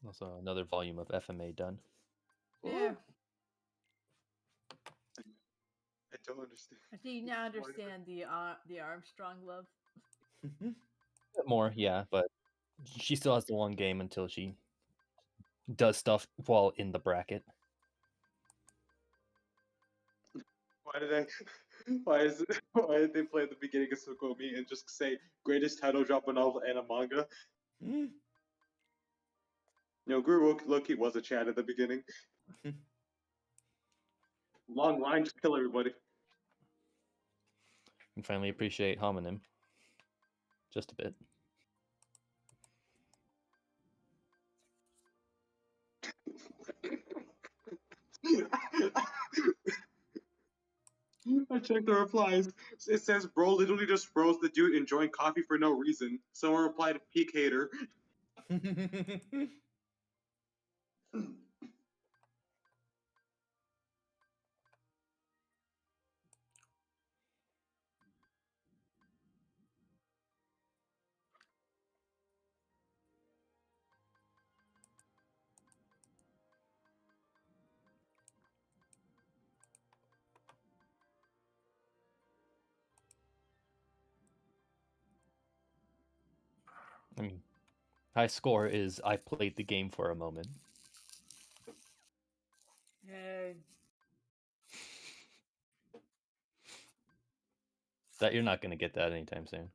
Also, another volume of FMA done. Yeah. I don't understand. I think you now Why is it- understand the Armstrong love. Bit more, yeah, but she still has the one game until she does stuff while in the bracket. Why did I? Why is it? Why did they play at the beginning of Sukomi and just say greatest title drop of a novel and a manga? You know, Guru Loki was a chat at the beginning. Long line, just kill everybody. And finally appreciate homonym. Just a bit. I checked the replies. It says, bro literally just froze the dude enjoying coffee for no reason. Someone replied, peak hater. I mean, high score is I played the game for a moment. Hey. That you're not going to get that anytime soon.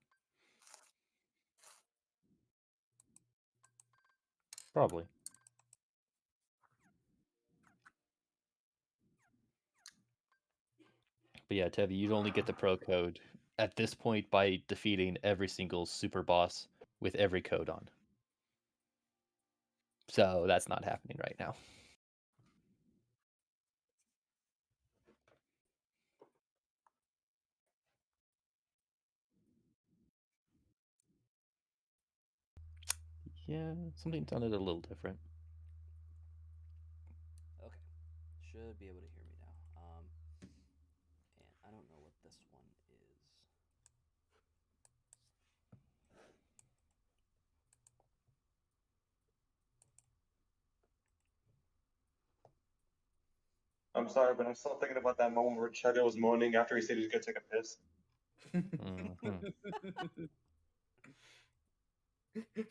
Probably. But yeah, Tevi, you'd only get the pro code at this point by defeating every single super boss with every code on. So that's not happening right now. Yeah, something sounded a little different. Okay, should be able to hear me now. And I don't know what this one is. I'm sorry, but I'm still thinking about that moment where Chugga was moaning after he said he was gonna take a piss.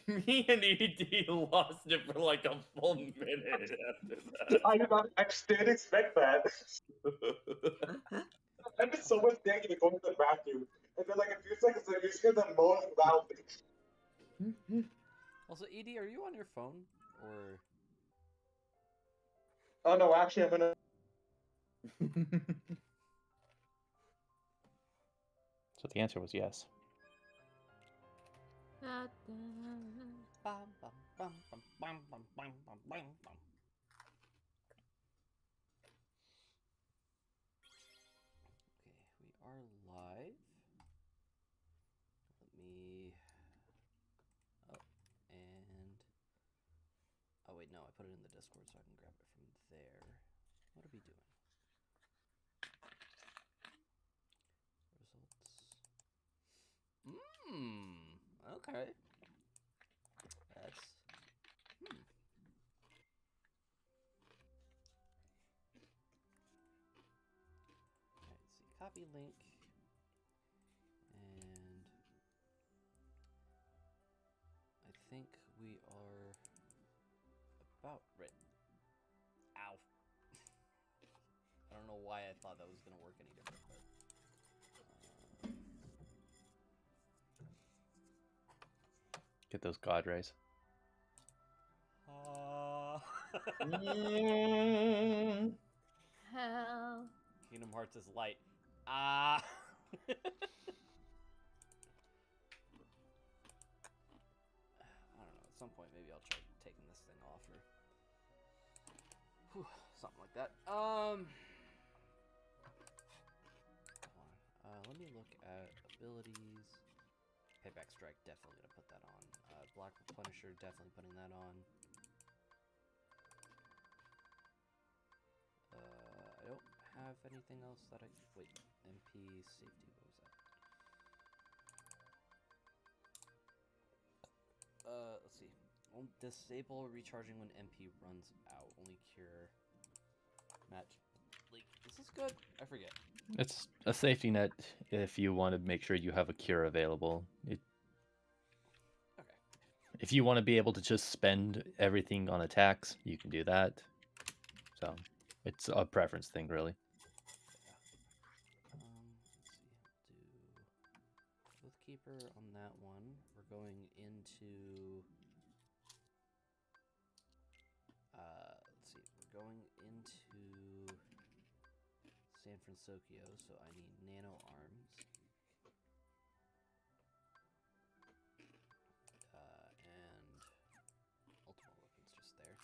Me and ED lost it for like a full minute after that. I didn't expect that. I did so much thinking going to the bathroom, and then like a few seconds later, you just hear them moaning loudly. Also, ED, are you on your phone or? Oh no, actually, I'm gonna. So the answer was yes. Okay, we are live. Let me. Oh, and. Oh, wait, no, I put it in the Discord so I can grab it from there. What are we doing? Results. Okay. That's. Alright, see. Copy link. And. I think we are about ready. Ow. I don't know why I thought that was going to work any different, but. Get those god rays. Hell. Kingdom Hearts is light. I don't know. At some point, maybe I'll try taking this thing off or something like that. Hold on. Let me look at abilities. Payback Strike, definitely gonna put that on. Black Replenisher, definitely putting that on. I don't have anything else that I... Wait, MP safety, what was that? Let's see. Disable recharging when MP runs out. Only cure match. Like, is this good? I forget. It's a safety net if you want to make sure you have a cure available. Okay. If you want to be able to just spend everything on attacks, you can do that. So it's a preference thing, really. Let's see. Do Oathkeeper on that one. We're going into. Let's see. We're going into San Francisco, so I need nano arms. And ultimate weapons just there.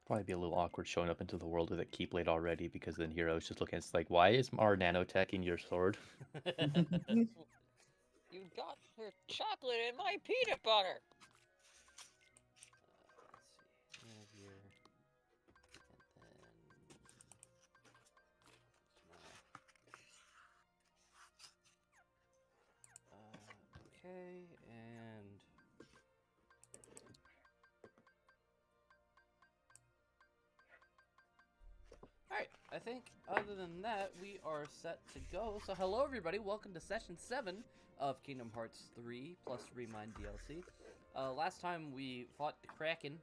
Probably be a little awkward showing up into the world with a Keyblade already, because then Hero's just looking at it's like, why is our nanotech in your sword? You got your chocolate in my peanut butter. Let's see. Here. And then. Okay, and. Alright, I think other than that, we are set to go. So hello everybody, welcome to session 7 of Kingdom Hearts 3 plus Remind DLC. Last time we fought the Kraken,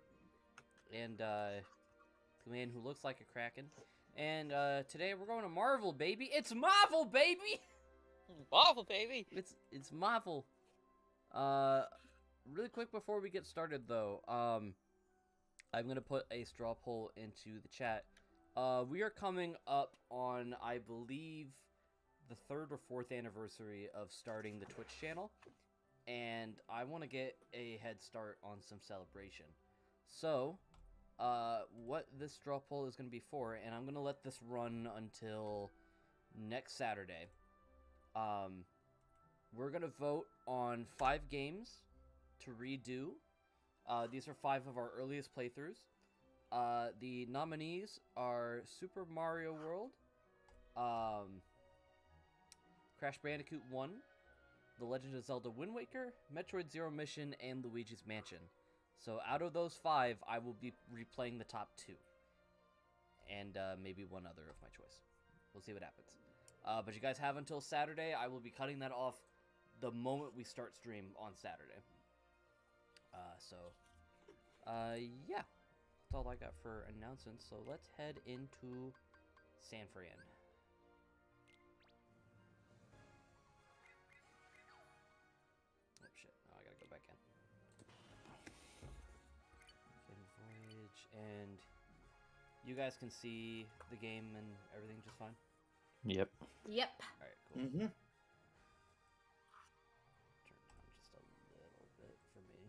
and the man who looks like a Kraken. And today we're going to Marvel, baby! It's Marvel, baby! Waffle, baby. It's Marvel. Really quick before we get started though, I'm gonna put a straw poll into the chat. We are coming up on, I believe, the 3rd or 4th anniversary of starting the Twitch channel, and I want to get a head start on some celebration. So, what this straw poll is going to be for, and I'm going to let this run until next Saturday. We're going to vote on 5 games to redo. These are 5 of our earliest playthroughs. The nominees are Super Mario World, Crash Bandicoot 1, The Legend of Zelda Wind Waker, Metroid Zero Mission, and Luigi's Mansion. So out of those 5, I will be replaying the top 2. And maybe one other of my choice. We'll see what happens. But you guys have until Saturday. I will be cutting that off the moment we start stream on Saturday. Yeah. That's all I got for announcements, so let's head into San Fran. Oh shit, now I gotta go back in. Voyage, and you guys can see the game and everything just fine? Yep. Yep. Alright, cool. Mm-hmm. Turn down just a little bit for me.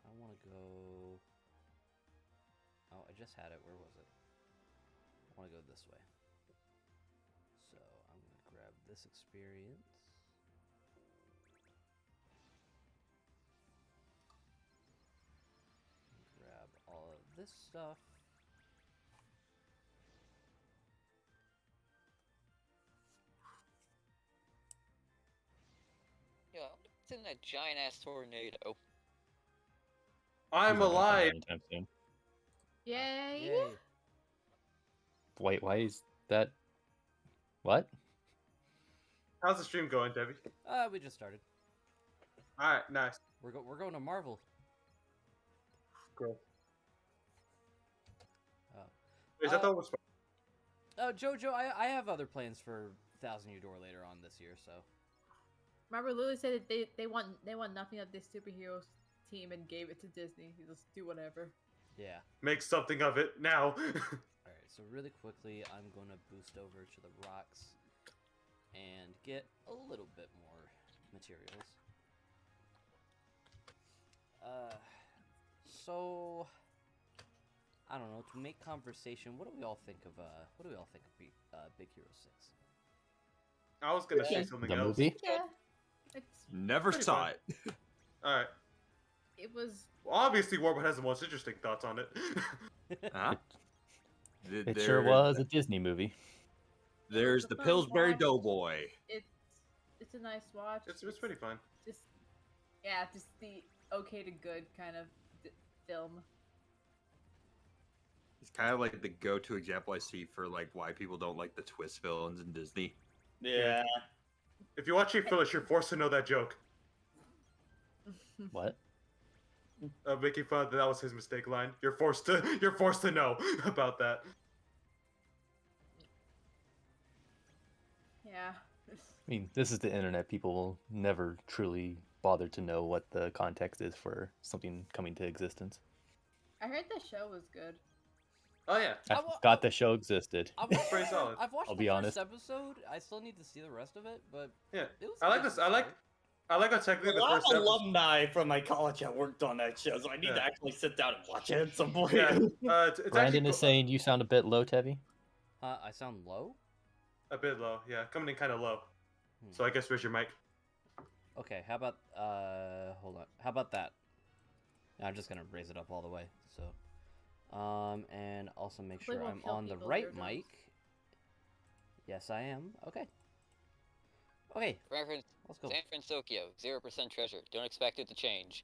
I want to go... Oh, I just had it. Where was it? I want to go this way. So, I'm going to grab this experience. Grab all of this stuff. Yeah, it's in that giant ass tornado. I'm alive. Anytime soon. Yay. Yay. Wait, why is that? What? How's the stream going, Debbie? We just started. All right, nice. We're going to Marvel. Cool. Oh. Is that the one? Oh, Jojo, I have other plans for Thousand Year Door later on this year, so. Remember, Lily said that they want nothing of this superheroes team and gave it to Disney. You just do whatever. Yeah. Make something of it now. Alright, so really quickly, I'm going to boost over to the rocks and get a little bit more materials. So, I don't know, to make conversation, what do we all think of Big Hero 6? I was gonna say Yeah. something The else. movie? Yeah. It's Never Pretty saw fun. it. All right. it was. Well, obviously, Warbot has the most interesting thoughts on it. Huh? It sure was a Disney movie. There's It's the a fun Pillsbury watch. Doughboy. It's a nice watch. it's pretty fun. Just just the okay to good kind of film. It's kind of like the go-to example I see for like why people don't like the twist villains in Disney. Yeah. If you watch Chief Phyllis, you're forced to know that joke. What? Making fun that was his mistake line. You're forced to know about that. Yeah. I mean, this is the internet. People will never truly bother to know what the context is for something coming to existence. I heard the show was good. Oh yeah. I forgot the show existed. I've watched, Pretty solid. I've watched I'll the be first honest. episode. I still need to see the rest of it, but Yeah. it was I like decent this. I like how A technically the lot first of episode. alumni from my college that worked on that show, so I need Yeah. to actually sit down and watch it at some point. Yeah, it's Brandon actually is saying you sound a bit low, Tevi. I sound low. a bit low. Yeah, coming in kind of low. Hmm. So I guess where's your mic? Okay, how about hold on. How about that? I'm just gonna raise it up all the way. So, and also make Hopefully sure won't I'm kill on the people's right eardrums. mic. Yes, I am. Okay. Okay, Reference let's go. San Francisco, 0% treasure. Don't expect it to change.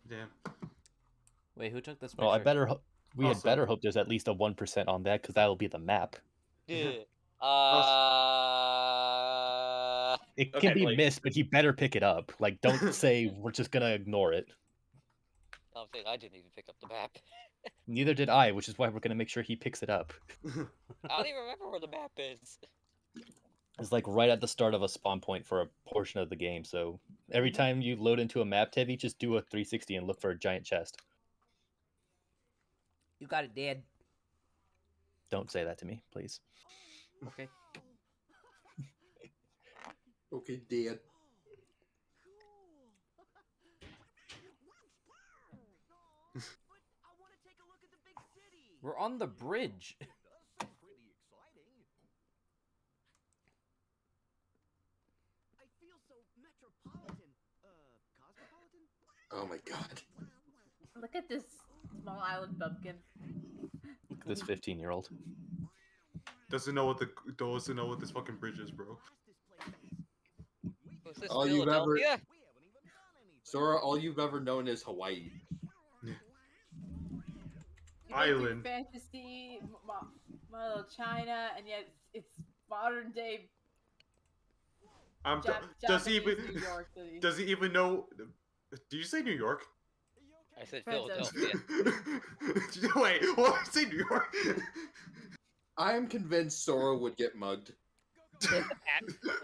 Damn. Wait, who took this picture? Well, I better. We had Also- better hope there's at least a 1% on that because that'll be the map. Yeah. It Okay, can be Blake. missed, but you better pick it up. Like, don't say we're just gonna ignore it. I'm saying I didn't even pick up the map. Neither did I, which is why we're gonna make sure he picks it up. I don't even remember where the map is. It's like right at the start of a spawn point for a portion of the game. So every time you load into a map, Tevi, just do a 360 and look for a giant chest. You got it, Dad. Don't say that to me, please. Okay. Okay, Dad. We're on the bridge. Oh my god. Look at this small island bumpkin. Look at this 15-year-old. doesn't know what this fucking bridge is, bro. Was this All you've ever- Philadelphia? Sora, all you've ever known is Hawaii. You Island. Went through fantasy, model China, and yet it's modern day Does he Japanese even New York City. does he even know? Did you say New York? I said Princess. Philadelphia. Wait, what? Say New York? I am convinced Sora would get mugged. At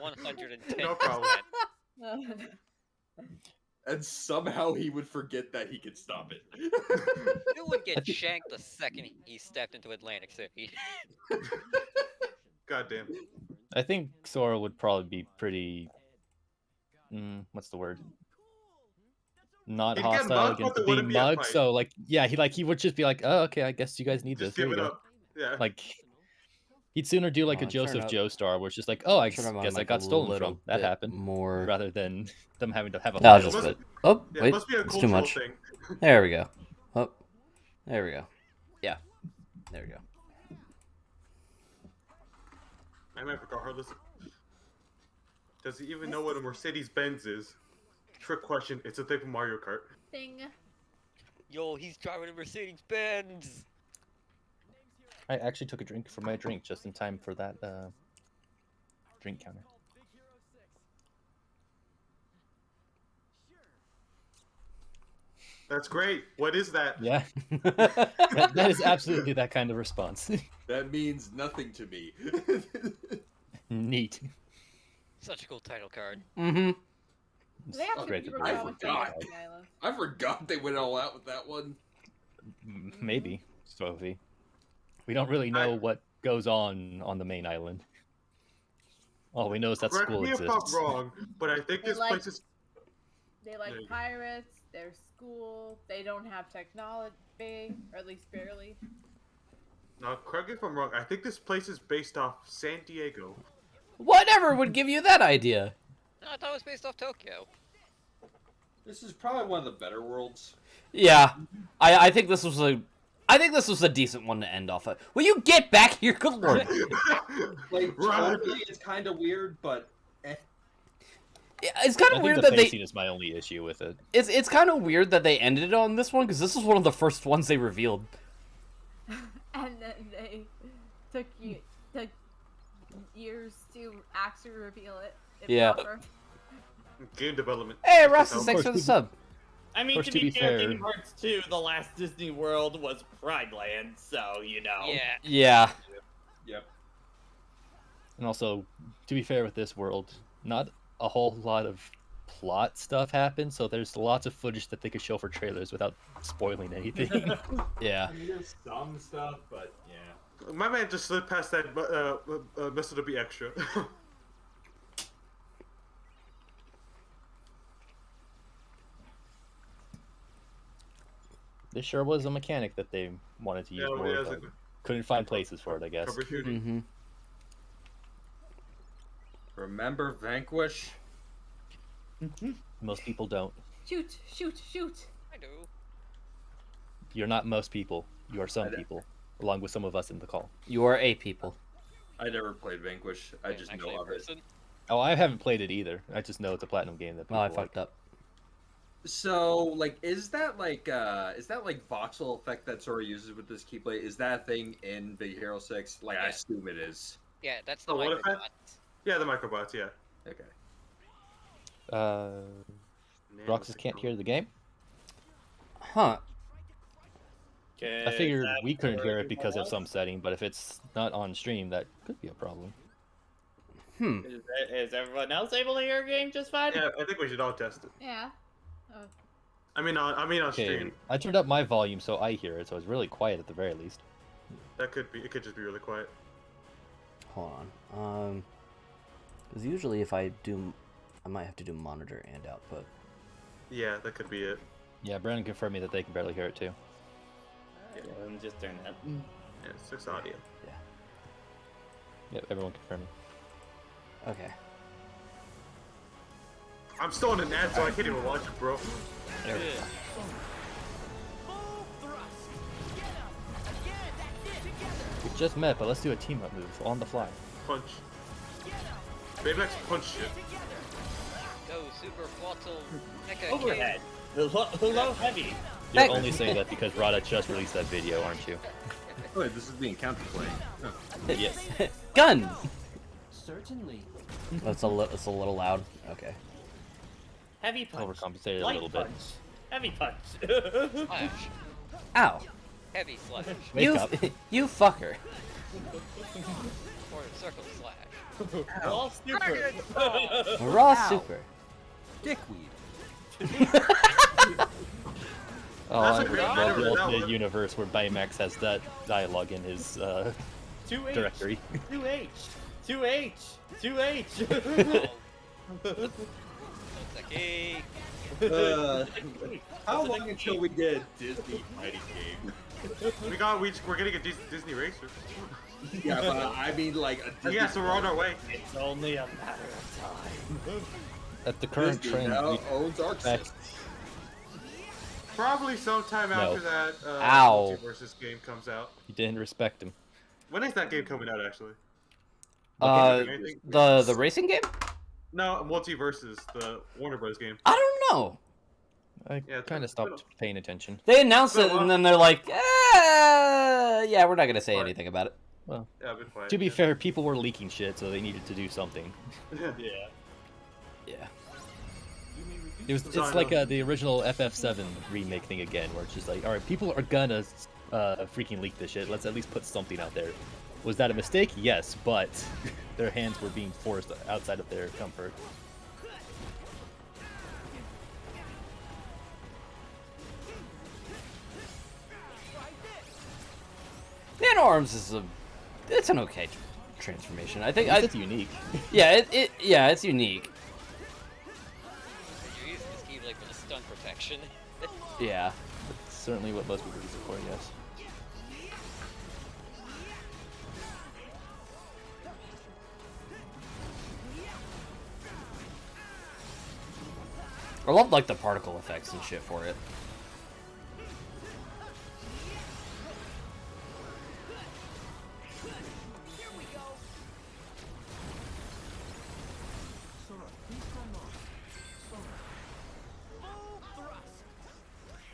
110%. No problem. And somehow he would forget that he could stop it. You would get shanked the second he stepped into Atlantic City. Goddamn. I think Sora would probably be pretty. What's the word? Not He'd get hostile mugged, against but there wouldn't being be a mugged. fight. So like, yeah, he would just be like, oh, okay, I guess you guys need Just this. There give you it go. up. Yeah. Like, he'd sooner do like a Turn Joseph up- Joestar, where it's just like, oh, I Turn them on, guess I like, got a stolen little from. That bit happened. More. Rather than them having to have a That fight was just over It a it. bit. Oh, Yeah, it wait, must be a it's too cultural much. thing. There we go. Oh, there we go. Yeah, there we go. I might regardless. Does he even know what a Mercedes Benz is? Trick question. It's a thing from Mario Kart. Thing. Yo, he's driving a Mercedes Benz. I actually took a drink for my drink just in time for that drink counter. That's great. What is that? Yeah, that is absolutely that kind of response. That means nothing to me. Neat. Such a cool title card. Mm-hmm. Do they have Oh, to great keep to her know. I going with forgot. Monkey Island? I forgot they went all out with that one. Maybe, Sophie. We don't really know what goes on the main island. All we know is that Correct school me if exists. I'm wrong, but I think They this like- place is. They like There you go. pirates, their school, they don't have technology, or at least barely. Now, correct me if I'm wrong. I think this place is based off San Diego. Whatever would give you that idea? No, I thought it was based off Tokyo. This is probably one of the better worlds. Yeah, I think this was a decent one to end off of. Will you get back here? Good lord. Like, Right. totally, it's kind of weird, but Yeah, it's kind I of think weird the that pacing is my only issue with it. it's kind of weird that they ended it on this one because this was one of the first ones they revealed. And then they took years to actually reveal it. If Yeah. proper. Game development. Hey, This Ross, is thanks for the sub. I mean, course, to to be be fair, fair- Kingdom Hearts 2, the last Disney World was Pride Land, so you know. Yeah. Yeah, yep. And also, to be fair with this world, not a whole lot of plot stuff happens, so there's lots of footage that they could show for trailers without spoiling anything. yeah. I mean, there's some stuff, but yeah. My man just slid past that method to be extra. This sure was a mechanic that they wanted to use Yeah, more, yeah, but it's like couldn't find places for it, I guess. cover shooting. Mm-hmm. Remember Vanquish? Most people don't. Shoot! Shoot! Shoot! I do. You're not most people. You are some I know. people, along with some of us in the call. You are a people. I never played Vanquish. I Wait, just actually know a of it. person? Oh, I haven't played it either. I just know it's a platinum game that Oh, people I like. fucked up. So, like, is that like voxel effect that Sora uses with this Keyblade? Is that a thing in Big Hero 6? Like, I Yeah. assume it is. Yeah, that's the Oh, what microbot. effect? Yeah, the microbots. Yeah. Okay. Roxas can't hear the game. Huh. I figured we couldn't hear it because of some setting, but if it's not on stream, that could be a problem. Hmm. Is everyone else able to hear a game just fine? Yeah, I think we should all test it. Yeah. Oh. I mean on Okay, stream. I turned up my volume so I hear it, so it's really quiet at the very least. That could be. It could just be really quiet. Hold on. Because usually if I do, I might have to do monitor and output. Yeah, that could be it. Yeah, Brandon confirmed me that they can barely hear it too. Yeah, let me just turn that. Yeah, it's just audio. Yep, everyone confirmed me. Okay. I'm still in an ad, so I can't even watch it, bro. There we go. We just met, but let's do a team up move on the fly. Punch. Baymax punch shit. Go, Super Quattle Mecha Overhead. Hello, heavy. You're Hey. only saying that because Rada just released that video, aren't you? Oh, wait, this is being counterplayed. Oh. Yes. Gun! Certainly. That's a little loud. Okay. Heavy punch. Overcompensated a Light little bit. punch. Heavy punch. Slash. Ow. Heavy slash. Wake you, up. you fucker. Or circle slash. All super. Raw Ow. super. Dickweed. Oh, That's I a great love metaphor, the that alternate one. universe where Baymax has that dialogue in his 2H. directory. 2H. 2H. 2H. Sonseki. How long until we get Disney fighting game? We're getting a Disney racer. Yeah, but I mean like a Disney Yeah, so we're on our way. It's only a matter of time. At the current Disney trend, now we owns Arc expect System. Probably sometime No. after that Ow. Multiverses game comes out. you didn't respect him. When is that game coming out, actually? Okay. The racing game? No, Multiverses, the Warner Bros. game. I don't know. I Yeah, it's kind been- of stopped paying attention. They announced Been a it and while. then they're like, yeah, we're not gonna say Right. anything about it. Yeah, I've been quiet. To be fair, people were leaking shit, so they needed to do something. fair. Yeah. Yeah. It's Sorry, like no. the original FF7 remake thing again, where it's just like, all right, people are gonna freaking leak this shit. Let's at least put something out there. Was that a mistake? Yes, but their hands were being forced outside of their comfort. Nano Arms is it's an okay transformation. I think At least it's unique. yeah, it's unique. You're using this Keyblade for the stun protection. Yeah. It's certainly what most people use it for, yes. I love like the particle effects and shit for it.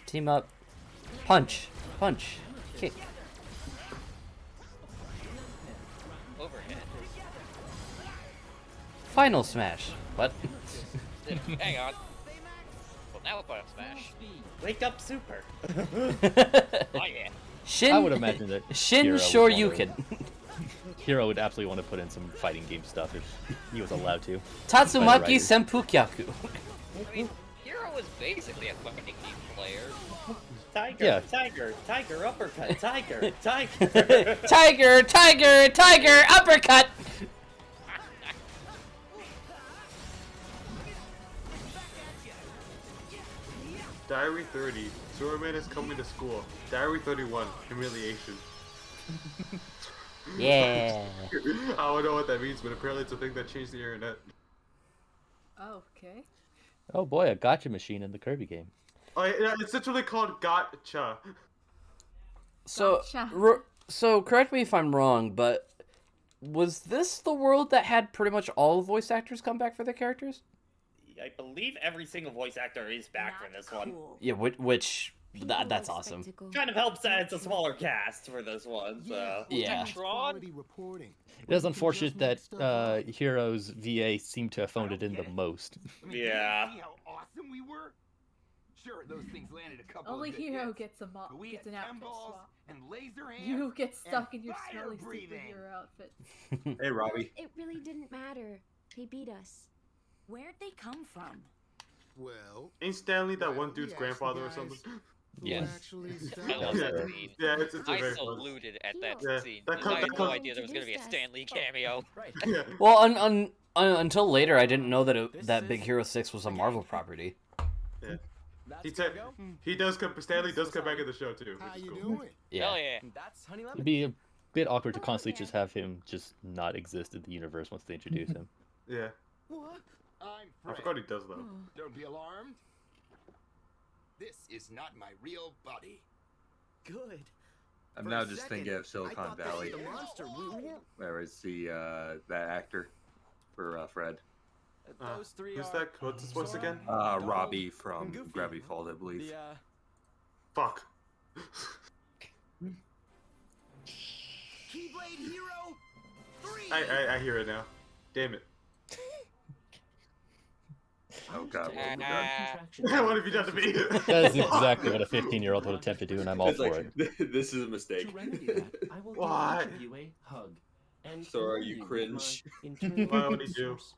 Team up. Punch. Punch. Kick. Overhead. Final smash. What? Hang on. Well, now we're Final Smash. Wake up, Super. Oh yeah. Shin. I would imagine that Shin Hero would wanna- Shoryuken. Hero would absolutely want to put in some fighting game stuff if he was allowed to. Tatsumaki writers. Senpukyaku. I mean, Hero was basically a fighting game player. Tiger, Yeah. tiger, uppercut, tiger. Tiger, tiger, tiger, uppercut. Diary 30. Superman is coming to school. Diary 31. Humiliation. Yeah. I don't know what that means, but apparently it's a thing that changed the internet. Oh, okay. Oh boy, a gotcha machine in the Kirby game. Oh, yeah, it's literally called Gotcha. So, Gotcha. so correct me if I'm wrong, but was this the world that had pretty much all the voice actors come back for their characters? I believe every single voice actor is back for this one. Yeah, which that's awesome. Kind of helps that it's a smaller cast for this one, so. Yeah. It is unfortunate that Hero's VA seemed to have phoned it in the most. Yeah. How awesome we were. Sure, those things landed a couple Only of good Hero hits, gets a but we gets had an outfit M-balls swap. and laser hands You get stuck and in your fire smelly breathing. superhero outfit. Hey, Robbie. It really didn't matter. They beat us. Where'd they come from? Well, Ain't Stanley that one dude's grandfather or something? Yes. I love that Yeah. scene. Yeah, it's a I very fun. saluted at that Yeah, scene. that because I had no comes- idea there was going to be a Stan Lee cameo. Yeah. Well, until later, I didn't know that Big Hero 6 was a Marvel property. Yeah. He does come. Stanley does come back in the show too. how Which is you cool. doing? Yeah. Hell yeah. That's Honey It'd Lemon. be a bit awkward to constantly just have him just not exist in the universe once they introduce him. Yeah. What? I'm I Fred. forgot he does though. Don't be alarmed. This is not my real body. Good. I'm For now a just second, thinking of I Silicon thought this Valley. was the monster. Where is the that actor for Fred? Those three Who's are that? What's his voice again? Robbie from Gravity Falls, I believe. Fuck. Keyblade Hero 3. I hear it now. Damn it. Oh god, what have we Ah. done? What have you done to me? That is exactly what a 15-year-old would attempt to do, and I'm all It's for like, it. this is a mistake. To remedy that, I will Why? give each of you a hug. And So are you warn cringe? of my internal Why would he do? source.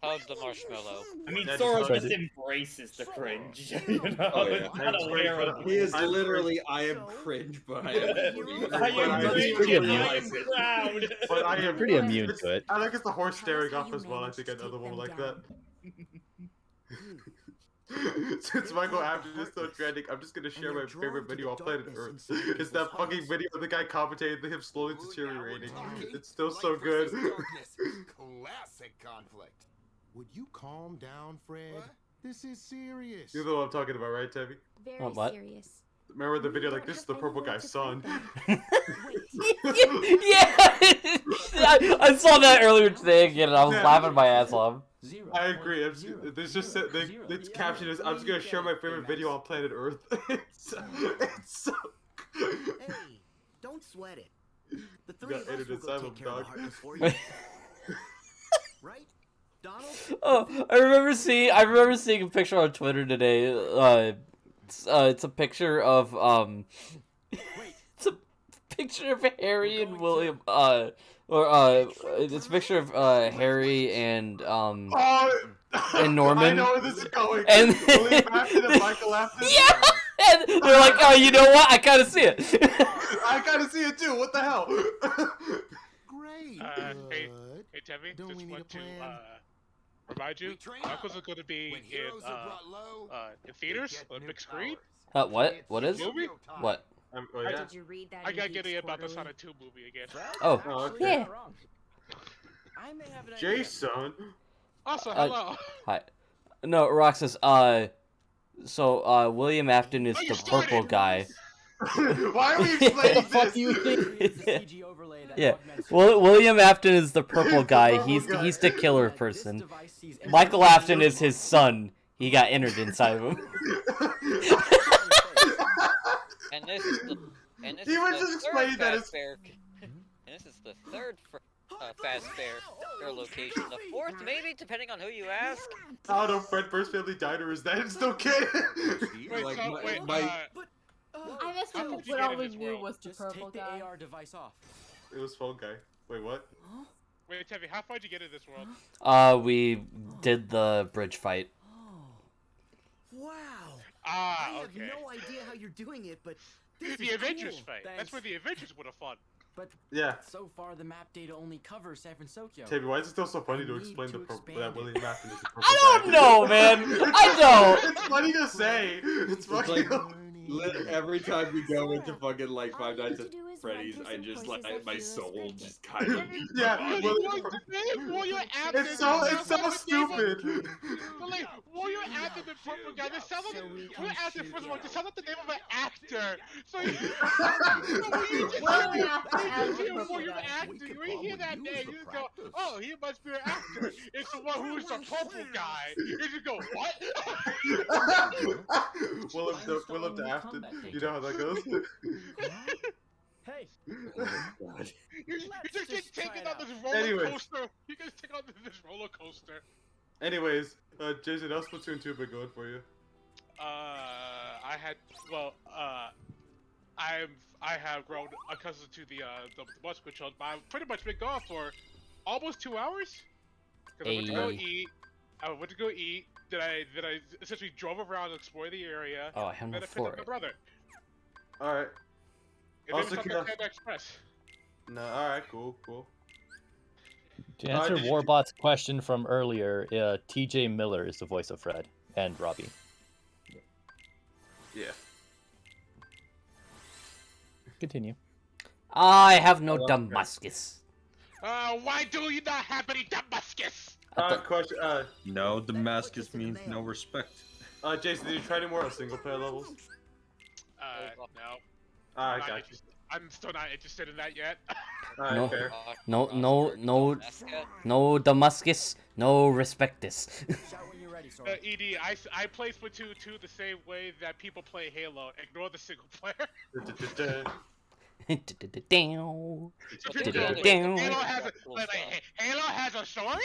Hug the marshmallow. I mean, Yeah, Sora just- just embraces the cringe. You know? Oh, yeah. It's not a I'm hero. cringe. He is I'm literally, I am cringe, but I am. I But I am am cringe, pretty and I immune. am proud. But I am Pretty immune to it. I like it's the horse staring Tell us off how as you well. I managed think to another take one them like down. that. Since Michael Afton is so trending, I'm just gonna share my favorite video on planet Earth. It's that fucking video of the guy commentating him slowly deteriorating. It's still so good. Classic conflict. Would you calm down, Fred? What? This is serious. You know what I'm talking about, right, Tabby? Very What? serious. Remember the video like, this is the purple guy's son. Yeah, I saw that earlier today again, and I was Yeah. laughing my ass off. Zero. I agree. I'm Zero. just, there's just it's captioned as I'm just gonna share my favorite video on planet Earth. it's so Hey, don't sweat it. The three got of us will edited go silent, take care of dog. the heartless for you. Right? Donald? Oh, I remember seeing a picture on Twitter today. It's a picture of it's a picture of Harry and William. It's a picture of Harry and Oh, and Norman. I know where this is going. And- William Afton and Michael Afton. Yeah, and they're like, oh, you know what? I kind of see it. I gotta see it too. What the hell? Great. Hey, Good. hey, Tevin, Don't we just need want a to plan? remind you, We train Knuckles up. is going to be When in heroes are brought low, in theaters they get on new big screen. powers. What? What is? Movie? What? Oh, yeah. Did you read that? I in got Geeks getting about the Quarterly? Sonic 2 movie again. Oh. Oh, okay. Yeah. I may have an idea. Jason. Also, hello. Hi. No, Roxas. So William Afton is Oh, you the started! purple guy. Why are we explaining Fuck this? you. Yeah. Well, William Afton is the purple guy. Purple He's guy. the killer person. Michael Afton is his son. He got entered inside of him. And this is the and this He is was the just third explaining that fast fair. And this is the third fast fair location. The fourth, maybe, depending on who you ask. I don't know, Fredbear's Family Diner is that? It's still kid. Wait, Like, so, wait, I guess how we, did you what get all in we this knew world? was the purple guy. device off. It was Phone Guy. Wait, what? wait, Tevi, how far did you get in this world? We did the bridge fight. Wow. Ah, I have okay. no idea how you're doing it, but this The is Avengers cool. fight. That's where the Avengers would have fought. But Yeah. so far the map data only covers San Francisco. Tavi, why is it still so funny to I explain need the to purple, expand that it. William Afton is a purple I don't know, man. I don't. It's funny to say. It's It's fucking. like every time we go into fucking like Five Nights at Freddy's, I just like my soul just kind of. Yeah, well, it's so stupid. So, like, while you're after the purple guy, they sound like we're after first of all, they sound like the name of an actor. So you when you hear that name, you just go, oh, he must be an actor. It's the one who is the purple guy. You just go, what? Willem Afton. You know how that goes? Hey. You just get taken on this roller Anyways. coaster. You guys take on this roller coaster. Anyways, Jason, how's Splatoon 2 been going for you? I had, well, I have grown accustomed to the bus controls, but I've pretty much been gone for almost 2 hours. Cause I went to go eat. Then I essentially drove around and explored the area. Oh, I have no Then I picked floor. up my brother. All right. And Also, then we can took I- Panda Express. No, all right, cool. To answer did you- Warbot's question from earlier, TJ Miller is the voice of Fred and Robbie. Yeah. Continue. I have no Damascus. Why do you not have any Damascus? Question. No, Damascus means no respect. Jason, did you try any more single player levels? No. I I'm not got you. interested- I'm still not interested in that yet. Alright, No. fair. No Damascus, no respectus. ED, I play Splatoon 2 the same way that people play Halo. Ignore the single player. Down. Halo has a story?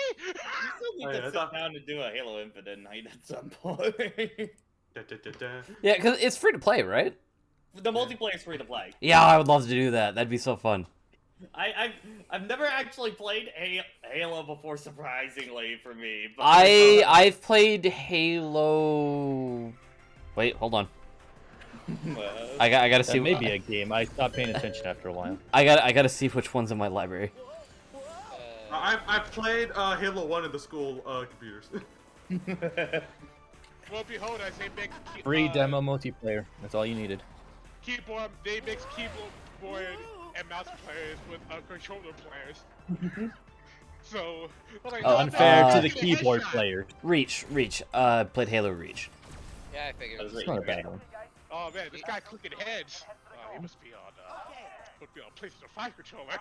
We could sit down and do a Halo Infinite night at some point. Yeah, because it's free to play, right? The multiplayer is free to play. Yeah, I would love to do that. That'd be so fun. I've never actually played Halo before, surprisingly for me. But I've played Halo. Wait, hold on. I gotta see. That may be a game. I stopped paying attention after a while. I gotta see which one's in my library. I've played Halo 1 in the school computers. Well, behold, as they make Free demo multiplayer. That's all you needed. keyboard, they mix keyboard and mouse players with controller players. So, like, Unfair to the keyboard player. Reach. Played Halo Reach. Yeah, I figured. It's not a bad one. Oh man, this guy clicking heads. He must be on PlayStation 5 controller.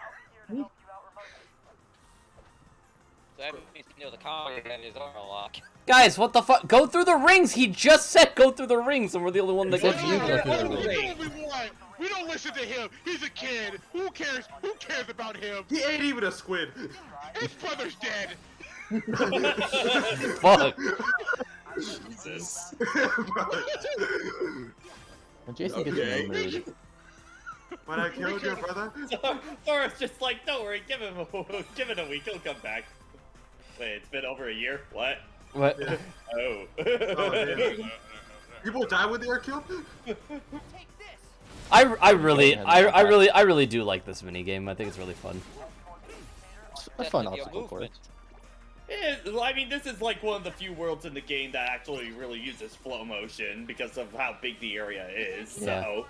So that means the comedy head is on a lock. Guys, what the fuck? Go through the rings! He just said go through the rings, and we're the only one that goes through the rings. We don't listen to him. He's a kid. Who cares? Who cares about him? He ain't even a squid. His brother's dead. Fuck. Jesus. When Jason gets in the mood. When I killed your brother? Sora's just like, don't worry, give it a week, he'll come back. Wait, it's been over a year? What? What? Oh. People die when they are killed? I really do like this minigame. I think it's really fun. A fun obstacle course. Well, I mean, this is like one of the few worlds in the game that actually really uses flow motion because of how big the area is. So. Yeah.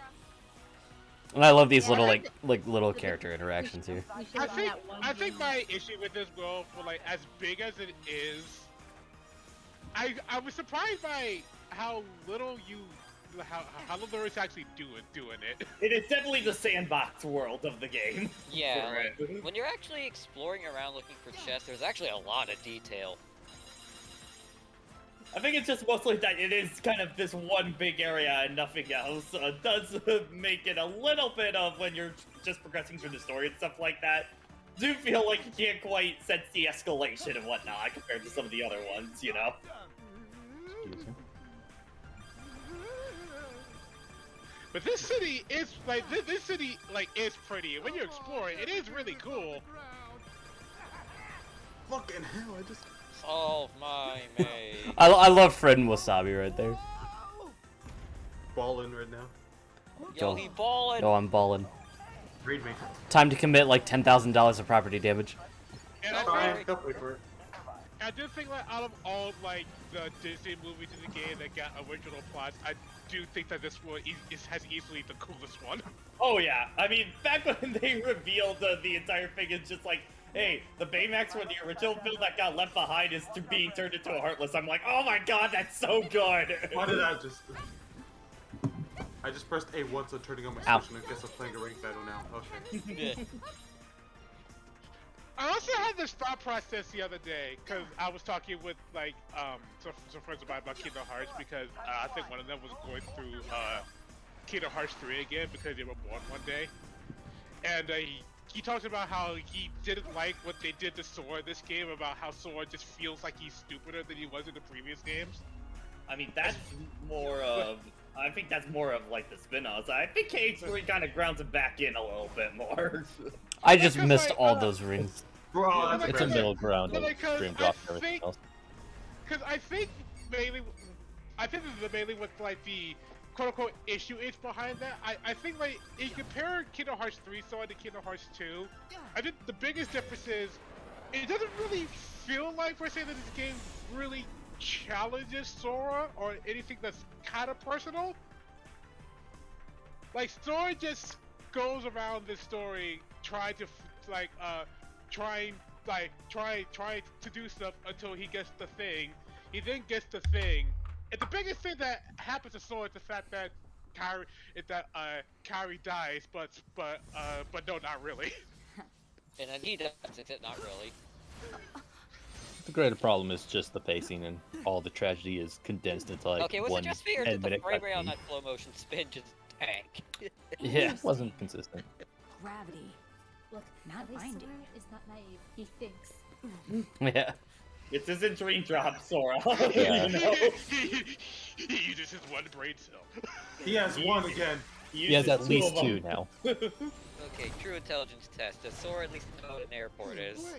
And I love these little little character interactions here. I think my issue with this world, for like as big as it is, I was surprised by how little how little there is actually doing it. It is definitely the sandbox world of the game. Yeah, like, when you're actually exploring around looking for chests, there's actually a lot of detail. I think it's just mostly that it is kind of this one big area and nothing else. Does make it a little bit of when you're just progressing through the story and stuff like that. Do feel like you can't quite sense the escalation and whatnot compared to some of the other ones, you know? But this city is like this city like is pretty. When you explore it, it is really cool. Fucking hell! I just Solve my maze. I love Fred and Wasabi right there. balling right now. Yo, he ballin'. Yo, I'm balling. Read me. Time to commit like $10,000 of property damage. And Fine, go wait for it. I do think like out of all like the Disney movies in the game that got original plots, I do think that this one has easily the coolest one. Oh yeah, I mean, back when they revealed the entire thing, it's just like, hey, the Baymax from the original film that got left behind is being turned into a Heartless. I'm like, oh my god, that's so good! Why did I just... I just pressed A once on turning on my Ow. Switch and I guess I'm playing a ranked battle now. Okay. I also had this thought process the other day because I was talking with like some friends of mine about Kingdom Hearts because I think one of them was going through Kingdom Hearts 3 again because they were born one day, and he talks about how he didn't like what they did to Sora this game, about how Sora just feels like he's stupider than he was in the previous games. I mean, that's more of... I think that's more of like the spin-offs. I think KH3 kind of grounds it back in a little bit more. I just missed all those rings. Bro, It's a middle ground of Because Dream I Drop and everything think- else. Because I think mainly with like the quote-unquote issue is behind that. I think like if you compare Kingdom Hearts 3 Sora to Kingdom Hearts 2, I think the biggest difference is it doesn't really feel like per se that this game really challenges Sora or anything that's kind of personal. Like Sora just goes around this story trying to trying to do stuff until he gets the thing. He then gets the thing, and the biggest thing that happens to Sora is the fact that Kairi dies, but no, not really. And then he does, except not really. The greater problem is just the pacing, and all the tragedy is condensed into like Okay, was one it just fair that the 10-minute frame rate on cutscene. that slow motion spin just tank? Yeah, it wasn't consistent. Gravity. Look, Not at least binding. Sora is not naive. He thinks. Yeah. This isn't Dream Drop, Sora. Yeah. You know? He uses his one brain cell. He has one again. He has at uses least of two them. now. Okay, true intelligence test. Does Sora at least know what an airport is?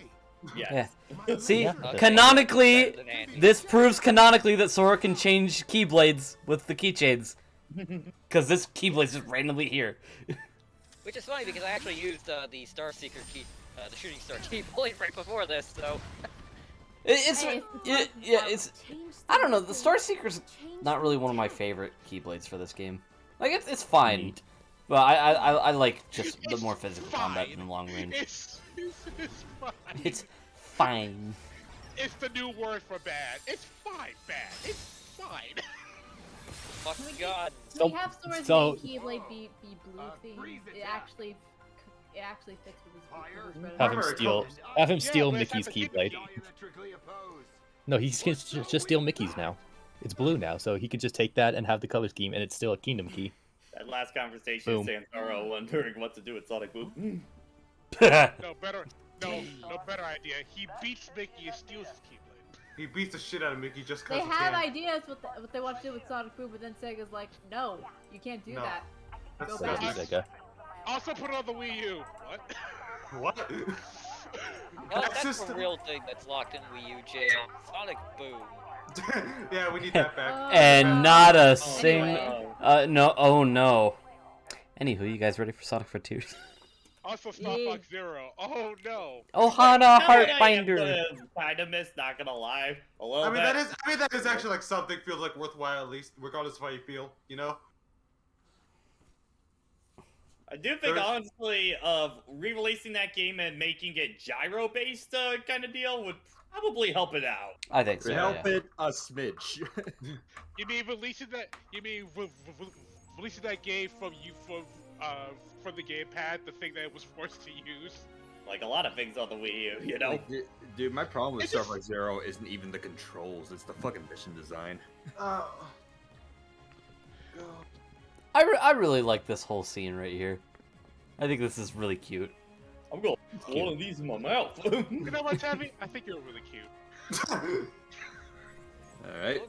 Yes. Yeah. See, Okay. canonically, Better than Andy. this proves canonically that Sora can change keyblades with the keychains. Because this keyblade's just randomly here. Which is funny because I actually used the Star Seeker key, the Shooting Star keyblade right before this, so... It's Hey, yeah, it's I don't know. The Star Seeker's not really one of my favorite keyblades for this game. Like it's fine, Neat. but I like just the more physical combat fine. in the long range. It's fine. It's fine. It's the new word for bad. It's fine, bad. It's fine. Fuck God. So- we have Sora's so- main Keyblade be blue theme. It actually fits with his better. Have him steal. Have him Yeah, steal but it's Mickey's not the keyblade. No, he can just steal Mickey's now. It's blue now, so he could just take that and have the color scheme, and it's still a Kingdom Key. That last conversation, Boom. Santoro wondering what to do with Sonic Boom. No better idea. He beats Mickey and steals his keyblade. He beats the shit out of Mickey just They because he have can. ideas what they want to do with Sonic Boom, but then Sega's like, no, you can't do No. that. That's Go sad. back. Sega. Also put it on the Wii U. What? What? Well, That's that's just- a real thing that's locked in Wii U jail. Sonic Boom. Yeah, we need that back. And not a Oh, sing. no. No. Oh no. Anywho, you guys ready for Sonic Frontiers? Also Star Fox Zero. Oh no. Ohana Heartbinder. Kind of miss, not gonna lie. A little I mean, bit. that is actually like something feels like worthwhile at least, regardless of how you feel, you know? I do think, There's- honestly, of re-releasing that game and making it gyro-based kind of deal would probably help it out. I think so. Help Yeah. it a smidge. You mean releasing that? You mean releasing that game from the gamepad, the thing that it was forced to use, like a lot of things on the Wii U, you know? Like, dude, my problem with Star Fox Zero isn't even the controls; it's the fucking mission design. I really like this whole scene right here. I think this is really cute. I'm going to put one of these in my mouth. You know what, Tabby? I think you're really cute. All right.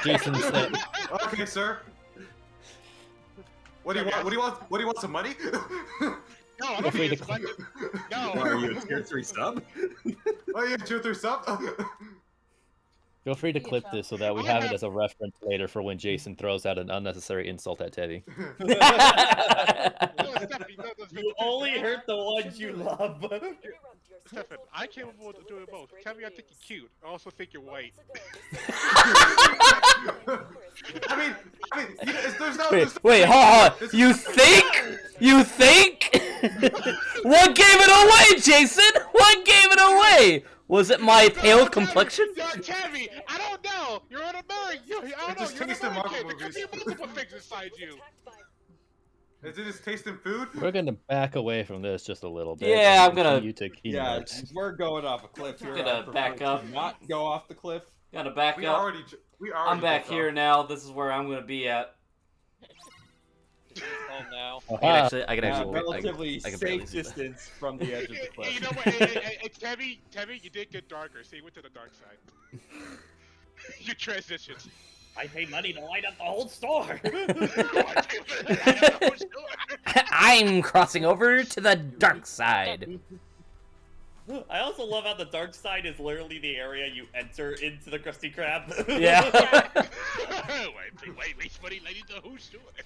Jason said, Okay, sir. What do you want? What do you want? What do you want? Some money? No, I don't think it's like No. Are you a tier 3 sub? Oh, you tier 3 sub? feel free to clip this so that we have it as a reference later for when Jason throws out an unnecessary insult at Teddy. You only hurt the ones you love. Stefan, I'm capable of doing both. Tell me I think you're cute. I also think you're white. I mean, there's no. Wait, hold on. You think? You think? What gave it away, Jason? What gave it away? Was it my pale complexion? Yo, Tabby, I don't know. You're an American. I don't know. You're an American. There could be multiple things inside you. Is it just tasting food? We're gonna back away from this just a little bit. Yeah, I'm gonna. You to Kingdom Yeah, Hearts. we're going off a cliff here. Gonna back up. Not go off the cliff. Gotta back We up. already. I'm back here now. This is where I'm gonna be at. Home now. I can actually. Relatively I can barely safe see that. distance from the edge of the cliff. You know what? It's Tabby, you did get darker, so you went to the dark side. You transitioned. I pay money to light up the whole store. I'm crossing over to the dark side. I also love how the dark side is literally the area you enter into the Krusty Krab. Yeah. Wait, buddy, lady, the who's doing it?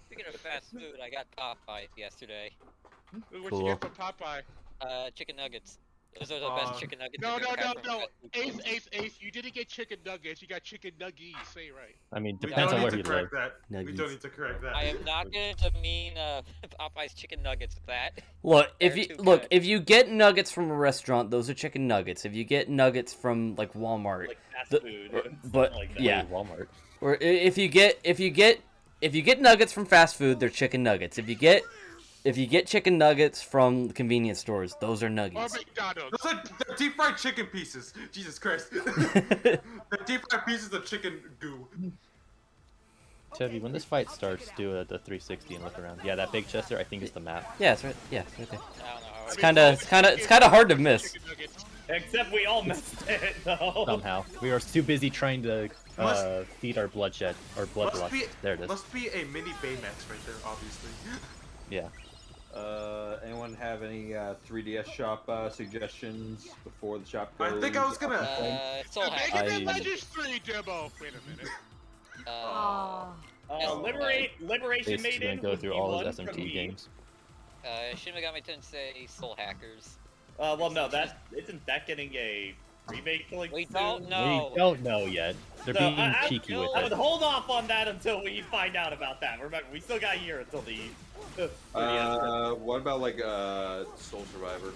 Speaking of fast food, I got Popeye yesterday. What'd Cool. you get from Popeye? Chicken nuggets. Those are the best chicken nuggets. No. I've ever had from a fast food place. Ace, you didn't get chicken nuggets, you got chicken nuggies, say it right. I mean, We depends don't on where need you to live. correct that. We don't need to correct that. I am not going to mean Popeye's chicken nuggets with that. Look, if They're you too look, good. if you get nuggets from a restaurant, those are chicken nuggets. If you get nuggets from like Walmart, Like fast the- food. or- and but stuff like that. yeah, Walmart. or if you get nuggets from fast food, they're chicken nuggets. If you get chicken nuggets from convenience stores, those are Or nuggets. McDonald's. Those are they're deep fried chicken pieces. Jesus Christ. They're deep fried pieces of chicken goo. Chevy, when this fight starts, do the 360 and look around. Yeah, that big chest there, I think is the map. Yeah, it's right. Yeah, it's right there. I don't know. It's kind of hard to miss. Except we all missed it, though. Somehow, we are too busy trying to feed our bloodshed or Must bloodlust. be, There it is. Must be a mini Baymax right there, obviously. Yeah. Anyone have any 3DS shop suggestions before the shop I goes? think I was gonna. Soul Mega Hack. Man Legends 3 demo. Wait a minute. Liberation Basically Maiden. gonna go would through be all one his from SMT me. games. Shin Megami Tensei Soul Hackers. Well, no, isn't that getting a remake like We soon? don't know. We don't know yet. They're So, being cheeky with I would it. hold off on that until we find out about that. Remember, we still got a year until the. What about like Soul Survivor?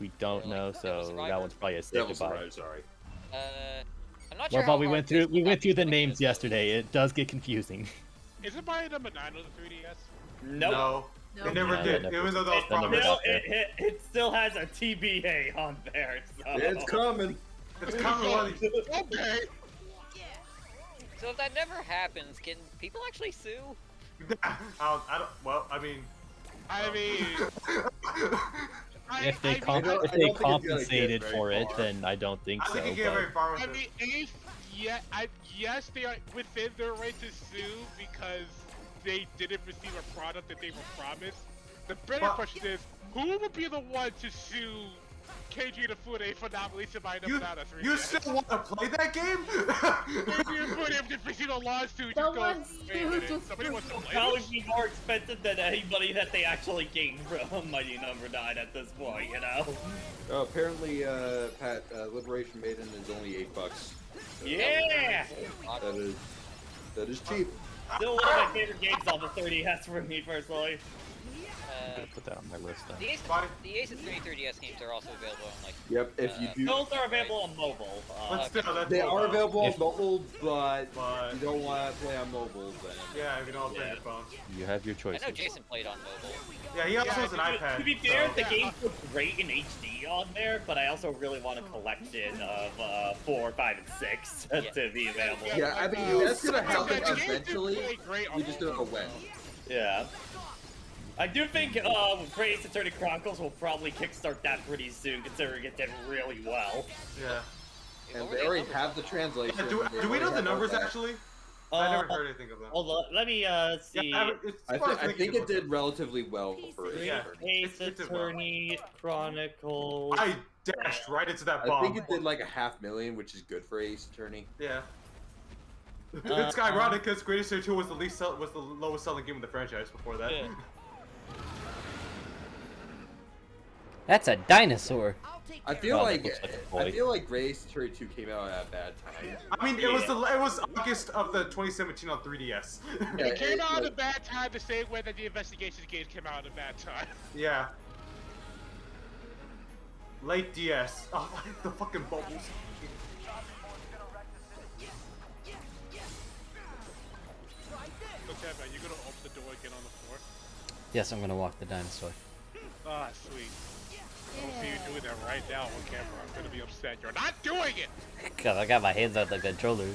We don't know, so that one's probably a safe Devil goodbye. Survivor, sorry. I'm not sure. Well, but we went through the names yesterday. It does get confusing. Is it Mario number 9 on the 3DS? Nope. No. Nope. They never No, did. that never- Even though that was that never promised. got Still, there. it still has a TBA on there. So. It's coming. It's coming one of these. Okay. So if that never happens, can people actually sue? I don't. Well, I mean. If they I don't think it's gonna compensated get for very it, far. then I don't think I so. think you get very But far with I it. mean, yes, they are within their right to sue because they didn't receive a product that they were promised. The better Well- question is, who would be the one to sue Keiji Inafune for not releasing my number 9 on 3DS? You still want to play that game? Keiji Inafune, if they see a lawsuit, just go, Someone wait a minute, sued somebody wants to play Probably this? be more expensive than anybody that they actually gained from Mighty Number 9 at this point, you know? Apparently, Pat, Liberation Maiden is only $8. Yeah! That is cheap. Still one of my favorite games off of 30S for me personally. Put that on my list. Then. The Ace Attorney 3DS games are also available on like. Yep, if you do. Those are available on mobile. They are available on mobile, but you don't want to play on mobile, then. Yeah, if you don't play your phone. You have your choices. I know Jason played on mobile. Yeah, he also has an iPad. To be fair, so- the games look great in HD on there, but I also really want a collection of 4, 5, and 6 to be available. Yeah, I mean, that's gonna happen eventually. We just don't know when. Yeah. I do think Great Ace Attorney Chronicles will probably kickstart that pretty soon, considering it did really well. Yeah. And they already have the translation. Yeah, do we know the numbers actually? I never heard anything of them. Hold on, let me see. Yeah, I think it did relatively well for Great it. Ace Attorney Chronicles. I dashed right into that I bomb. think it did like 500,000, which is good for Ace Attorney. Yeah. It's ironic because Great Ace Attorney 2 was the lowest selling game in the franchise before that. Yeah. That's a dinosaur. I feel like toy. Great Ace Attorney 2 came out at a bad time. I mean, it was August of the 2017 on 3DS. It came out at a bad time the same way that the Investigations games came out at a bad time. Yeah. Late DS. Oh, the fucking bubbles. Okay, man, you gonna open the door again on the floor? Yes, I'm gonna walk the dinosaur. Ah, sweet. I don't see you doing that right now on camera. I'm gonna be upset. You're not doing it! Cause I got my hands on the controller.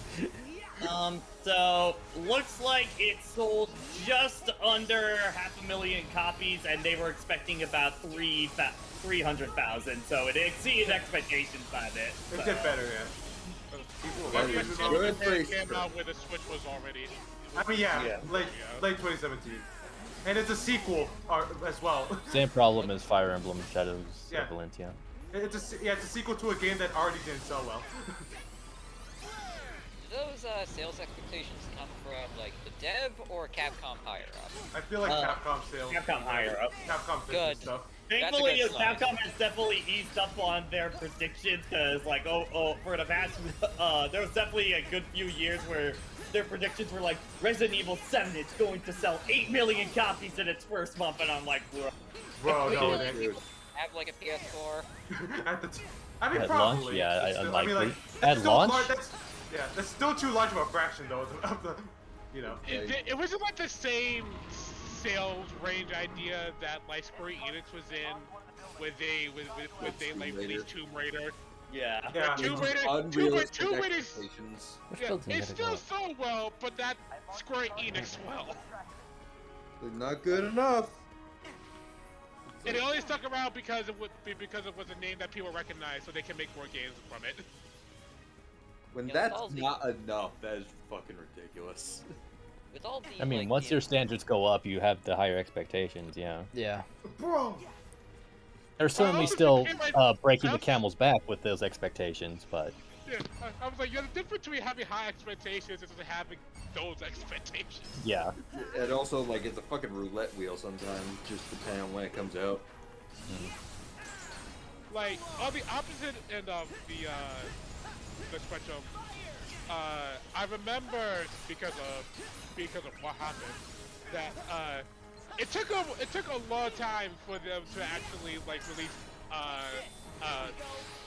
So looks like it sold just under 500,000 copies, and they were expecting about 300,000. So it exceeded expectations by a bit. It did better, yeah. It came out where the Switch was already. I mean, yeah, late 2017. And it's a sequel as well. Same problem as Fire Emblem Shadows Yeah. of Valentia. It's a sequel to a game that already didn't sell well. Do those sales expectations come from like the dev or Capcom higher up? I feel like Capcom sales. Capcom higher up. Capcom fixes Good. stuff. Thankfully, That's a good sign. Capcom has definitely eased up on their predictions, because like for the past there was definitely a good few years where their predictions were like Resident Evil 7 is going to sell 8 million copies in its first month, and I'm like, Bro, no, it ain't. Have like a PS4. I mean, At probably. launch, yeah, It's still- unlikely. like, At that's still launch? that's still too large of a fraction though of the, you know. It wasn't like the same sales range idea that like Square Enix was in, where they like released Tomb Raider. yeah. Yeah. Tomb Raider, Unrealistic Tomb Raider's, expectations. We're yeah, still doing it it still well. sold well, but that Square Enix well. They're not good enough. And it only stuck around because it was a name that people recognize, so they can make more games from it. When Yeah, that's Halsey. not enough, that is fucking ridiculous. With all the I mean, like, once the- your standards go up, you have the higher expectations. Yeah. Yeah. Bro. They're certainly also still became, like, breaking the camel's back with those expectations, but Yeah, I was like, yeah, the difference between having high expectations is having those expectations. yeah. And also, like, it's a fucking roulette wheel sometimes, just depending on when it comes out. Like, on the opposite end of the spectrum, I remember because of what happened that it took a long time for them to actually like release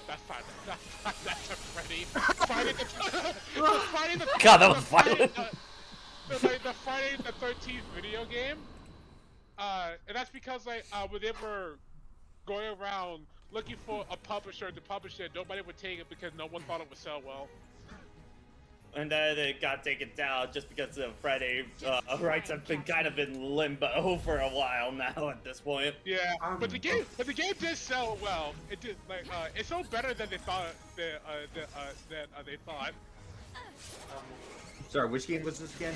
that's a Freddy. Friday the God, that was violent. the Friday the 13th video game. And that's because like when they were going around looking for a publisher to publish it, nobody would take it because no one thought it would sell well. And then it got taken down just because the Friday rights have been kind of in limbo for a while now at this point. Yeah, but the game did sell well. It did like it sold better than they thought. They thought. Sorry, which game was this again?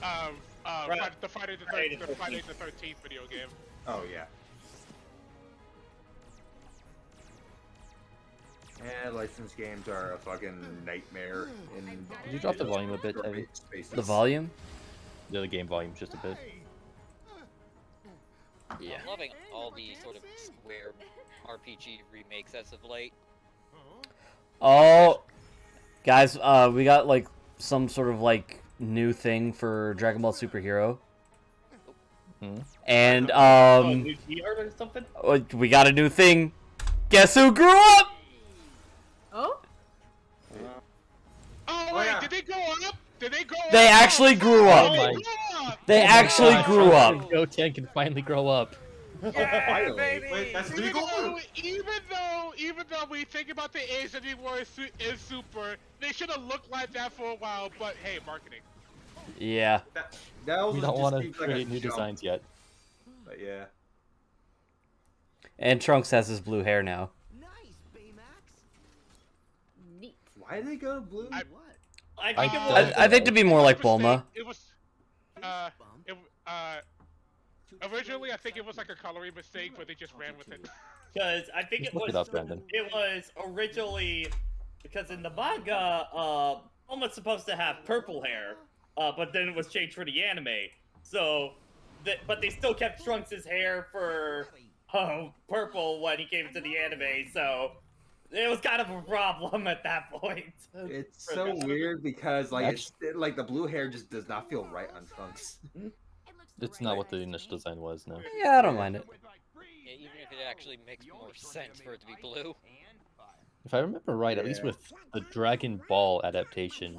The Friday the 13th video game. Oh yeah. Yeah, licensed games are a fucking nightmare. Could you drop the volume a bit, Heavy? The volume? Yeah, the game volume just a bit. Yeah. I'm loving all the sort of Square RPG remakes as of late. Oh, guys, we got like some sort of like new thing for Dragon Ball Super Hero. And New T-Art or something? we got a new thing. Guess who grew up? Oh? Oh wait, did they grow up? Did they grow up? They actually grew up. Oh my- They actually grew up. Goten can finally grow up. Yeah, wait, that's Even legal? though we think about the age that he was is super, they should have looked like that for a while. But hey, marketing. Yeah. That We was don't just want to seems like create a new jump. designs yet. But yeah. And Trunks has his blue hair now. Neat. Why did they go to blue? I think to be more like Bulma. It was, originally I think it was like a coloring mistake, but they just ran with it. Because I think Just look it up, Brandon. it was originally because in the manga, Bulma's supposed to have purple hair, but then it was changed for the anime. So, but they still kept Trunks' hair for purple when he came to the anime. So it was kind of a problem at that point. It's so weird because like like the blue hair just does not feel right on Trunks. It's not what the initial design was, no. Yeah, I don't mind it. Yeah, even if it actually makes more sense for it to be blue. If I remember right, at least with the Dragon Ball adaptation,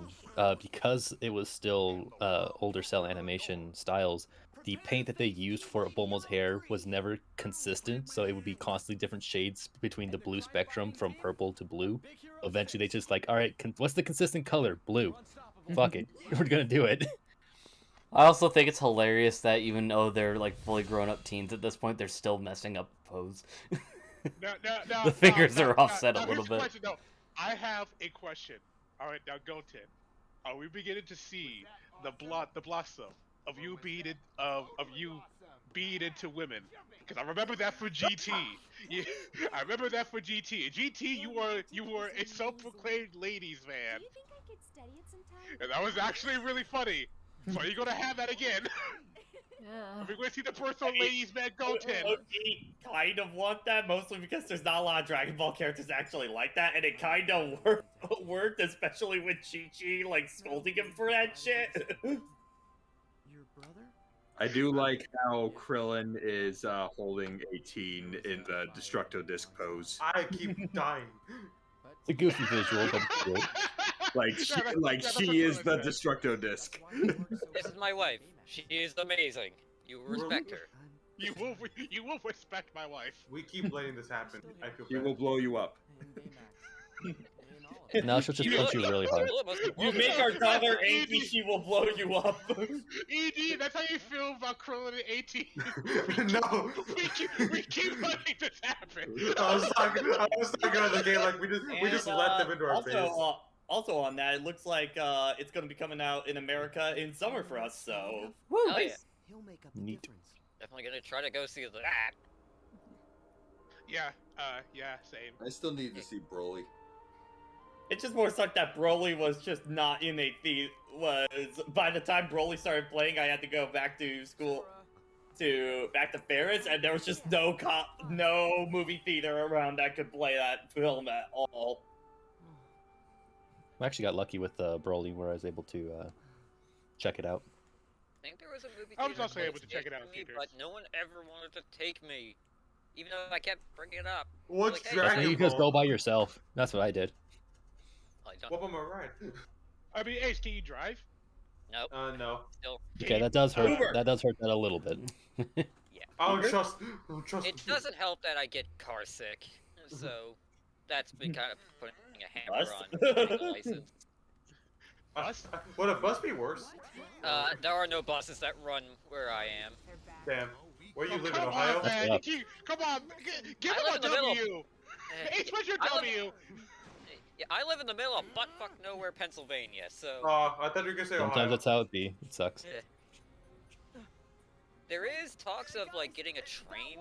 because it was still older cell animation styles, the paint that they used for Bulma's hair was never consistent, so it would be constantly different shades between the blue spectrum from purple to blue. Eventually they just like, alright, what's the consistent color? Blue. Fuck it. We're gonna do it. I also think it's hilarious that even though they're like fully grown up teens at this point, they're still messing up the pose. The fingers are offset a little here's the bit. question, though. I have a question. All right, now Goten, are we beginning to see the blossom of you being into women? Because I remember that for GT. I remember that for GT. In GT, you were a self-proclaimed ladies man. And that was actually really funny. So are you gonna have that again? Yeah. We're gonna see the personal ladies man Goten. I kind of want that, mostly because there's not a lot of Dragon Ball characters actually like that, and it kind of worked, especially with Chi-Chi, like, scolding him for that shit. I do like how Krillin is holding 18 in the Destructo Disc pose. I keep dying. It's a goofy visual, but it's good. Like she is the Destructo Disc. This is my wife. She is amazing. You respect her. You will respect my wife. We keep letting this happen. I feel He bad. will blow you up. Now she'll just punch you really hard. You make our daughter angry, she will blow you up. ED, that's how you feel about Krillin and 18. No. We keep letting this happen. I was talking about the game like we just let them into our face. Also on that, it looks like it's going to be coming out in America in summer for us, so... Woo! Oh, yeah. Neat. Definitely gonna try to go see that. Yeah, same. I still need to see Broly. It just more sucked that Broly was just not in a by the time Broly started playing, I had to go back to school, back to Ferris, and there was just no movie theater around that could play that film at all. I actually got lucky with Broly where I was able to check it out. I think there was a movie I was theater also able to close check it out in me, theaters. but no one ever wanted to take me, even though I kept bringing it up. What's Like, hey, That's when Dragon you just Ball? go by yourself. That's what I did. What about my ride? I mean, Ace, can you drive? Nope. No. Still. Okay, that does hurt. Uber. That does hurt that a little bit. I don't trust. It doesn't help that I get car sick, so that's been kind of putting a hammer on getting a license. Bus? Would a bus be worse? There are no buses that run where I am. Damn. Where you live in Come Ohio? on, man. Come on. Give I him live a in the middle. W. Ace, what's your I live- W? Yeah, I live in the middle of buttfuck nowhere, Pennsylvania, so... I thought you were gonna say Sometimes Ohio. that's how it be. It sucks. There is talks of, like, getting a train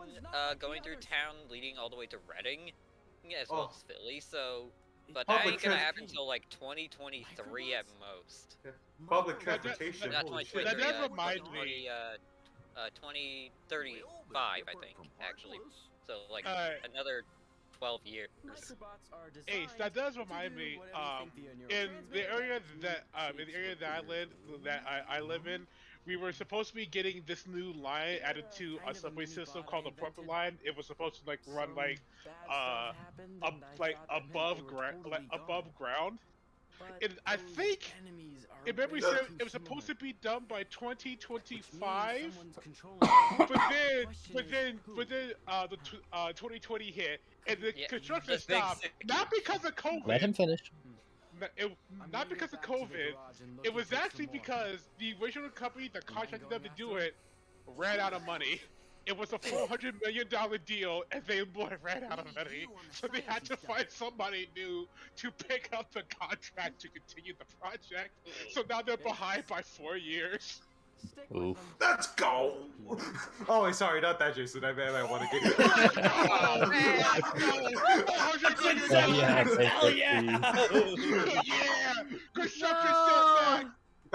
going through town leading all the way to Reading, as well as Philly, so... But that Public ain't gonna happen transport. until, like, 2023 at most. Public transportation. Not Holy 2023, shit. That does remind me. 2035, I think, actually. So, like, another 12 years. Ace, that does remind me. In the area that I live in, we were supposed to be getting this new line added to a subway system called the Purple Line. It was supposed to like run like above ground. And I think if memory serves, it was supposed to be done by 2025. But then the 2020 hit, and the construction stopped. Not because of COVID. Let him finish. Not because of COVID. It was actually because the original company that contracted them to do it ran out of money. It was a $400 million deal, and they ran out of money. So they had to find somebody new to pick up the contract to continue the project. So now they're behind by 4 years. Oof. Let's go! Oh, wait, sorry, not that, Jason. I want to get. Oh, man! Hell yeah! Yeah! Construction still back!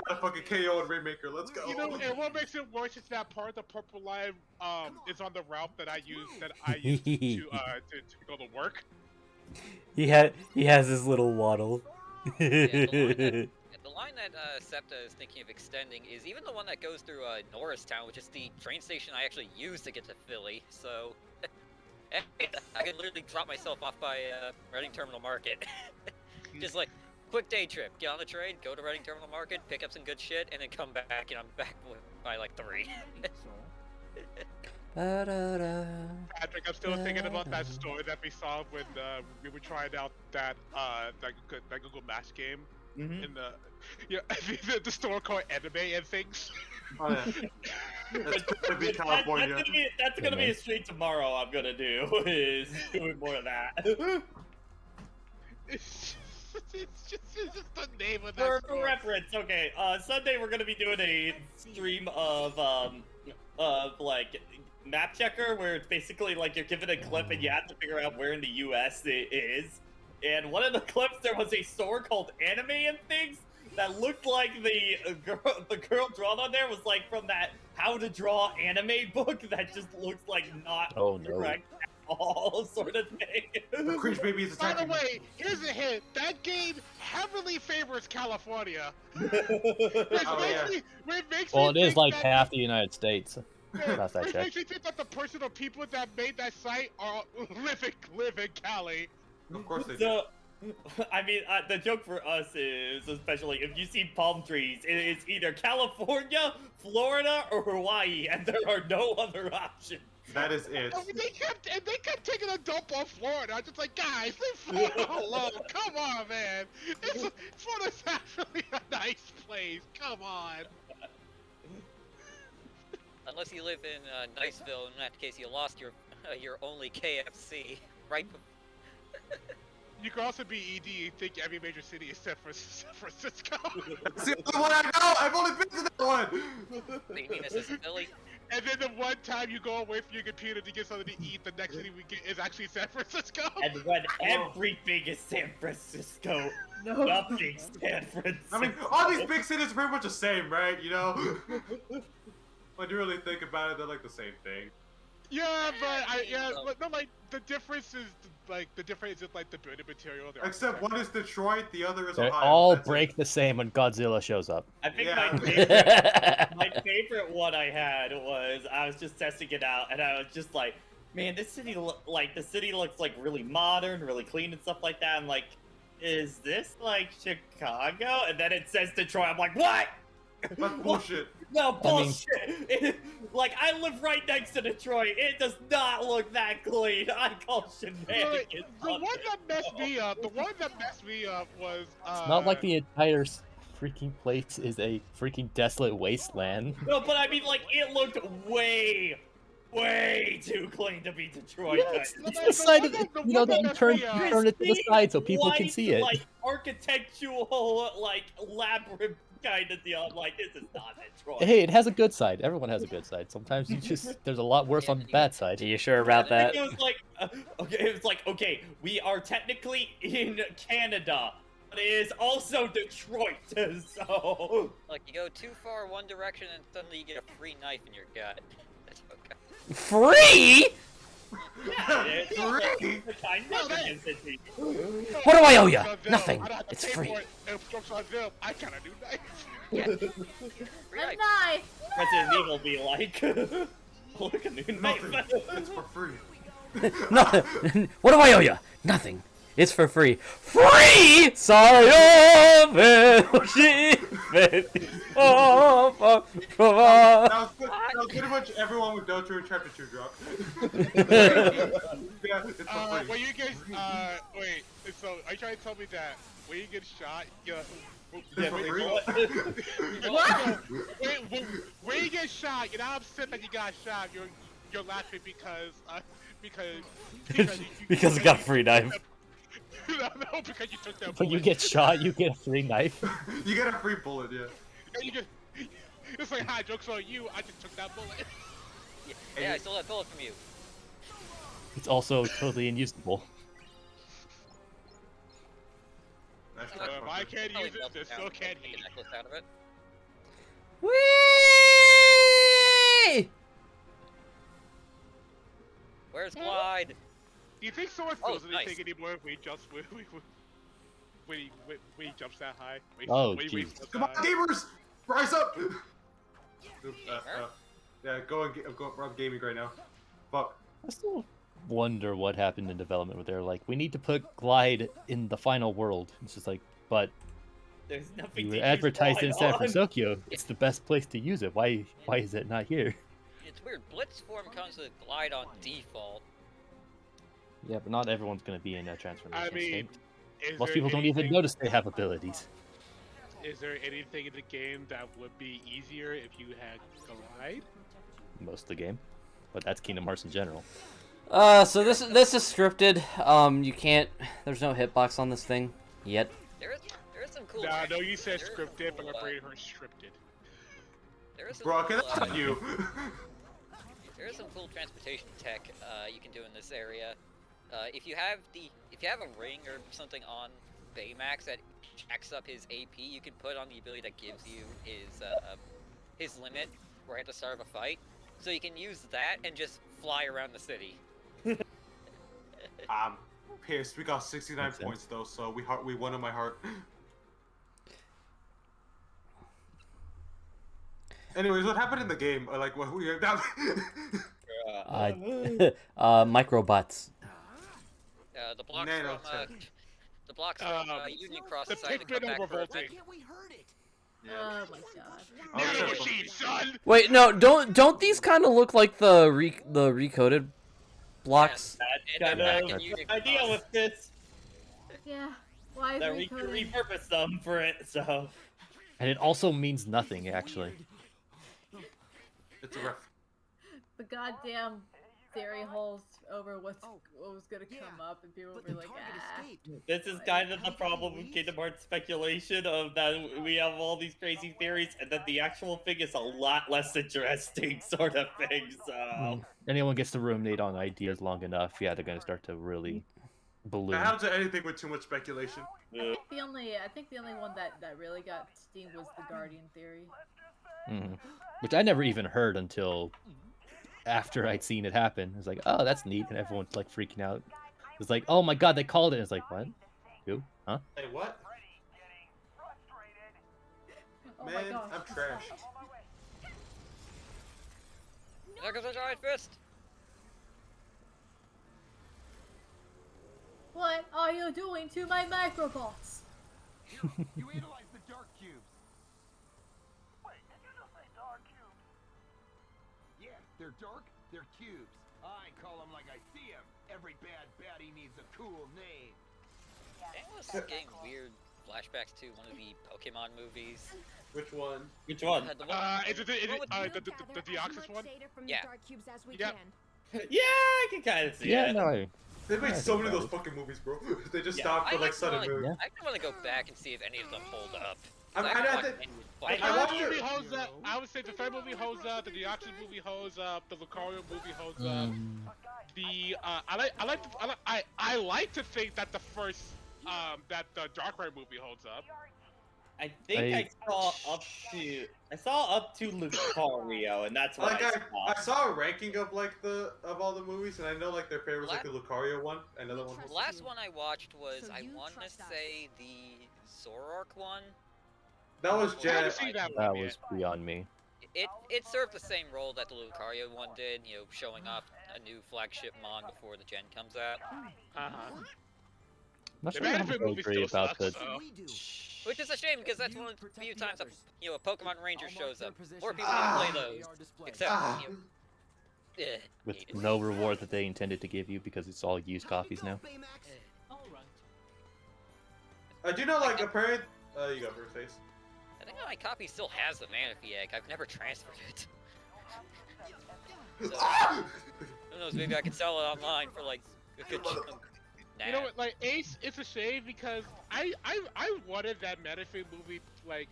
Got a fucking KO and Rainmaker, let's go! You know, and what makes it worse is that part of the Purple Line is on the route that I use to go to work. He has his little waddle. The line that SEPTA is thinking of extending is even the one that goes through Norristown, which is the train station I actually use to get to Philly, so I can literally drop myself off by Reading Terminal Market. Just like, quick day trip, get on the train, go to Reading Terminal Market, pick up some good shit, and then come back, and I'm back by like 3. Patrick, I'm still thinking about that story that we saw when we were trying out that Google Maps game. In the store called Anime and Things. Oh, yeah. That's gonna be California. That's gonna be a stream tomorrow. I'm gonna do is doing more of that. It's just the name of that. For reference, okay. Sunday we're gonna be doing a stream of like map checker, where it's basically like you're given a clip and you have to figure out where in the U.S. it is. And one of the clips, there was a store called Anime and Things that looked like the girl drawn on there was like from that How to Draw Anime book that just looks like not correct at all sort of thing. The Cringe Baby is attacking. By the way, here's a hint. That game heavily favors California. Well, it is like half the United States. Last I Which checked. makes me think that the person or people that made that site are live in Cali. Of course they do. So, I mean, the joke for us is, especially if you see palm trees, it is either California, Florida, or Hawaii, and there are no other options. That is it. I mean, they kept taking a dump on Florida. I'm just like, guys, leave Florida alone. Come on, man. Florida's actually a nice place. Come on. Unless you live in Niceville, in that case, you lost your only KFC, right? You could also be ED and think every major city is San Francisco. It's the only one I know! I've only been to that one! You mean this is Philly? And then the one time you go away from your computer to get something to eat, the next city we get is actually San Francisco. And when everything is San Francisco, nothing's San Francisco. I mean, all these big cities are pretty much the same, right? You know? When you really think about it, they're like the same thing. Yeah, but no, like the difference is like the building material. Except one is Detroit, the other is They Ohio. all That's break the same when Godzilla shows up. I think Yeah. my favorite one I had was I was just testing it out, and I was just like, man, this city the city looks like really modern, really clean and stuff like that. I'm like, is this like Chicago? And then it says Detroit. I'm like, what? That's bullshit. No, bullshit. Like, I live right next to Detroit. It does not look that clean. I call shenanigans. The one that messed me up was It's not like the entire freaking place is a freaking desolate wasteland. No, but I mean, like, it looked way too clean to be Detroit. Yes, it's the side of that you turn it to the side so people can see it. Like, architectural, like, labyrinth kind of deal. I'm like, this is not Detroit. Hey, it has a good side. Everyone has a good side. Sometimes there's a lot worse on the bad side. Are you sure about that? It was like, okay, we are technically in Canada, but it is also Detroit, so... Like, you go too far one direction and suddenly you get a free knife in your gut. That's okay. Free? Yeah, it's free! What do I owe you? Nothing. It's free. I got a new knife. Yeah. A knife! Resident Evil be like, look at new knife. It's for free. Nothing. What do I owe you? Nothing. It's for free. Free! Sorry, That was pretty much everyone with Dotru and Chapter 2 drop. Yeah, it's for free. When you get, wait, so are you trying to tell me that when you get shot, when you get shot, you're not upset that you got shot, you're laughing because because I got a free knife. no, because you took that bullet. When you get shot, you get a free knife. You get a free bullet, yeah. And you just, it's like, hi, joke's on you, I just took that bullet. Yeah, I stole that bullet from you. It's also totally unusable. If I can't use it, then so can he. Necklace out of it. Whee! Where's Clyde? Do you think someone feels nice. anything anymore if we jumps when he jumps that high? Oh, when he jeez. jumps Come that on, high? gamers! Rise up! Yeah, I'm gaming right now. Fuck. I still wonder what happened in development where they're like, we need to put Glide in the final world. It's just like, but There's nothing you to were use advertised in Glide San on. Francisco. It's the best place to use it. Why is it not here? It's weird. Blitz form comes with Glide on default. Yeah, but not everyone's gonna be in a transformation I mean, state. is Most there people don't even anything- notice they have abilities. Is there anything in the game that would be easier if you had Glide? Most of the game, but that's Kingdom Hearts in general. So this is scripted. You can't. There's no hitbox on this thing yet. There is some cool. Nah, no, you said there is scripted, but cool, my brain heard scripted. There is some Bro, cool, can I tell you? There is some cool transportation tech you can do in this area. If you have a ring or something on Baymax that jacks up his AP, you can put on the ability that gives you his limit right at the start of a fight. So you can use that and just fly around the city. I'm pissed. We got 69 Makes sense. points though, so we won in my heart. Anyways, what happened in the game? Like what we Microbots. The blocks Nanotech. from the blocks from Union Cross the decided to come Pikmin back are for a revolting. bit. We heard it. Oh my god. Nano machine, son! Wait, no, don't these kind of look like the recoded blocks? That's And they're kind back of in Union the idea Cross. with this. Yeah. Why That we recoding? could repurpose them for it, so. And it also means nothing, actually. It's a ref. The goddamn theory holes over what was gonna come up, and people were like, ah. This is kind of the problem with Kingdom Hearts speculation of that we have all these crazy theories, and then the actual thing is a lot less interesting sort of thing, so... Anyone gets to ruminate on ideas long enough, yeah, they're gonna start to really balloon. I haven't done anything with too much speculation. I think the only one that really got steam was the Guardian theory. Which I never even heard until after I'd seen it happen. It was like, oh, that's neat, and everyone's like freaking out. It was like, oh my god, they called it. It's like, what? Who? Huh? Hey, what? Oh my Man, gosh. I'm trash. There goes a giant fist. What are you doing to my microbots? You analyze the dark cubes. Wait, did you just say dark cubes? Yeah, they're dark, they're cubes. I call them like I see them. Every bad baddie needs a cool name. Anyone getting weird flashbacks to one of the Pokemon movies? Which one? Which one? The one Is it the Deoxys one? Yeah. Yeah, I can kind of see Yeah, it. no. They made Yeah, so I many of think those fucking movies, bro. They just Yeah, stopped for like actually Sun and wanna- Moon. I kind of want to go back and see if any of them hold up. I mean, I think- The I third watched movie it. holds up. I would say the third movie holds up. The Deoxys movie holds up. The Lucario movie holds up. The I like to think that the first that the Darkrai movie holds up. I think I saw up to Lucario, and that's what Like I I saw. saw a ranking of like of all the movies, and I know like their favorites like the Lucario one. Another one. The last one I watched was So I you want to trust us. say the Zoroark one. That was I haven't Jet. seen that That one was beyond me. It served the same role that the Lucario one did, you know, showing off a new flagship Mon before the gen comes out. Uh-huh. Not The sure how Manaphy much I movie agree still about the. sucks, though. Which is a shame because that's one of the few times a Pokemon Ranger shows up. More people need to play those, except you know, With no reward that they intended to give you because it's all used copies now. I do know, like, apparently. You go first, Face. I think my copy still has the Manaphy egg. I've never transferred it. So, who knows? Maybe I can sell it online for like a good chunk. Nah. You know what, like Ace, it's a shame because I wanted that Manaphy movie like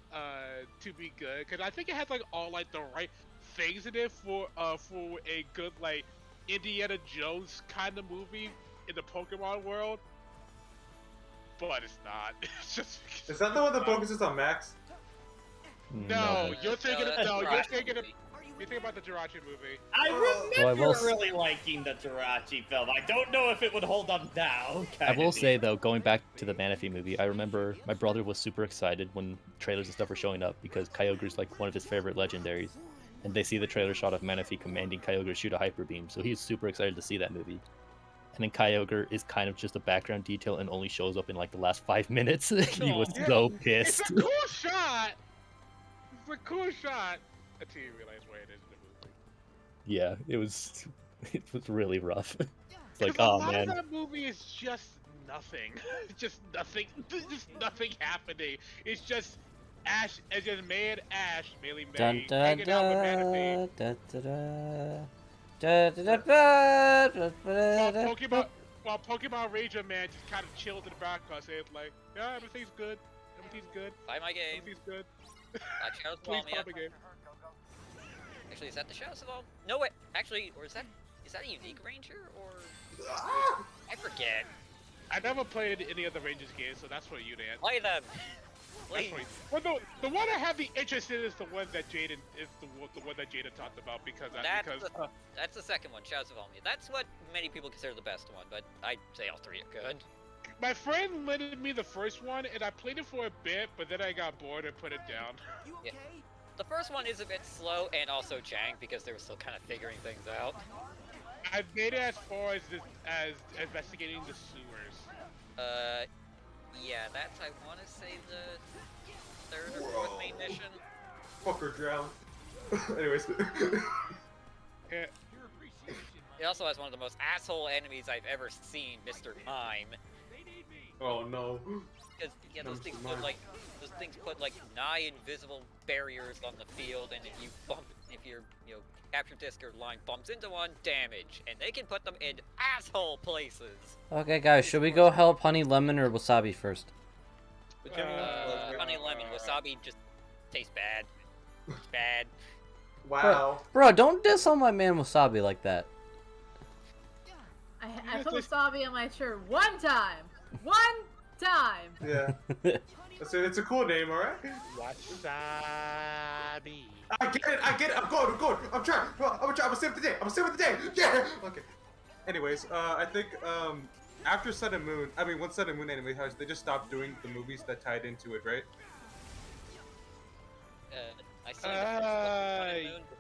to be good because I think it has like all like the right things in it for a good like Indiana Jones kind of movie in the Pokemon world, but it's not. It's just. Is that the one that focuses on Max? No, you're thinking you're thinking about the Jirachi movie. I Well, I remember will really liking the Jirachi film. I don't know if it would hold up now. I will say though, going back to the Manaphy movie, I remember my brother was super excited when trailers and stuff were showing up because Kyogre's like one of his favorite legendaries, and they see the trailer shot of Manaphy commanding Kyogre to shoot a Hyper Beam, so he's super excited to see that movie. And then Kyogre is kind of just a background detail and only shows up in like the last 5 minutes. He was so pissed. It's a cool shot. It's a cool shot until you realize where it is in the movie. Yeah, it was really rough. It's like, A oh lot man. of that movie is just nothing. just nothing happening. It's just Ash, it's just May and Ash, Melee Dun May, dun hanging out with dun Manaphy. da da da. Da da da da da da da. While Pokemon Ranger Man just kind of chilled in the background, saying like, "Yeah, everything's good. Everything's good. Buy my game. Everything's good." Shadows of Please Almia. buy my game. Actually, is that the Shadows of Almia? No, wait. Actually, or is that a unique Ranger or? I forget. I never played any of the Rangers games, so that's for you, Dan. Play them. That's Please. for you. Well, the one I have the interest in is the one that Jaden talked about because That's the second one, Shadows of Almia. That's what many people consider the best one, but I'd say all three are good. my friend lended me the first one and I played it for a bit, but then I got bored and put it down. Yeah. The first one is a bit slow and also jank because they were still kind of figuring things out. I've made it as far as investigating the sewers. Yeah, that's, I want to say, the third or fourth main mission. Fucker drown. Anyways. Yeah. It also has one of the most asshole enemies I've ever seen, Mr. Mime. Oh no. Because yeah, those things put like nigh invisible barriers on the field, and if your capture disc or line bumps into one, damage, and they can put them in asshole places. Okay, guys, should we go help Honey Lemon or Wasabi first? Honey Lemon, Wasabi just tastes bad. It's bad. Wow. Bro, don't diss on my man Wasabi like that. I put wasabi on my shirt one time. One time. Yeah. It's a cool name, alright? Wasabi. I get it. I'm going. I'm trying. I'm gonna save the day. Yeah. Okay. Anyways, I think after Sun and Moon, once Sun and Moon anime, they just stopped doing the movies that tied into it, right? I saw the first Sun and Moon, but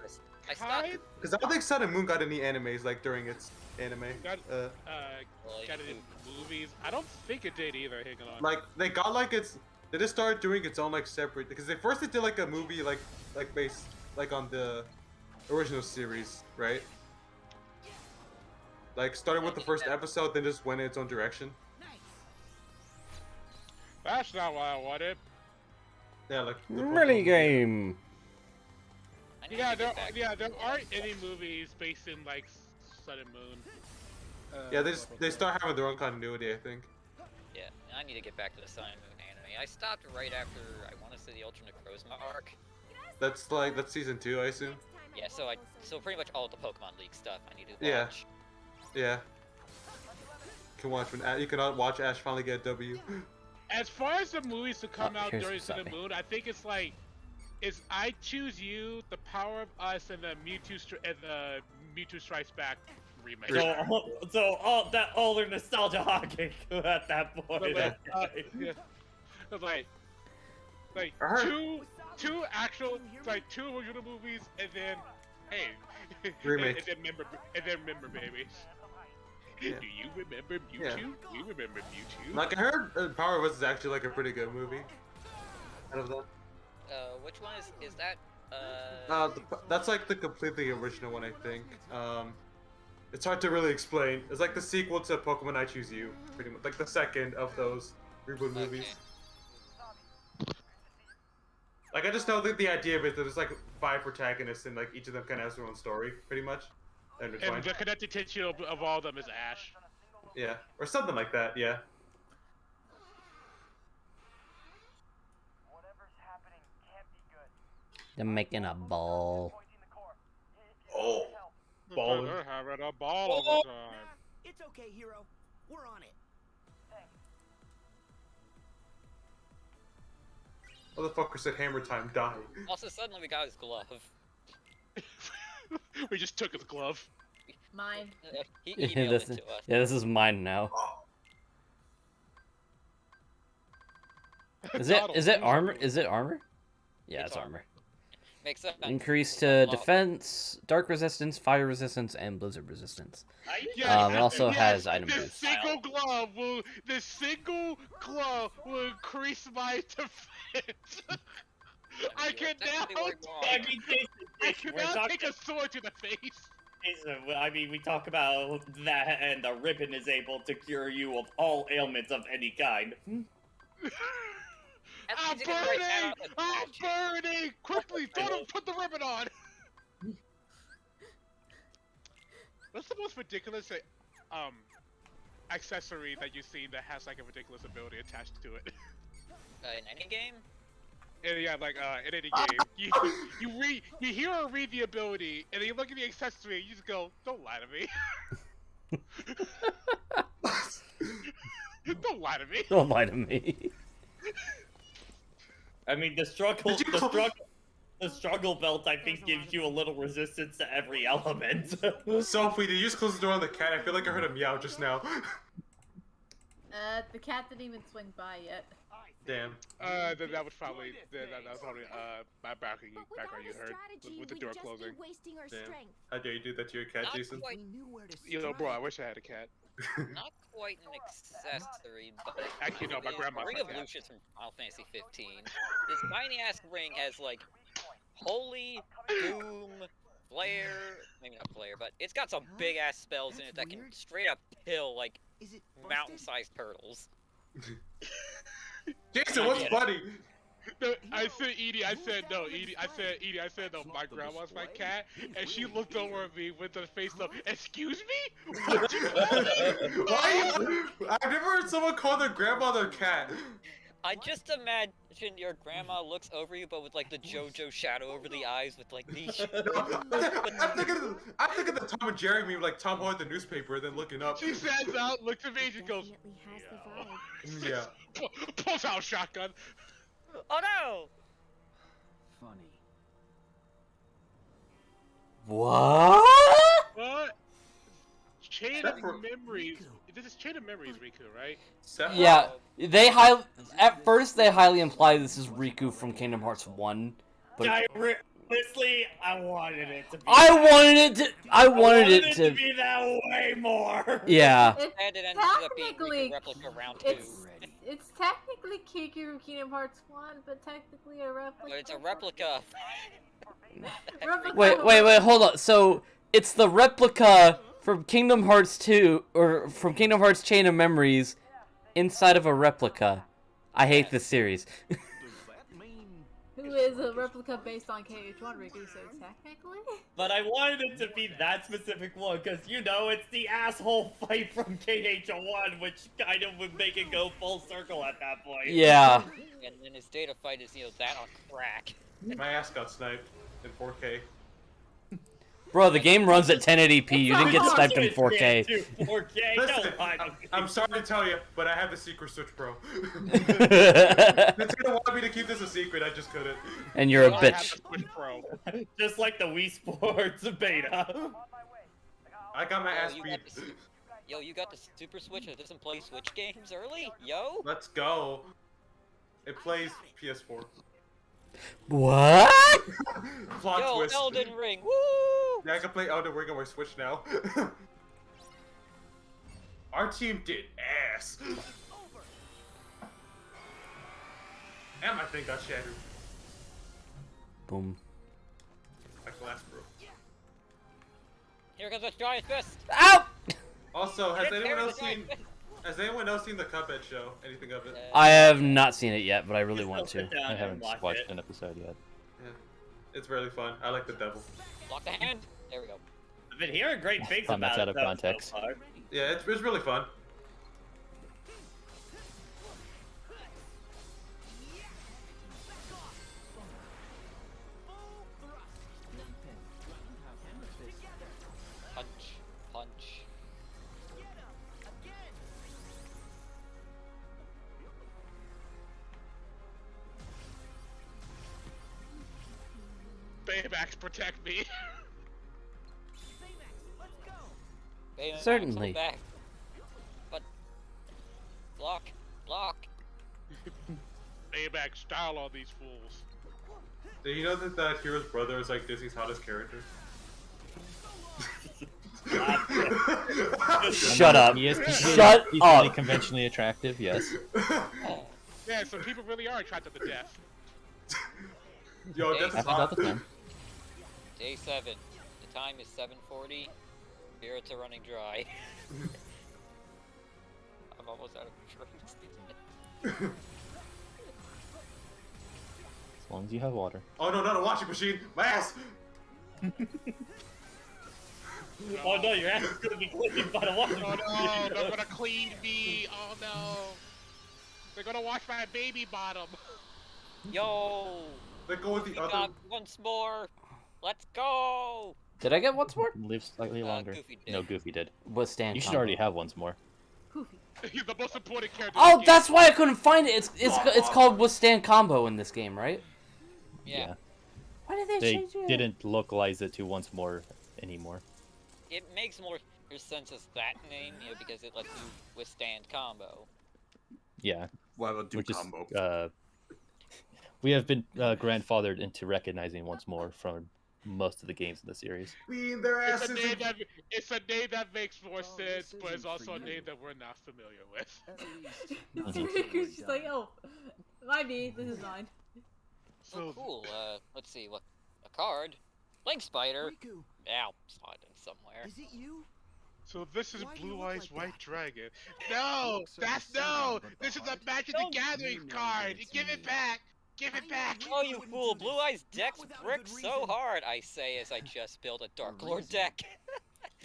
I stopped. Because I don't think Sun and Moon got any animes like during its anime. Got it in movies. I don't think it did either. Hang on. Like they got like they just started doing its own like separate because they did like a movie like based like on the original series, right? Like started with the first episode, then just went in its own direction. That's not what I wanted. Yeah, like Mini game. Yeah, there aren't any movies based in like Sun and Moon. Yeah, they start having their own continuity, I think. Yeah, I need to get back to the Sun and Moon anime. I stopped right after I want to say the Ultra Necrozma arc. That's season 2, I assume. Yeah, so pretty much all the Pokemon League stuff I need to watch. Yeah. You can watch Ash finally get a W. As far as the movies to come out here's during Sun and Wasabi. Moon, I think it's I Choose You, The Power of Us, and the Mewtwo Strikes Back remake. So all their nostalgia hogging at that point. Yeah. Like I heard- two actual like two original movies, and then hey, Remake. and then remember babies. Yeah. Do you remember Mewtwo? Yeah. You remember Mewtwo? Like I heard Power West is actually like a pretty good movie. Out of them. Which one is that? That's like the completely original one, I think. It's hard to really explain. It's like the sequel to Pokemon I Choose You, pretty much. Like the second of those reboot movies. Like I just know that the idea of it, that there's like 5 protagonists and like each of them kind of has their own story, pretty much. And Intertwined. the connected tissue of all of them is Ash. Yeah, or something like that. Yeah. They're making a ball. Oh, They're having a ball all the time. It's okay, hero. We're on it. Motherfucker said hammer time, die. Also, suddenly we got his glove. We just took his glove. Mine. He Yeah, emailed this, it to us. yeah, this is mine now. Is it armor? Is it armor? Yeah, it's armor. Makes sense. Increase to defense, dark resistance, fire resistance, and blizzard resistance. It also has item This boost. single glove will increase my defense. I can now I mean, I can now take a sword to the face. I mean, we talk about that, and the ribbon is able to cure you of all ailments of any kind. I'm burning! I'm burning! Quickly, put the ribbon on! What's the most ridiculous accessory that you've seen that has like a ridiculous ability attached to it? In any game? Yeah, like in any game, you hear or read the ability, and then you look at the accessory, and you just go, "Don't lie to me." Don't lie to me. Don't lie to me. I mean, the struggle belt, I think, gives you a little resistance to every element. Sophie, did you just close the door on the cat? I feel like I heard a meow just now. The cat didn't even swing by yet. Damn. Then that was probably my background you heard with the door closing. Damn. How dare you do that to your cat, Jason? You know, bro, I wish I had a cat. Not quite an accessory, but actually, no, my grandma's Ring my of cat. Lucius from Final Fantasy 15. This tiny ass ring has like Holy, Doom, Flare, maybe not Flare, but it's got some big ass spells in it that can straight up kill like mountain-sized turtles. Jason, what's funny? No, I said Edie. I said no. Edie. I said no. My grandma's my cat, and she looked over at me with the face of, "Excuse me? What you call me?" Why? I've never heard someone call their grandma their cat. I just imagine your grandma looks over you, but with like the JoJo shadow over the eyes, with like the. I'm thinking the Tom and Jerry meme, like Tom holding the newspaper, then looking up. She stands out, looks at me, and she goes, Yeah. Pulls out shotgun. Oh no! Funny. What? What? Chain of memories. This is Chain of Memories, Riku, right? Yeah, at first they highly imply this is Riku from Kingdom Hearts 1, but Honestly, I wanted it to be. I wanted it to be that way more. Yeah. And it ended up being Technically, Riku Replica round 2. It's technically Kiku from Kingdom Hearts 1, but technically a replica. But it's a replica. Wait, hold on. So it's the replica from Kingdom Hearts 2 or from Kingdom Hearts Chain of Memories inside of a replica. I hate this series. Who is a replica based on KH1 Riku, so technically? But I wanted it to be that specific one, because, you know, it's the asshole fight from KH1, which kind of would make it go full circle at that point. Yeah. And then his data fight is, you know, that on crack. My ass got sniped in 4K. Bro, the game runs at 1080p. You didn't get sniped in 4K. 4K, Listen, no, I'm sorry to tell you, but I have the secret Switch Pro. Nintendo wanted me to keep this a secret, I just couldn't. And you're a bitch. Just like the Wii Sports beta. I got my ass beat. Yo, you got the Super Switch and doesn't play Switch games early? Yo? Let's go. It plays PS4. What? Plot Yo, twist. Elden Ring, woo! Yeah, I can play Elden Ring on my Switch now. Our team did ass. And my thing got shattered. Boom. Like glass broke. Here comes a giant fist. Ow! Also, has Get anyone there, else the seen? giant Has anyone else seen the Cuphead show? Anything of it? I have not seen it yet, but I really want to. I haven't watched an episode yet. Yeah. It's really fun. I like the devil. Block the hand. There we go. I've been hearing great things Comments about out it of context. so far. Yeah, it's really fun. Punch, punch. Baymax, protect me. Baymax, Certainly. come back. But block, block. Baymax, style all these fools. Do you know that Hero's brother is like Disney's hottest character? Shut up. He is Shut he's up. really conventionally attractive, yes. Yeah, so people really are attracted to death. Yo, Day that's Happens all hot. the time. Day 7. The time is 7:40. Spirits are running dry. I'm almost out of drinks. As long as you have water. Oh no, not a washing machine! My ass! Oh no, your ass is gonna be cleaned by the water. Oh no, they're gonna clean me. Oh no. They're gonna wash my baby bottom. Yo! They go with the We other. got once more. Let's go! Did I get once more? Live slightly longer. Goofy did. No, Goofy did. Withstand. You should combo. already have once more. He's the most important character. Oh, in the that's game. why I couldn't find it. It's called Withstand Combo in this game, right? Yeah. Why did they They change it? didn't localize it to once more anymore. It makes more sense as that name, you know, because it lets you withstand combo. Yeah. Why would do Which is, combo? we have been grandfathered into recognizing once more from most of the games in the series. Clean their It's a asses. name that makes more sense, but it's also a name that we're not familiar with. You're just like, oh, my me, this is mine. Oh, cool. Let's see, what? A card? Link Spider? Ow, saw it in somewhere. Is it you? So this is Why do you Blue look Eyes like White that? Dragon. No, looks so that's sad, no. but This is a heart- Magic the Gathering You know card. that it's Give it me. back. Give it back. Oh, you fool! Blue Eyes decks without a brick good so reason. hard, I say as I just built a Dark Lord deck.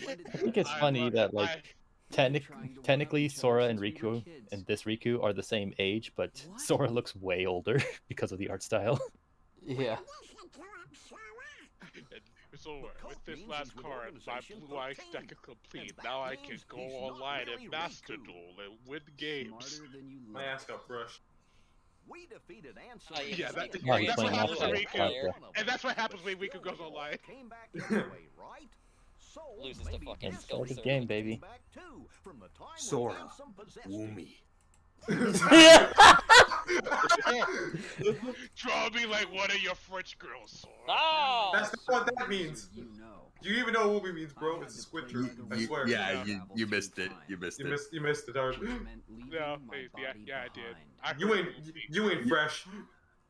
I think it's funny that like technically Sora and Riku and this Riku are the same age, but Sora looks way older because of the art style. Yeah. So with this last card, my Blue Eyes deck is complete. Now I can go online and Master Duel and win games. My ass got brushed. We defeated Oh, yeah, Yeah, that's that, Yeah, he's that's what playing happens when outside. Riku, and that's what happens when Riku goes online. Came back anyway, right? So Loses the maybe fucking this skill one Good so game, much. baby. back too, from the time when Sora, Ansem possessed woo him. me. Draw me like one of your French girls, Sora. Oh! That's not what that means. You know. Do you even know what Woomy means, bro? It's a squid trick. I swear. Yeah, you missed it. You missed You it. missed it hard. No, yeah, I did. I You heard ain't Wooby. you ain't fresh.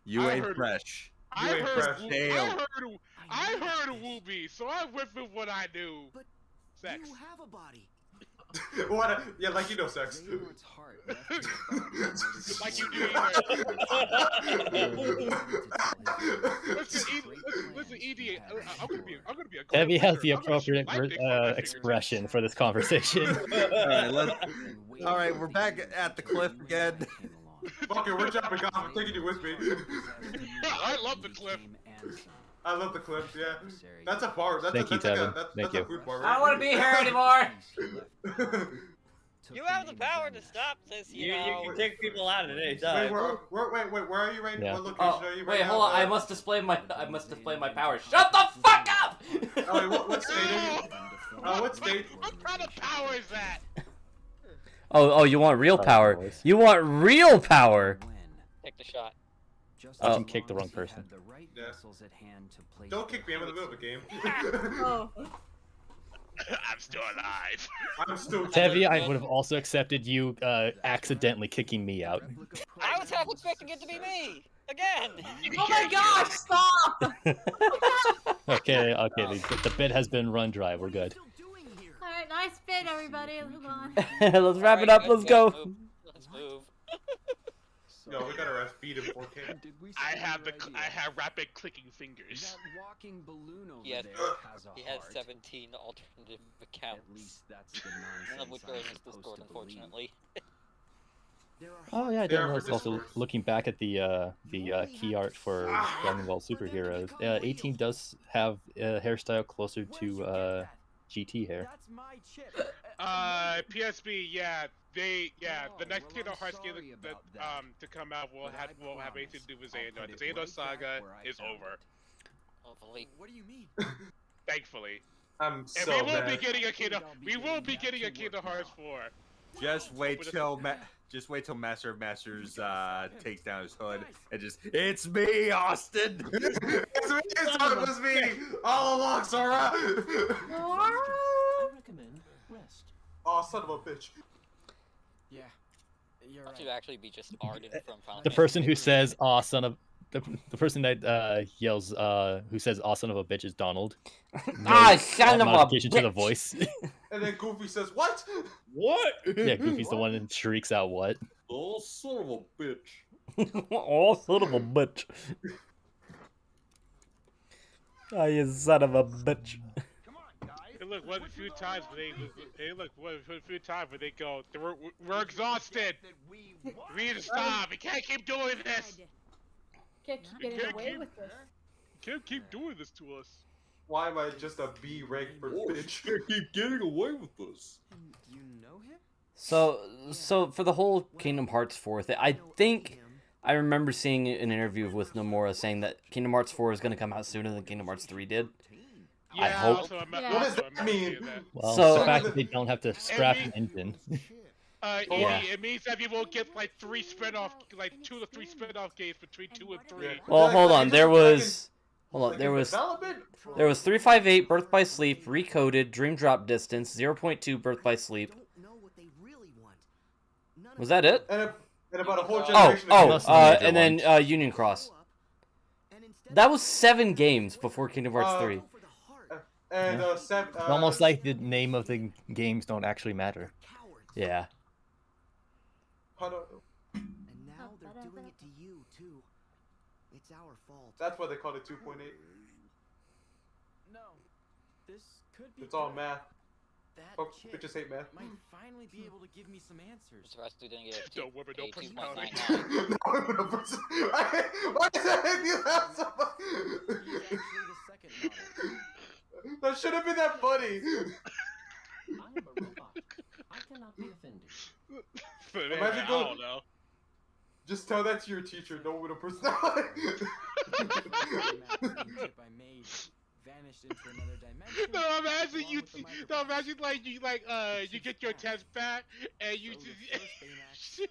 You I ain't heard- fresh. I You ain't heard, fresh. Damn. I heard Wooby, so I went with what I knew. But Sex. you have a body. What? Yeah, like you know sex. Xehanort's heart left his body Like you Listen, ED, I'm gonna be a cool Debbie has the I'm gonna shoot appropriate lightning from my fingers. expression for this conversation. All right, we're back at the cliff again. Fuck it, we're jumping off. I'm taking you with me. I love the cliff. I love the clip. Yeah, that's a bar. That's Thank a, you, that's like Tevin. a that's, Thank that's a you. food bar. I don't want to be here anymore. You have the power to stop this, You know. can take people out at any Wait, time. where are you right now? Yeah. What location Oh, are you right wait, now? hold on. I must display my power. Shut the fuck up! Oh, wait, what state are you? What state? What kind of power is that? Oh, you want real power? Boys. You want real power? Take the shot. Just I as can kick the long wrong as we person. had the right Yeah. vessels at hand to place Don't the kick me. I'm in the middle of a game. Oh. I'm still alive. I'm still. Tevi, I would have also accepted you accidentally kicking me out. I was half expecting it to be me again. Oh my gosh! Stop! Okay, the bit has been run dry. We're good. All right, nice bit, everybody. Move on. Let's wrap it up. Let's go. Let's move. No, we got our ass beat in 4K. I have rapid clicking fingers. That walking balloon over He has, there has a he has heart. 17 alternative accounts. At least that's the None of which nonsense are in I'm this supposed Discord, to believe. unfortunately. Oh yeah, I They didn't are notice. for Also, Discord. looking back at the key art for Dragon Ball Superheroes, 18 does have a hairstyle closer to GT hair. That's my chip. PSP, yeah, the next well, Kingdom I'm Hearts game sorry that about that. to come out will But have I anything to do with promise I'll Xehanort. put The it Xehanort right saga back where I is found over, it. Hopefully. What do you mean? thankfully. I'm And so we will mad. be getting a Kingdom. I'll be We will getting be back getting to a Kingdom work Hearts now. 4. Just wait till Master of Masters takes down his hood and just it's me, Austin. It's me. It was me all along, Sora. I recommend rest. Oh, son of a bitch. Yeah, you're Why don't right. you actually be just Arden from Final The Fantasy person who 15? says "Aw, son of," the person that yells, who says "Aw, son of a bitch" is Donald. Ah, son of a modification to the bitch. voice. And then Goofy says, "What? What? Yeah, Goofy's the one that shrieks out what. Oh, son of a bitch. Oh, son of a bitch. Oh, you son of a bitch. Hey, look, one few times where they go, we're exhausted. We need to stop. We can't keep doing this. Can't keep getting away with this. Can't keep doing this to us. Why am I just a B rank for bitch?" Keep getting away with this. You know him? So for the whole Kingdom Hearts 4 thing, I think I remember seeing an interview with Nomura saying that Kingdom Hearts 4 is going to come out sooner than Kingdom Hearts 3 did. Yeah, I hope. Also, Yeah. What does that mean? Well, So- the fact that they don't have to scrap an engine. Yeah. It means that you will get like 2 to 3 spin-off games between 2 and 3. Yeah. Well, Like, hold like, on. it's There like in- was. Hold on. like There in was. development? There was 358 Birth by Sleep, Recoded, Dream Drop Distance, 0.2 Birth by Sleep. Don't know what they really want. None of Was them that it? And about a whole Oh, generation Oh, of Most of the major and then ones. Union Cross. grow up, and instead That of was 7 games before Kingdom Hearts 3. go for the heart, and Yeah. It's almost like the name of the games don't actually matter. cowards. Yeah. And now they're doing it to you too. It's our fault. That's why they called it 2.8. No. This could be It's all good. math. That Fuck, chick bitches hate math. might finally be able to give me some answers. Surprised we didn't get Don't worry, no a personality. 2.99. Why does that make you laugh so much? He's actually the second model. That shouldn't be that funny. I am a robot. I cannot be offended. But man, Imagine I going- don't know. Just tell that to your teacher. No one with a personality. The chip I made vanished into another dimension. No, imagine along you. with the No, microprocessor. imagine you get your test back and you So just.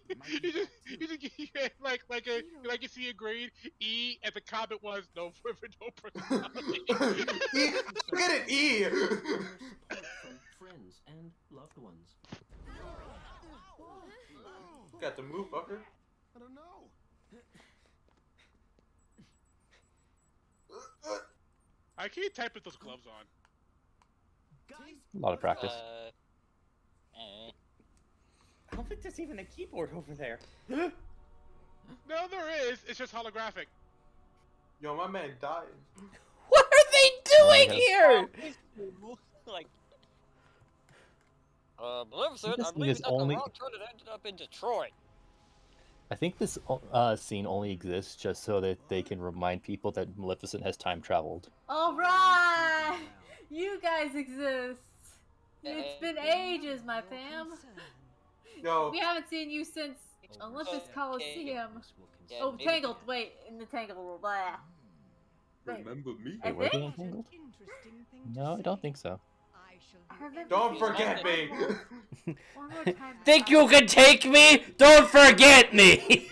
the first Baymax might be You just, back you too. just get like you see a grade E, and the comment was no personality. E, get it, E. There's support from friends and loved ones. Got to move, fucker. I don't know. Uh, I can't type with those gloves on. Guys, A lot of practice. I don't think there's even a keyboard over there. No, there is. It's just holographic. Yo, my man died. What are they doing here? Like, Maleficent, This I thing believe is you took only- the wrong turn and ended up in Detroit. I think this scene only exists just so that they can remind people that Maleficent has time traveled. All right, you guys exist. It's been ages, my fam. Yo, We haven't seen you since Olympus Coliseum. Oh, Tangled. Wait, in the Tangled world. Blah. Wait, Remember me? I Wait, were they think? entangled? No, I don't think so. I remember don't seeing forget me. One more time. Think you can take me? Don't forget me!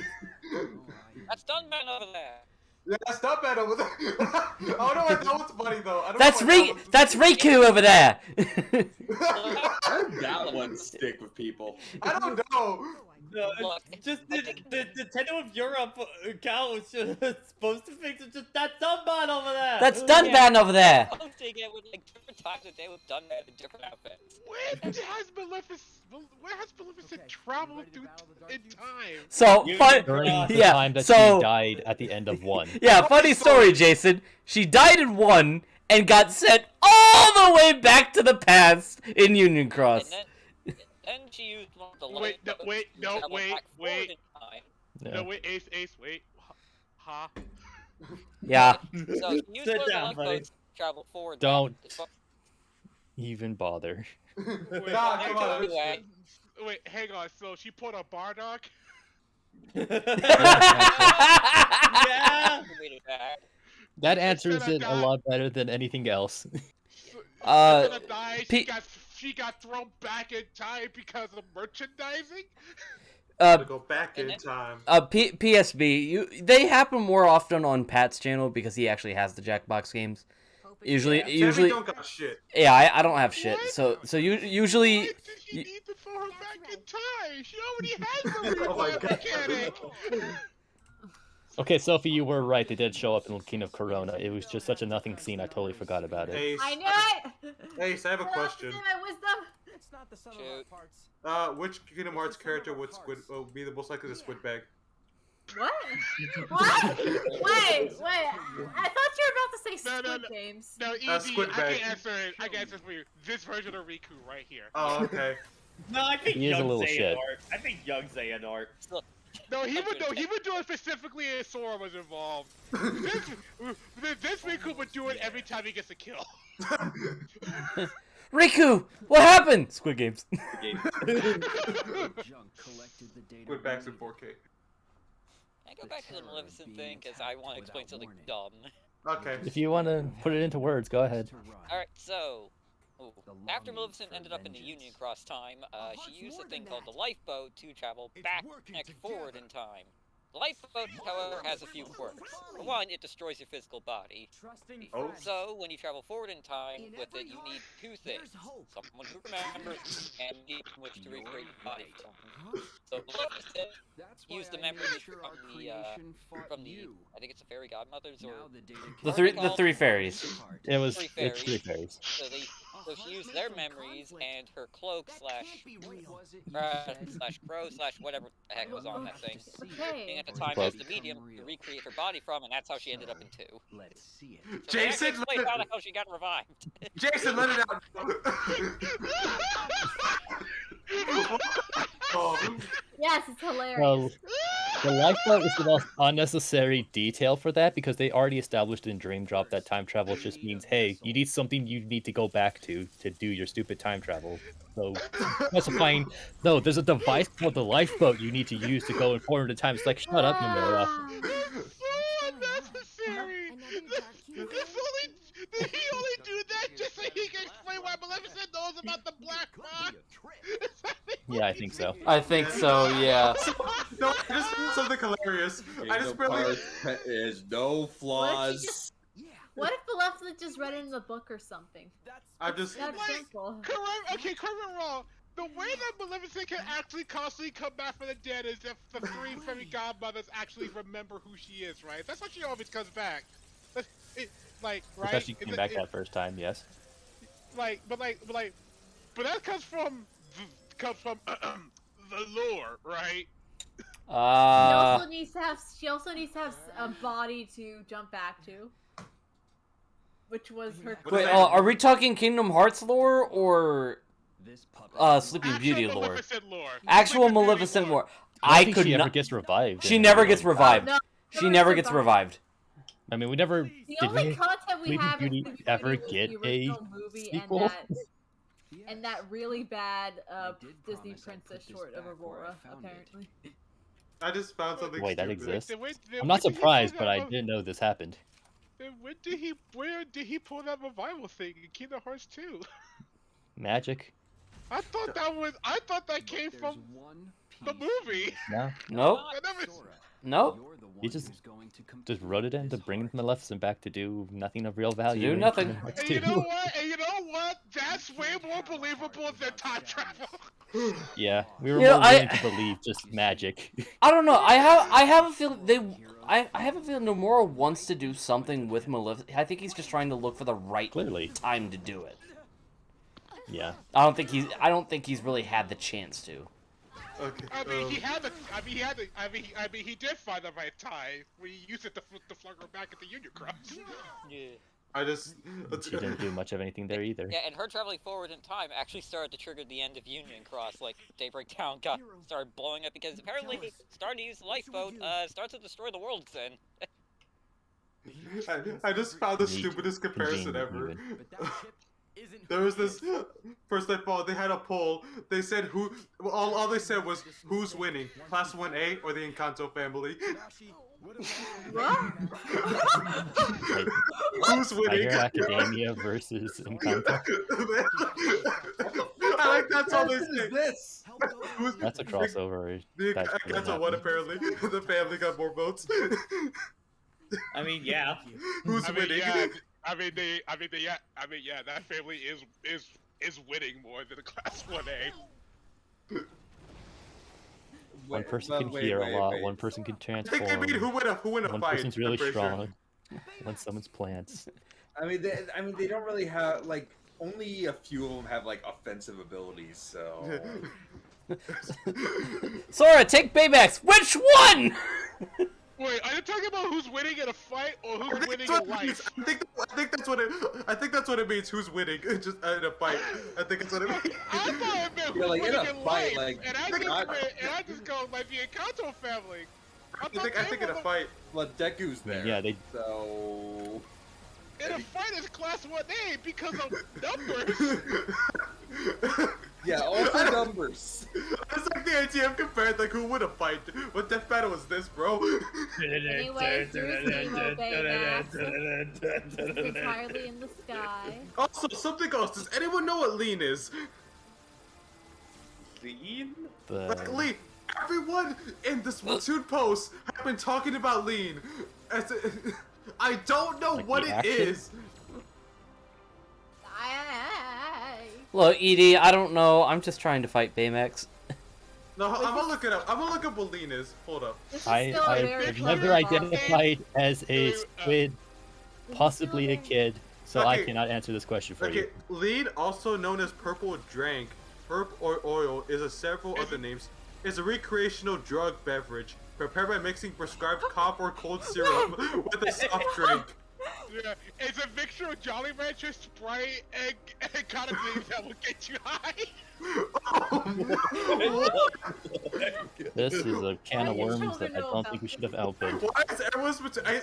That's Dunban over there. Yeah, that's not bad over there. I don't know why that was funny though. I don't That's know why That's Riku over there. How did that one stick with people? I don't know. No, Look, it's just I the think- Nintendo of Europe account was just supposed to fix it. Just that Dunban over there. That's Dunban over there. Posting it with like different times a day with Dunban in different outfits. Where has Maleficent traveled through in time? So fun. During the Yeah. time that So she died at the end of 1. yeah, funny story, Jason. She died in 1 and got sent all the way back to the past in Union Cross. Then she used one of the Wait, no, lifeboats wait, to no, travel wait, back forward wait. in time. Yeah. No, wait, Ace, wait. Huh? Yeah. So she used Sit one of the down, buddy. lifeboats to travel forward. Don't back. even bother. Wait, Nah, hang come on. on. Anyway, Wait, hang on. So she put a Bardock? Yeah. we did that. That answers Instead it of a that- lot better than anything else. Instead of dying, P- she got thrown back in time because of merchandising? To go back in time. PSB, they happen more often on Pat's channel because he actually has the Jackbox games. Usually, Sammy don't got shit. yeah, I don't have shit. So usually, Why did he need to throw her back in time? She already has the Oh my rewind God. mechanic. Okay, Sophie, you were right. They did show up in King of Corona. It was just such a nothing scene. I totally forgot about it. Ace, I knew it! Ace, I have a What else question. is in my wisdom? It's not the sum of Shoot. our parts. Which Kingdom Hearts character would be the most likely to squid bag? What? What? Wait. I thought you were about to say Squid Games. No, easy. Squid I bag. can answer it. I can answer it for you. This version of Riku right here. Oh, okay. No, I think He is a young little shit. Xehanort. I think young Xehanort. No, he would do it specifically if Sora was involved. This Riku would do it every time he gets a kill. Riku, what happened? Squid Games. Squid bags in 4K. I go back to the Maleficent thing because I want to explain something dumb. Okay. If you want to put it into words, go ahead. Alright, so after Maleficent ended up in the Union Cross time, she used a thing called the lifeboat to travel back and forward in time. The lifeboat, however, has a few quirks. For one, it destroys your physical body. Oh. So, when you travel forward in time with it, you need two things. Someone who remembers, and need from which to recreate your body from. So, Maleficent used the memories from the, I think it's the fairy godmothers, or... The three fairies. It was Three it's three fairies. fairies. So she used their memories and her cloak slash crow slash whatever the heck was on that thing. Okay. And at the time Cloak. used the medium to recreate her body from, and that's how she ended up in 2. Let's see it. So Jason, that explains how the hell she got revived. Jason, let it out. Oh. Yes, it's hilarious. Well, the lifeboat is the most unnecessary detail for that because they already established in Dream Drop that time travel just means, hey, you need something you need to go back to do your stupid time travel. So specifying, no, there's a device called the lifeboat you need to use to go forward in time. It's like, shut up, Nomura. Unnecessary. Did he only do that just so he can explain why Maleficent knows about the black box? Yeah, I think so. I think so. Yeah. No, I just found something hilarious. I just Kingdom really. Hearts is no flaws. What if Maleficent just read it in the book or something? I'm just. That's simple. Correct me wrong. The way that Maleficent can actually constantly come back from the dead is if the three fairy godmothers actually remember who she is, right? That's why she always comes back. Right? Because she came back that first time, yes. But that comes from the lore, right? She also needs to have a body to jump back to, which was her. Wait, are we talking Kingdom Hearts lore or Sleeping Beauty lore? Maleficent lore. Actual Maleficent lore. I think could she not. ever gets revived. She in never the gets game. revived. No, She never gets revived. I mean, we never. The Did only we, content we Sleeping have Beauty in Sleeping ever Beauty was get the a original movie sequel? and that really bad Disney princess short of Aurora, apparently. I just found something. Wait, that stupid. exists? Then I'm not when did he surprised, pull but that I didn't know this happened. Then where did he pull that revival thing in Kingdom Hearts 2? Magic? I thought that came from the movie. No. Nope. Nope. He just wrote it in to bring Maleficent back to do nothing of real value. do in nothing. Kingdom Hearts And 2. you know what? And you know what? That's way more believable than time travel. Yeah, we were You know, more willing to believe just magic. I don't know. I have a feeling I have a feeling Nomura wants to do something with Maleficent. I think he's just trying to look for the right time to do it. Yeah. I don't think he's really had the chance to. Okay. I mean, he did find the right time. We used it to flung her back at the Union Cross. Yeah. I just. She didn't do much of anything there either. Yeah, and her traveling forward in time actually started to trigger the end of Union Cross. Like, Daybreak Town started blowing up because apparently starting to use the lifeboat starts to destroy the world then. I just found the stupidest comparison ever. There was this first I found they had a poll. They said who all they said was who's winning, Class 1A or the Encanto family. Who's My winning? Hero Academia versus Encanto. I like that's all they say. This? That's a crossover. The That's gonna Encanto won happen. apparently. The family got more votes. I mean, yeah. Who's winning? Yeah, that family is winning more than the Class 1A. One person can hear a lot. One person can I think transform. they mean who win a One fight. person's really I'm pretty sure. strong. One summons plants. I mean, they don't really have like only a few of them have like offensive abilities. So Sora, take Baymax. Which one? Wait, are you talking about who's winning in a fight or who's winning That's what in it means. life? I think that's what it means. Who's winning? Just in a fight. I think that's what it means. I thought it meant who's like, in winning a in fight, life, like, and I just go like the Encanto family. I think in a fight. well, Deku's there. Yeah, they. So In a fight is Class 1A because of numbers. yeah, also numbers. It's like the idea of comparing like who would a fight. What death battle was this, bro? Anyways, here's Nemo Baymax. Entirely in the sky. Also, something else. Does anyone know what lean is? Lean? Like lean. Everyone in this Splatoon post have been talking about lean. I don't know Like what the it action? is. Look, Edie, I don't know. I'm just trying to fight Baymax. No, I'm gonna look it up. I'm gonna look up what lean is. Hold up. I've never identified as a squid, possibly a kid, so I Okay. cannot answer this question for Okay, you. lean, also known as purple drink, herb or oil, is a several other names. Is a recreational drug beverage prepared by mixing prescribed cough or cold syrup with a soft drink. Yeah, it's a mixture of Jolly Rancher, Sprite, and kind of things that will get you high. This is a can of worms that I don't think we should have opened. Why is everyone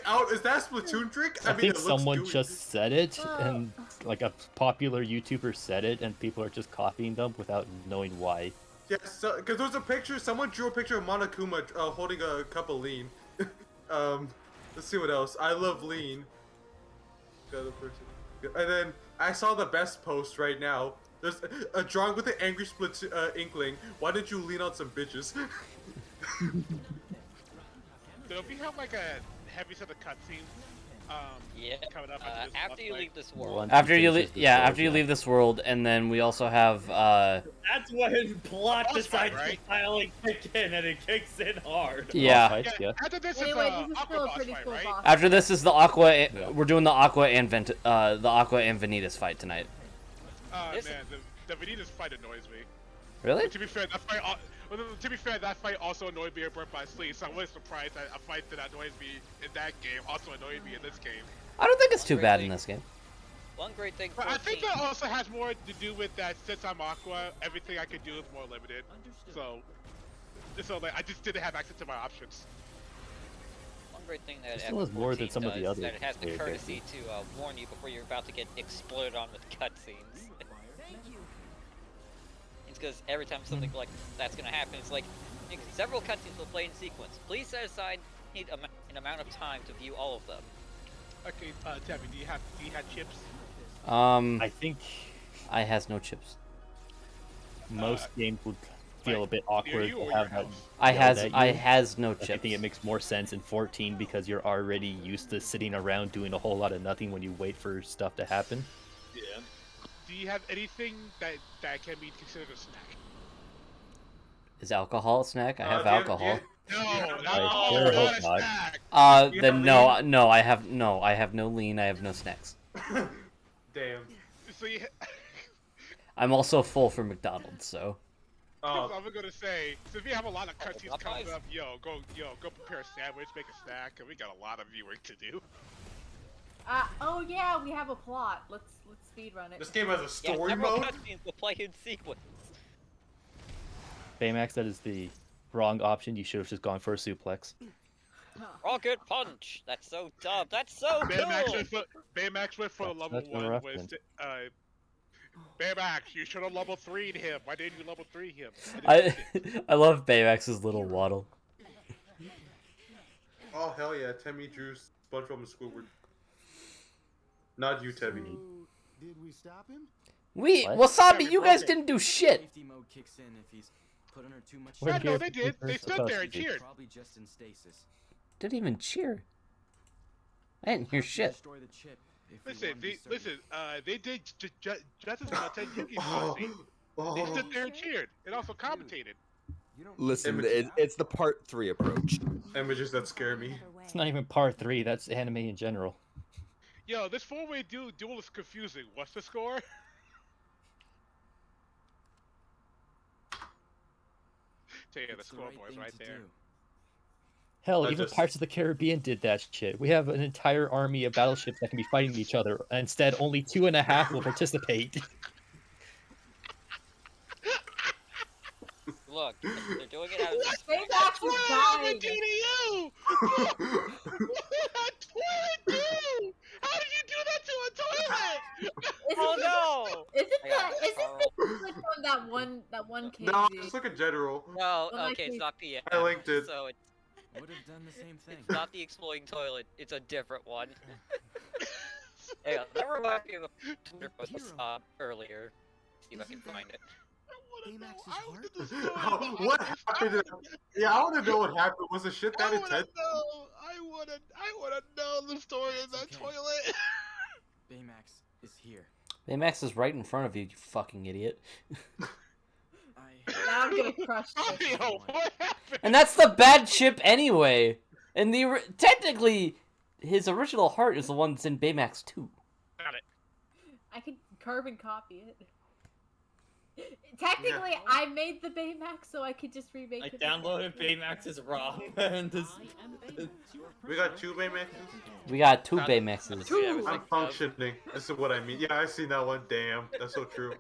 out? Is that Splatoon drink? I mean, think it looks someone gooey. just said it, and like a popular YouTuber said it, and people are just copying them without knowing why. Yes, because there's a picture. Someone drew a picture of Monokuma holding a cup of lean. Let's see what else. I love lean. The other person. And then I saw the best post right now. There's a drawing with an angry inkling. Why didn't you lean on some bitches? Don't we have like a heavy set of cutscenes? Yeah. Coming up After you leave this world. Once After you finishes leave, this world, after you leave this world, and then we also have That's when plot Boss fight, decides right? to finally kick in, and it kicks in hard. Yeah. Fights, yeah. After this Anyway, is this is Aqua still a boss pretty fight, cool right? boss. after this is the Aqua. We're doing the Aqua and Vanitas fight tonight. This- Man, the Vanitas fight annoys me. Really? To be fair, that fight also annoyed me at Burnt by Sleep, so I was surprised that a fight that annoys me in that game also annoyed me in this game. I don't think it's too bad in this game. One great thing. But I think 14 that also has more to do with that since I'm Aqua, everything I can do is more limited. So like, I just didn't have access to my options. One great thing that It still has more than 14 some of the does other is that it has the weird courtesy to warn you before you're about to get exploded on with cutscenes. It's because every time something like that's gonna happen, it's like several cutscenes will play in sequence. Please set aside an amount of time to view all of them. Okay, Tabby, do you have chips? I think I has no chips. most games would feel a bit awkward you to or have your that. I yelled has at I you. has no I chips. think it makes more sense in 14 because you're already used to sitting around doing a whole lot of nothing when you wait for stuff to happen. Yeah. Do you have anything that can be considered a snack? Is alcohol a snack? I have do you alcohol. No, I sure hope not a not. snack. You Then have no, lean? no, I have no lean. I have no snacks. Damn. So you, I'm also full for McDonald's, so. Oh, I'm gonna say, so if you have a lot of cutscenes coming Popeyes. up, go prepare a sandwich, make a snack, and we got a lot of viewing to do. Oh yeah, we have a plot. Let's speedrun it. this game has a Yeah, story several mode. cutscenes will play in sequence. Baymax, that is the wrong option. You should have just gone for a suplex. Rocket punch. That's so dumb. That's so Baymax cool. went for level That's a 1 reference. with Baymax, you should have level 3'd him. Why didn't you level 3 him? I love Baymax's little waddle. Oh hell yeah, Temmie drew SpongeBob and Squidward. Not you, Temmie. Did we stop him? What? Wasabi, you guys didn't do shit. Safety mode kicks in if he's put under too much. We're Yeah, no, here they for did. They who's stood supposed there to and be. cheered. Probably just in stasis. Didn't even cheer. I didn't hear shit. Destroy the chip if we Listen, wanna be certain. they did just as much as Yuki's Oh, They stood there and cheered, and also commentated. You don't Listen, Image- it's the part 3 approach. Images that scare me. It's not even part 3. That's anime in general. Yo, this 4-way duel is confusing. What's the score? So yeah, the It's the right scoreboard's thing right to there. do. Hell, I even just- Pirates of the Caribbean did that shit. We have an entire army of battleships that can be fighting each other, and instead only 2.5 will participate. Look, they're doing it out of Baymax is dying. GDU! Toilet! How did you do that to a toilet? Oh no! Isn't I got that it, isn't Carl. this like from that one KZ? No, just look at general. No, Well, okay, it's actually- not PM. I linked it. So it's Would have done the same thing. not the exploding toilet. It's a different one. Hang on, that reminds me of a picture I saw earlier. See if I can find it. Baymax's I heart? wanted the story. What happened? Yeah, I want to know what happened. Was the shit that I wanna intense? know. I wanna know the story of that okay. toilet. Baymax is here. Baymax is right in front of you, you fucking idiot. I. Now I'm gonna crush this. Yo, what happened? And that's the bad chip anyway. And technically, his original heart is the one that's in Baymax 2. Got it. I could carbon copy it. Technically, I made the Baymax, so I could just remake I it. downloaded Baymax's ROM and this. We got 2 Baymaxes? We got 2 Baymaxes. I'm functioning. This is what I mean. Yeah, I seen that one. Damn, that's so true.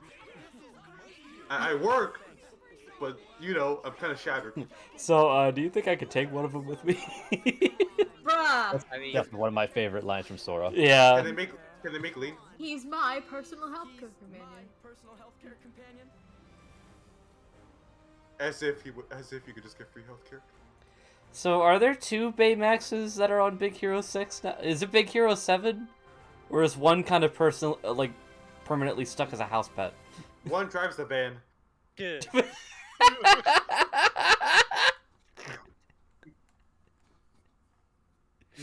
I work, but you know, I'm kind of shattered. So, do you think I could take one of them with me? Bruh, I mean, Definitely one of my favorite lines from Sora. Yeah. Can they make lean? he's my personal healthcare companion. Personal healthcare companion. As if you could just get free healthcare. So, are there 2 Baymaxes that are on Big Hero 6 now? Is it Big Hero 7? Or is one kind of permanently stuck as a house pet? One drives the van. good.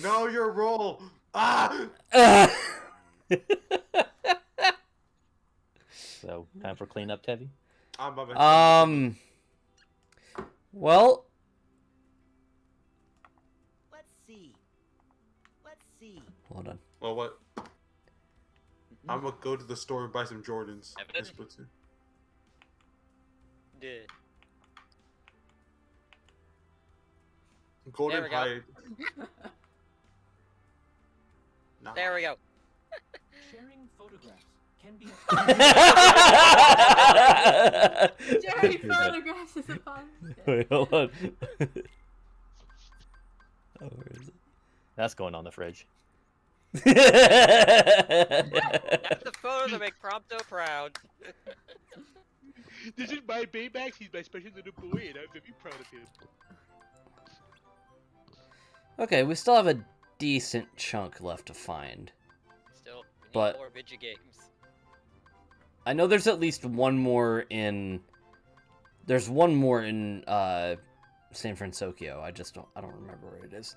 Know your role. Ah. So, time for cleanup, Tevi? I'm on my Well, Let's see. Let's see. hold on. Well, what? I'm gonna go to the store and buy some Jordans. Evan? That's what's it. Yeah. Golden There we go. hide. Nah. There we go. Sharing photographs can be Jerry photographs is a fun. Wait, hold on. Oh, where is it? That's going on the fridge. That's the photo to make Prompto proud. This is my Baymax. He's my special little boy, and I'm very proud of him. Okay, we still have a decent chunk left to find. Still, we need But- more video games. I know there's at least one more in There's one more in San Francisco. I don't remember where it is.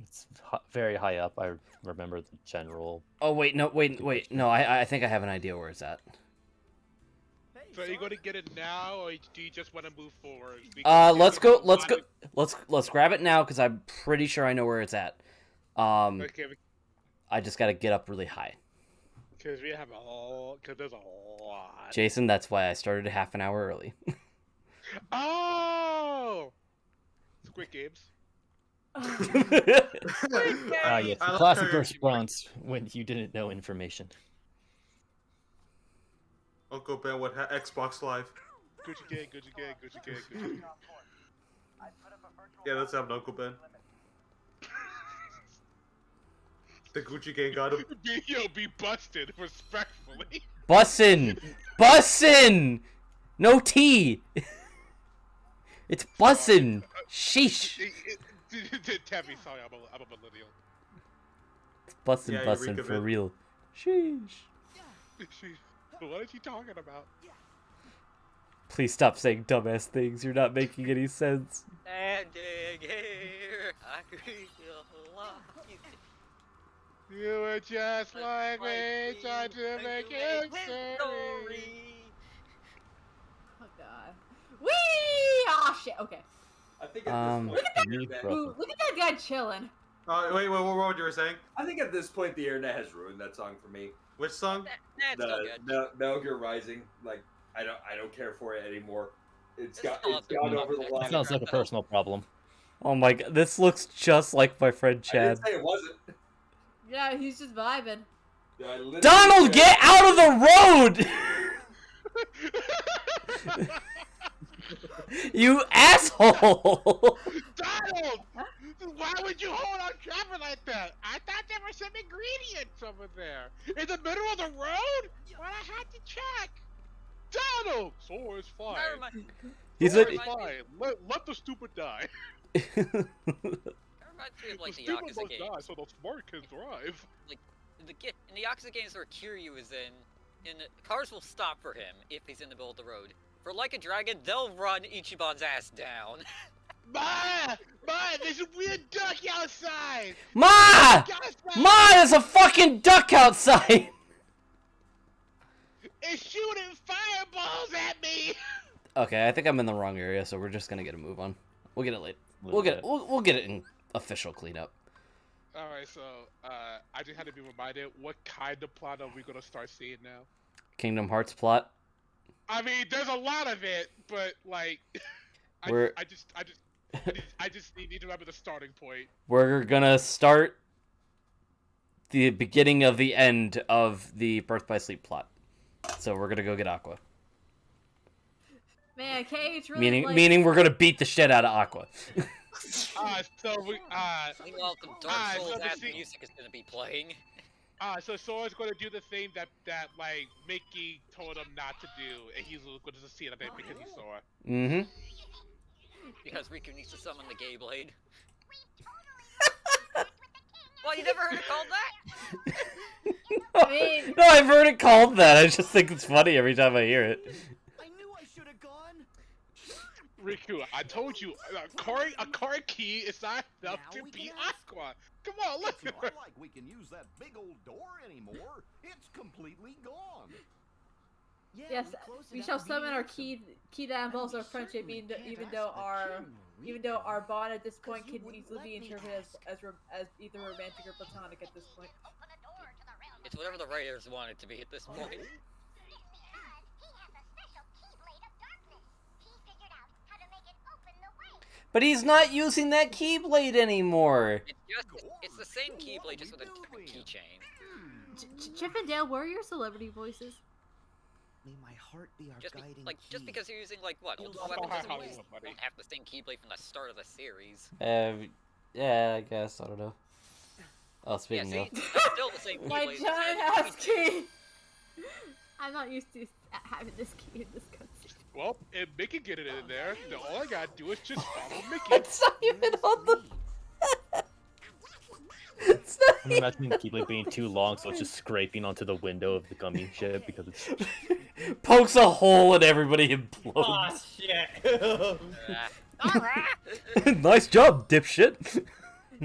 It's very high up. I remember the general. Oh wait, no, no. I think I have an idea where it's at. So are you going to get it now, or do you just want to move forward? Let's go. Let's grab it now because I'm pretty sure I know where it's at. Okay. I just gotta get up really high. Because there's a lot. Jason, that's why I started half an hour early. Oh! Squid Games. Yes, the classic response when you didn't know information. Uncle Ben, what Xbox Live? Gucci gang, Gucci gang, Gucci gang, Gucci gang. Yeah, let's have an Uncle Ben. The Gucci gang got him. Be busted, respectfully. Bussin'! No T! It's bussin'! Sheesh! Tabby, sorry, I'm a millennial. It's bussin' for real. Sheesh. What is he talking about? Please stop saying dumbass things. You're not making any sense. Standing here, I feel alive. You were just like me, trying to make history. Oh god. Whee! Oh shit. Okay. I think at this point, Look at that guy chilling. Wait, what were you were saying? I think at this point the internet has ruined that song for me. Which song? That's still good. Metal Gear Rising. Like I don't care for it anymore. It's gone over the line. It sounds like a personal problem. Oh my god, this looks just like my friend Chad. I didn't say it wasn't. Yeah, he's just vibing. Donald, get out of the road! You asshole! Donald! Why would you hold on traffic like that? I thought there were some ingredients over there. In the middle of the road? Well, I had to check. Donald! So is fine. He's fine. Let the stupid die. Reminds me of like the the stupid Yakuza must games. die so the smart can drive. Like in the Yakuza games where Kiryu is in cars will stop for him if he's in the middle of the road. For Like a Dragon, they'll run Ichiban's ass down. Ma! There's a weird duck outside! Ma! There's a fucking duck outside! It's shooting fireballs at me! Okay, I think I'm in the wrong area, so we're just gonna get a move on. We'll get it late. We'll get it in official cleanup. Alright, so, I just had to be reminded, what kind of plot are we gonna start seeing now? Kingdom Hearts plot. I mean, there's a lot of it, but, like, I just need to remember the starting point. We're gonna start the beginning of the end of the Birth by Sleep plot. So we're gonna go get Aqua. Man, Cage really Meaning we're gonna beat the shit out of Aqua. Meanwhile, some Dark Souls ass music is gonna be playing. So Sora's gonna do the thing that like Mickey told him not to do, and he's going to see it because he's Sora. Mm-hmm. Because Riku needs to summon the Gay Blade. Well, you never heard it called that? No, I've heard it called that. I just think it's funny every time I hear it. I knew I should have gone. Riku, I told you, a card key is not enough to beat Aqua. Come on, look. It's not like we can use that big old door anymore. It's completely gone. Yes, we shall summon our key that involves our friendship, even though our bond at this point can easily be interpreted as either romantic or platonic at this point. It's whatever the writers want it to be at this point. But he's not using that Keyblade anymore. It's the same Keyblade, just with a keychain. Chippendale, where are your celebrity voices? May my heart be our guiding key. Just because you're using like what old weapons doesn't mean you won't have the same Keyblade from the start of the series. Yeah, I guess I don't know. Oh, speaking of, that's still the same Keyblade. My giant ass key. I'm not used to having this key in this country. Well, if Mickey get it in there, then all I gotta do is just follow Mickey. It's not even on the. It's not I'm imagining the Keyblade being too long, so it's just scraping onto the window of the gummy ship because it's Pokes a hole and everybody Oh implodes. shit! Nice job, dipshit.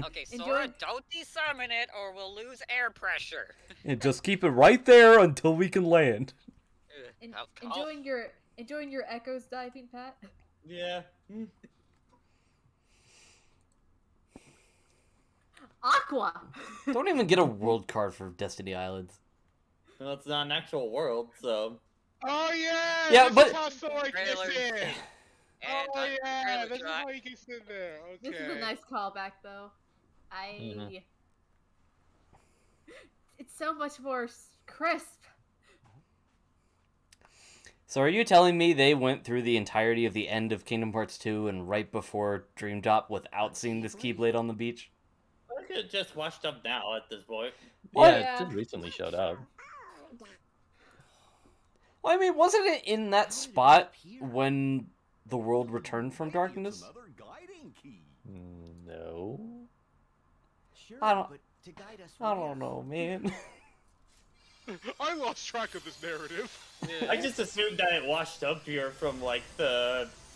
Okay, Sora, don't desummon it or we'll lose air pressure. And just keep it right there until we can land. Enjoying your echoes diving, Pat? Yeah. Aqua! Don't even get a world card for Destiny Islands. Well, it's not an actual world, so. Oh yeah! Yeah, this but- is how Sora gets in! And Oh yeah, trailer this is shot. how he gets in there. Okay. This is a nice callback, though. Mhm. It's so much more crisp. So are you telling me they went through the entirety of the end of Kingdom Hearts 2 and right before Dream Drop without seeing this Keyblade on the beach? I could have just watched up now at this point. Yeah, it just recently showed up. Well, I mean, wasn't it in that spot when the world returned from darkness? No. Sure, I don't- but to guide us I where? don't know, man. I lost track of this narrative. I just assumed that it washed up here from like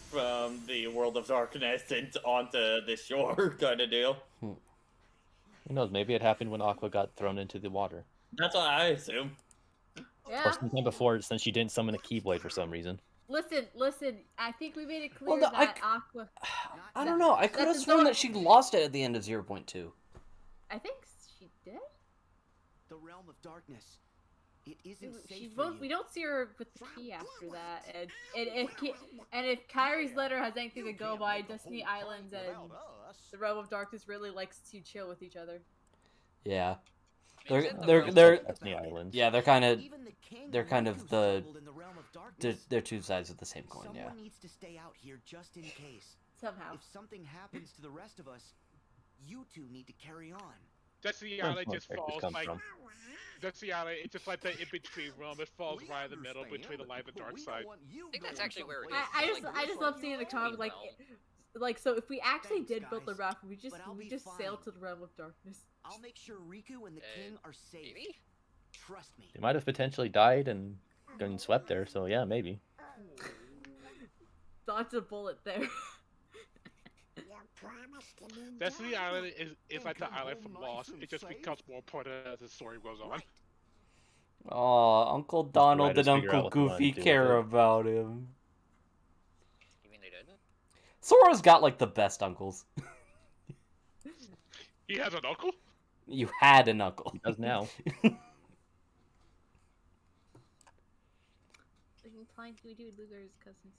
from the world of darkness and onto the shore kind of deal. Who knows? Maybe it happened when Aqua got thrown into the water. That's what I assume. Yeah. Or sometime before, since she didn't summon a Keyblade for some reason. Listen. I think we made it clear Well, no, that Aqua. I don't know. I could have That's sworn not- that she lost it at the end of 0.2. I think she did. The realm of darkness. It isn't She safe for won't, you. we don't see her with the key after that, and if Kyrie's letter has anything to go by, Destiny Islands and the Realm of Darkness really likes to chill with each other. Yeah. Maybe it's in the They're realm they're of Destiny Islands. yeah, they're kind of Even the king they're kind of Riku the stumbled in the realm of darkness. they're two sides of the same coin, yeah. Someone needs to stay out here just in case. Somehow. If something happens to the rest of us, you two need to carry on. Destiny Where's Island most just characters falls come like from? Destiny Island. It's just like the in-between realm. It falls right in the middle between the light and dark side. I think that's actually where it is. I just love seeing the comments like so if we actually did build the raft, we just sail to the Realm of Darkness. I'll make sure Riku and the king are safe. Maybe? Trust me. They might have potentially died and gotten swept there, so yeah, maybe. Dodged a bullet there. Destiny Island is like the island from Lost. It just becomes more important as the story goes on. Oh, Uncle Donald and writers figure out Uncle what they wanna Goofy do with care it. about him. You mean they didn't? Sora's got like the best uncles. He has an uncle? You had an uncle. He does now. Implying we do Luger's cousins.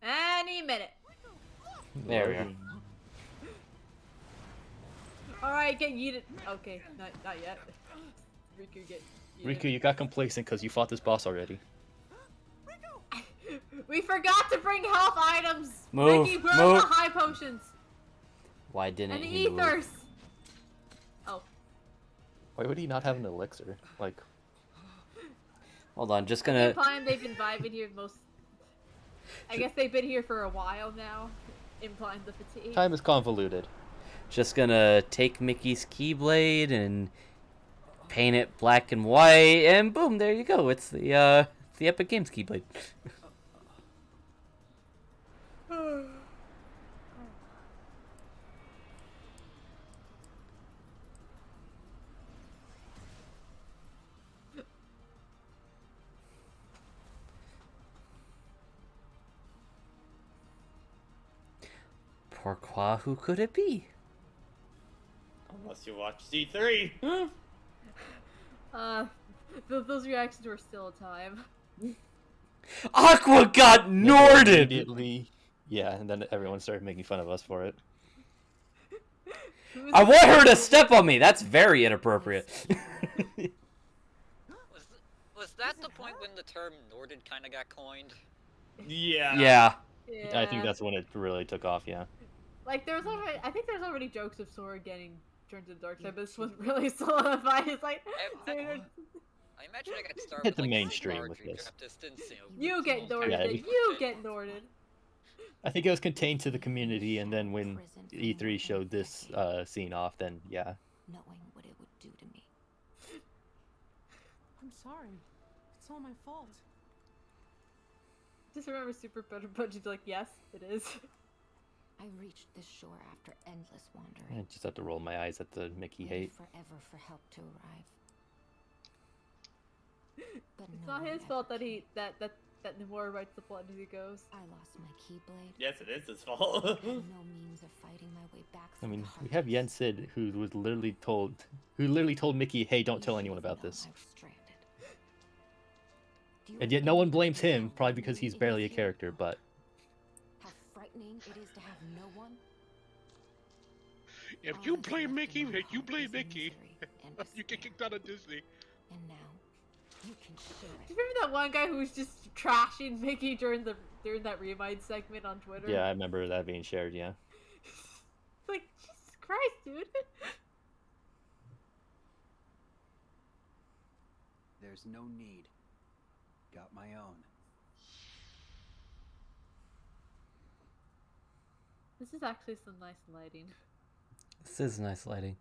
Any minute. There we are. Alright, get yeeted. Okay, not yet. Riku get yeeted. Riku, you got complacent because you fought this boss already. We forgot to bring health items! Move, Ricky, where are move. the high potions? Why didn't And he move? ethers! Oh. Why would he not have an elixir? Like, Hold on, just gonna. Implying they've been vibing here most... I guess they've been here for a while now. Implying the fatigue. time is convoluted. Just gonna take Mickey's Keyblade and paint it black and white, and boom, there you go. It's the Epic Games Keyblade. Pourquoi? Who could it be? Unless you watch C3. Those reactions were still a time. Aqua got Norded! Immediately. Yeah, and then everyone started making fun of us for it. I want her to step on me! That's very inappropriate. Was that the point when the term Norded kind of got coined? Yeah. Yeah. I think that's when it really took off, yeah. Like, there was already... I think there's already jokes of Sora getting turned to the dark side, but this was really solidified. It's like... I imagine I got to start Hit with the like mainstream far with dream this. drop distance, You get Norded, Yeah, you get Norded. I think it was contained to the community, and then when E3 showed this scene off, then yeah. Knowing what it would do to me. I'm sorry. It's all my fault. Just remember Super Punch's like, yes, it is. I reached this shore after endless wandering. I just have to roll my eyes at the Mickey Waited hate. forever for help to arrive. But It's no not one his fault that Nomura writes the plot as he goes. I lost my Keyblade. Yes, it is his fault. I had no means of fighting my way back. I mean, we have Yen Sid, who literally told Mickey, "Hey, don't tell anyone about this." And yet no one blames him, probably because he's barely a character, but... How frightening it is to have no one. If you blame Mickey, you blame Mickey. You get kicked out of Disney. And now you can share it. Do you remember that one guy who was just trashing Mickey during that Remind segment on Twitter? Yeah, I remember that being shared, yeah. Like, Jesus Christ, dude. There's no need. Got my own. This is actually some nice lighting. This is nice lighting.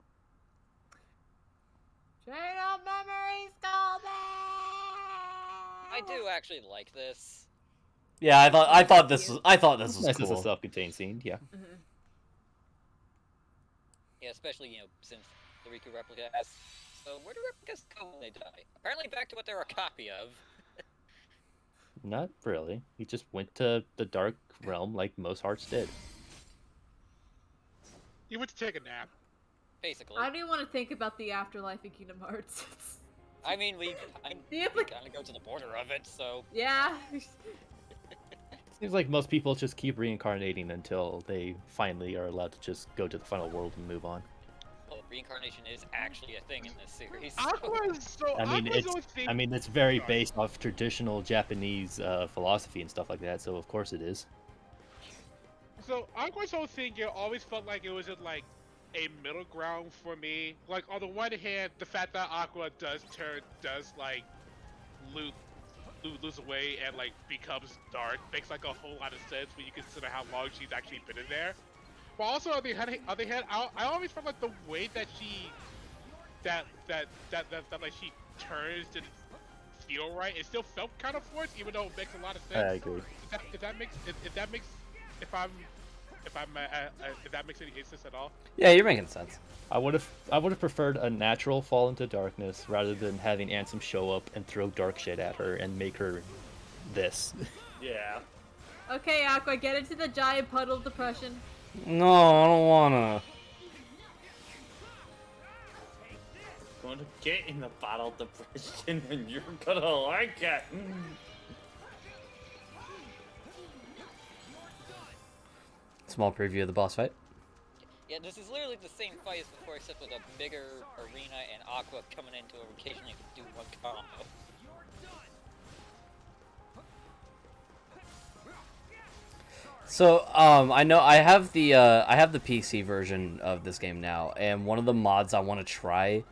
Train of Memories, go back! I do actually like this. Yeah, I thought this was Nice cool. as a self-contained scene, yeah. Yeah, especially, since the Riku replica has... So, where do replicas go when they die? Apparently back to what they're a copy of. Not really. He just went to the Dark Realm like most hearts did. You went to take a nap. Basically. I don't even want to think about the afterlife in Kingdom Hearts. I mean, we kind of go to the border of it, so... Yeah. Seems like most people just keep reincarnating until they finally are allowed to just go to the final world and move on. Well, reincarnation is actually a thing in this series. I mean, it's very based off traditional Japanese philosophy and stuff like that, so of course it is. So Aqua's whole thing here always felt like it was like a middle ground for me. Like on the one hand, the fact that Aqua does like lose away and like becomes dark makes like a whole lot of sense when you consider how long she's actually been in there. But also on the other hand, I always felt like the way that she like she turns didn't feel right. It still felt kind of forced, even though it makes a lot of sense. I agree. If that makes any sense at all. Yeah, you're making sense. I would have preferred a natural fall into darkness rather than having Ansem show up and throw dark shit at her and make her this. Yeah. Okay, Aqua, get into the giant puddle of depression. No, I don't wanna. Going to get in the bottle depression and you're gonna like it. Small preview of the boss fight. Yeah, this is literally the same fight as before, except with a bigger arena and Aqua coming into it occasionally to do one combo. So, I know I have the PC version of this game now, and one of the mods I want to try,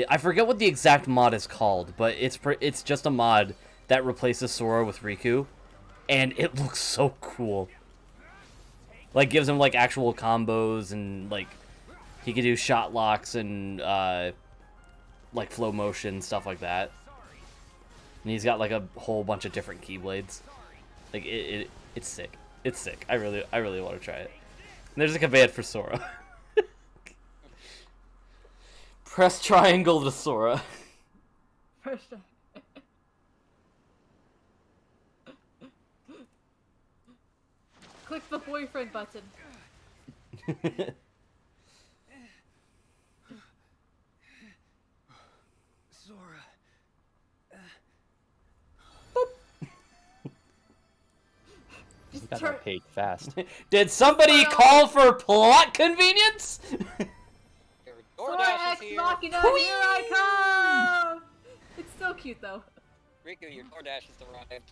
I forget what the exact mod is called, but it's just a mod that replaces Sora with Riku, and it looks so cool. Like, gives him like actual combos, and like he can do shot locks and like flow motion, stuff like that. And he's got like a whole bunch of different Keyblades. Like it's sick. It's sick. I really want to try it. And there's a command for Sora. Press triangle to Sora. Click the boyfriend button. Sora. You got that page fast. Did somebody call for plot convenience? Sora X Machina, here I come! It's so cute though. Riku, your DoorDash has arrived.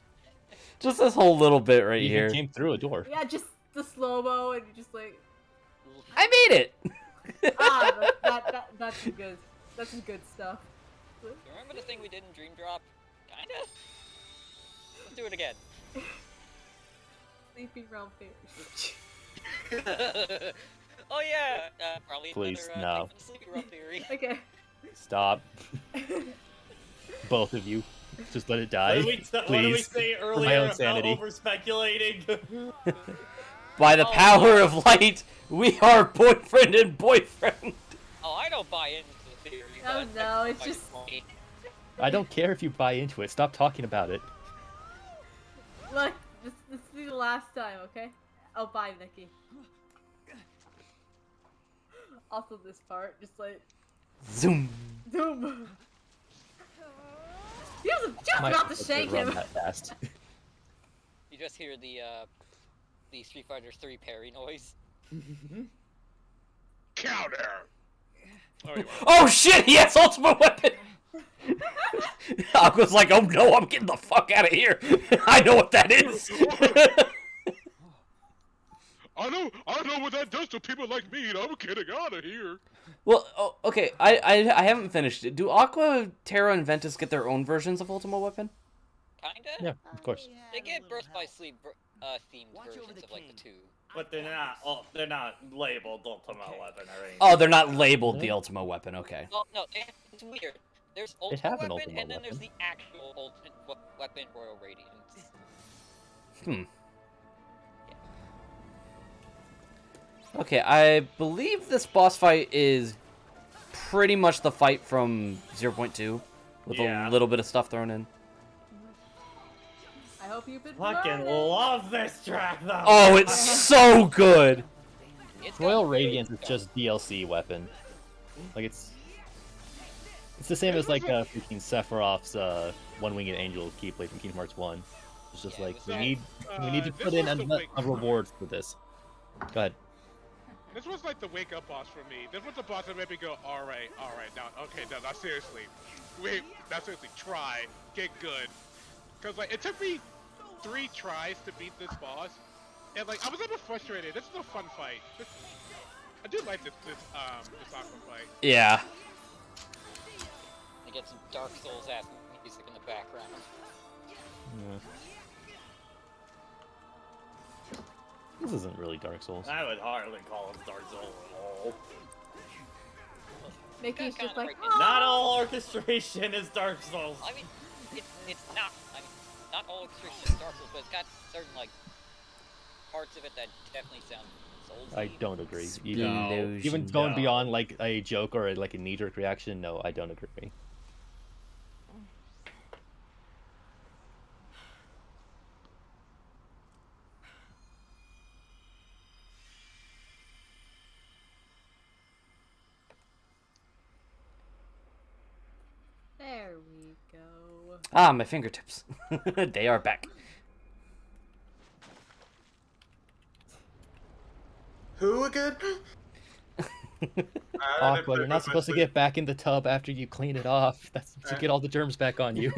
Just this whole little bit right He here. even came through a door. Yeah, just the slow-mo and just like... I made it! That's good. That's some good stuff. Remember the thing we did in Dream Drop? Kinda? Let's do it again. Sleeping Realm theory. Oh yeah, probably Please, another no. thing for the Sleeping Realm theory. Okay. Stop. Both of you. Just let it die. Please. What did we say For my earlier own about sanity. over speculating? By the power of light, we are boyfriend and boyfriend. Oh, I don't buy into the theory. Oh but no, that's it's just. funny. I don't care if you buy into it. Stop talking about it. Look, this is the last time, okay? Oh, bye, Nikki. Also, this part, just like. Zoom. Zoom. He was just Might about to have shank run him. that fast. You just hear the Street Fighter 3 parry noise. Counter. Oh shit, he has ultimate weapon! I was like, oh no, I'm getting the fuck out of here. I know what that is. I know what that does to people like me, and I'm getting out of here. Well, oh, okay, I haven't finished it. Do Aqua, Terra, and Ventus get their own versions of Ultimate Weapon? Kinda? Yeah, of course. They get Birth by Sleep themed versions of like the two. But they're not labeled Ultimate Weapon or anything. Oh, they're not labeled the Ultimate Weapon, okay. Well, no, it's weird. There's They Ultimate have an Weapon, Ultimate and then there's Weapon. the actual Ultimate Weapon Royal Radiance. Okay, I believe this boss fight is pretty much the fight from 0.2, with Yeah. a little bit of stuff thrown in. I hope you've been Fucking learning. love this track though. Oh, it's so good! Royal Radiance is just DLC weapon. Like it's the same as like freaking Sephiroth's One-Winged Angel keyblade from Kingdom Hearts 1. It's just like we need to put in a reward for this. Go ahead. This was like the wake up boss for me. This was the boss that made me go, alright, now, okay, now seriously. Wait, now seriously, try, get good. Cause like, it took me 3 tries to beat this boss. And like, I was a bit frustrated. This is a fun fight. I do like this Aqua fight. Yeah. You get some Dark Souls ass music in the background. This isn't really Dark Souls. I would hardly call it Dark Souls at all. Mickey's just like, Not all orchestration is Dark Souls. I mean, it's not. I mean, not all orchestration is Dark Souls, but it's got certain like parts of it that definitely sound Souls. I don't agree. No. Even going beyond like a joke or like a knee-jerk reaction, no, I don't agree. there we go. Ah, my fingertips. They are back. Who again? Aqua, you're not supposed to get back in the tub after you clean it off. That's to get all the germs back on you.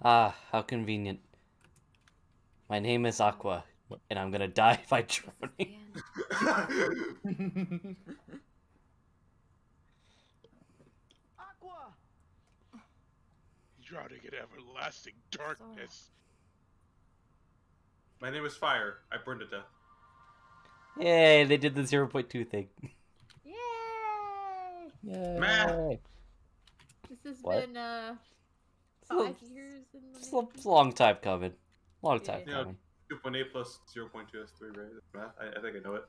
Ah, how convenient. My name is Aqua, and I'm gonna die by drowning. Drowning in everlasting darkness. My name is Fire. I burned to death. Yay, they did the 0.2 thing. Yay! Yay! This has What? been 5 years in the It's a long time coming. Long time Yeah, coming. 2.8 plus 0.2 is 3, right? Math? I think I know it.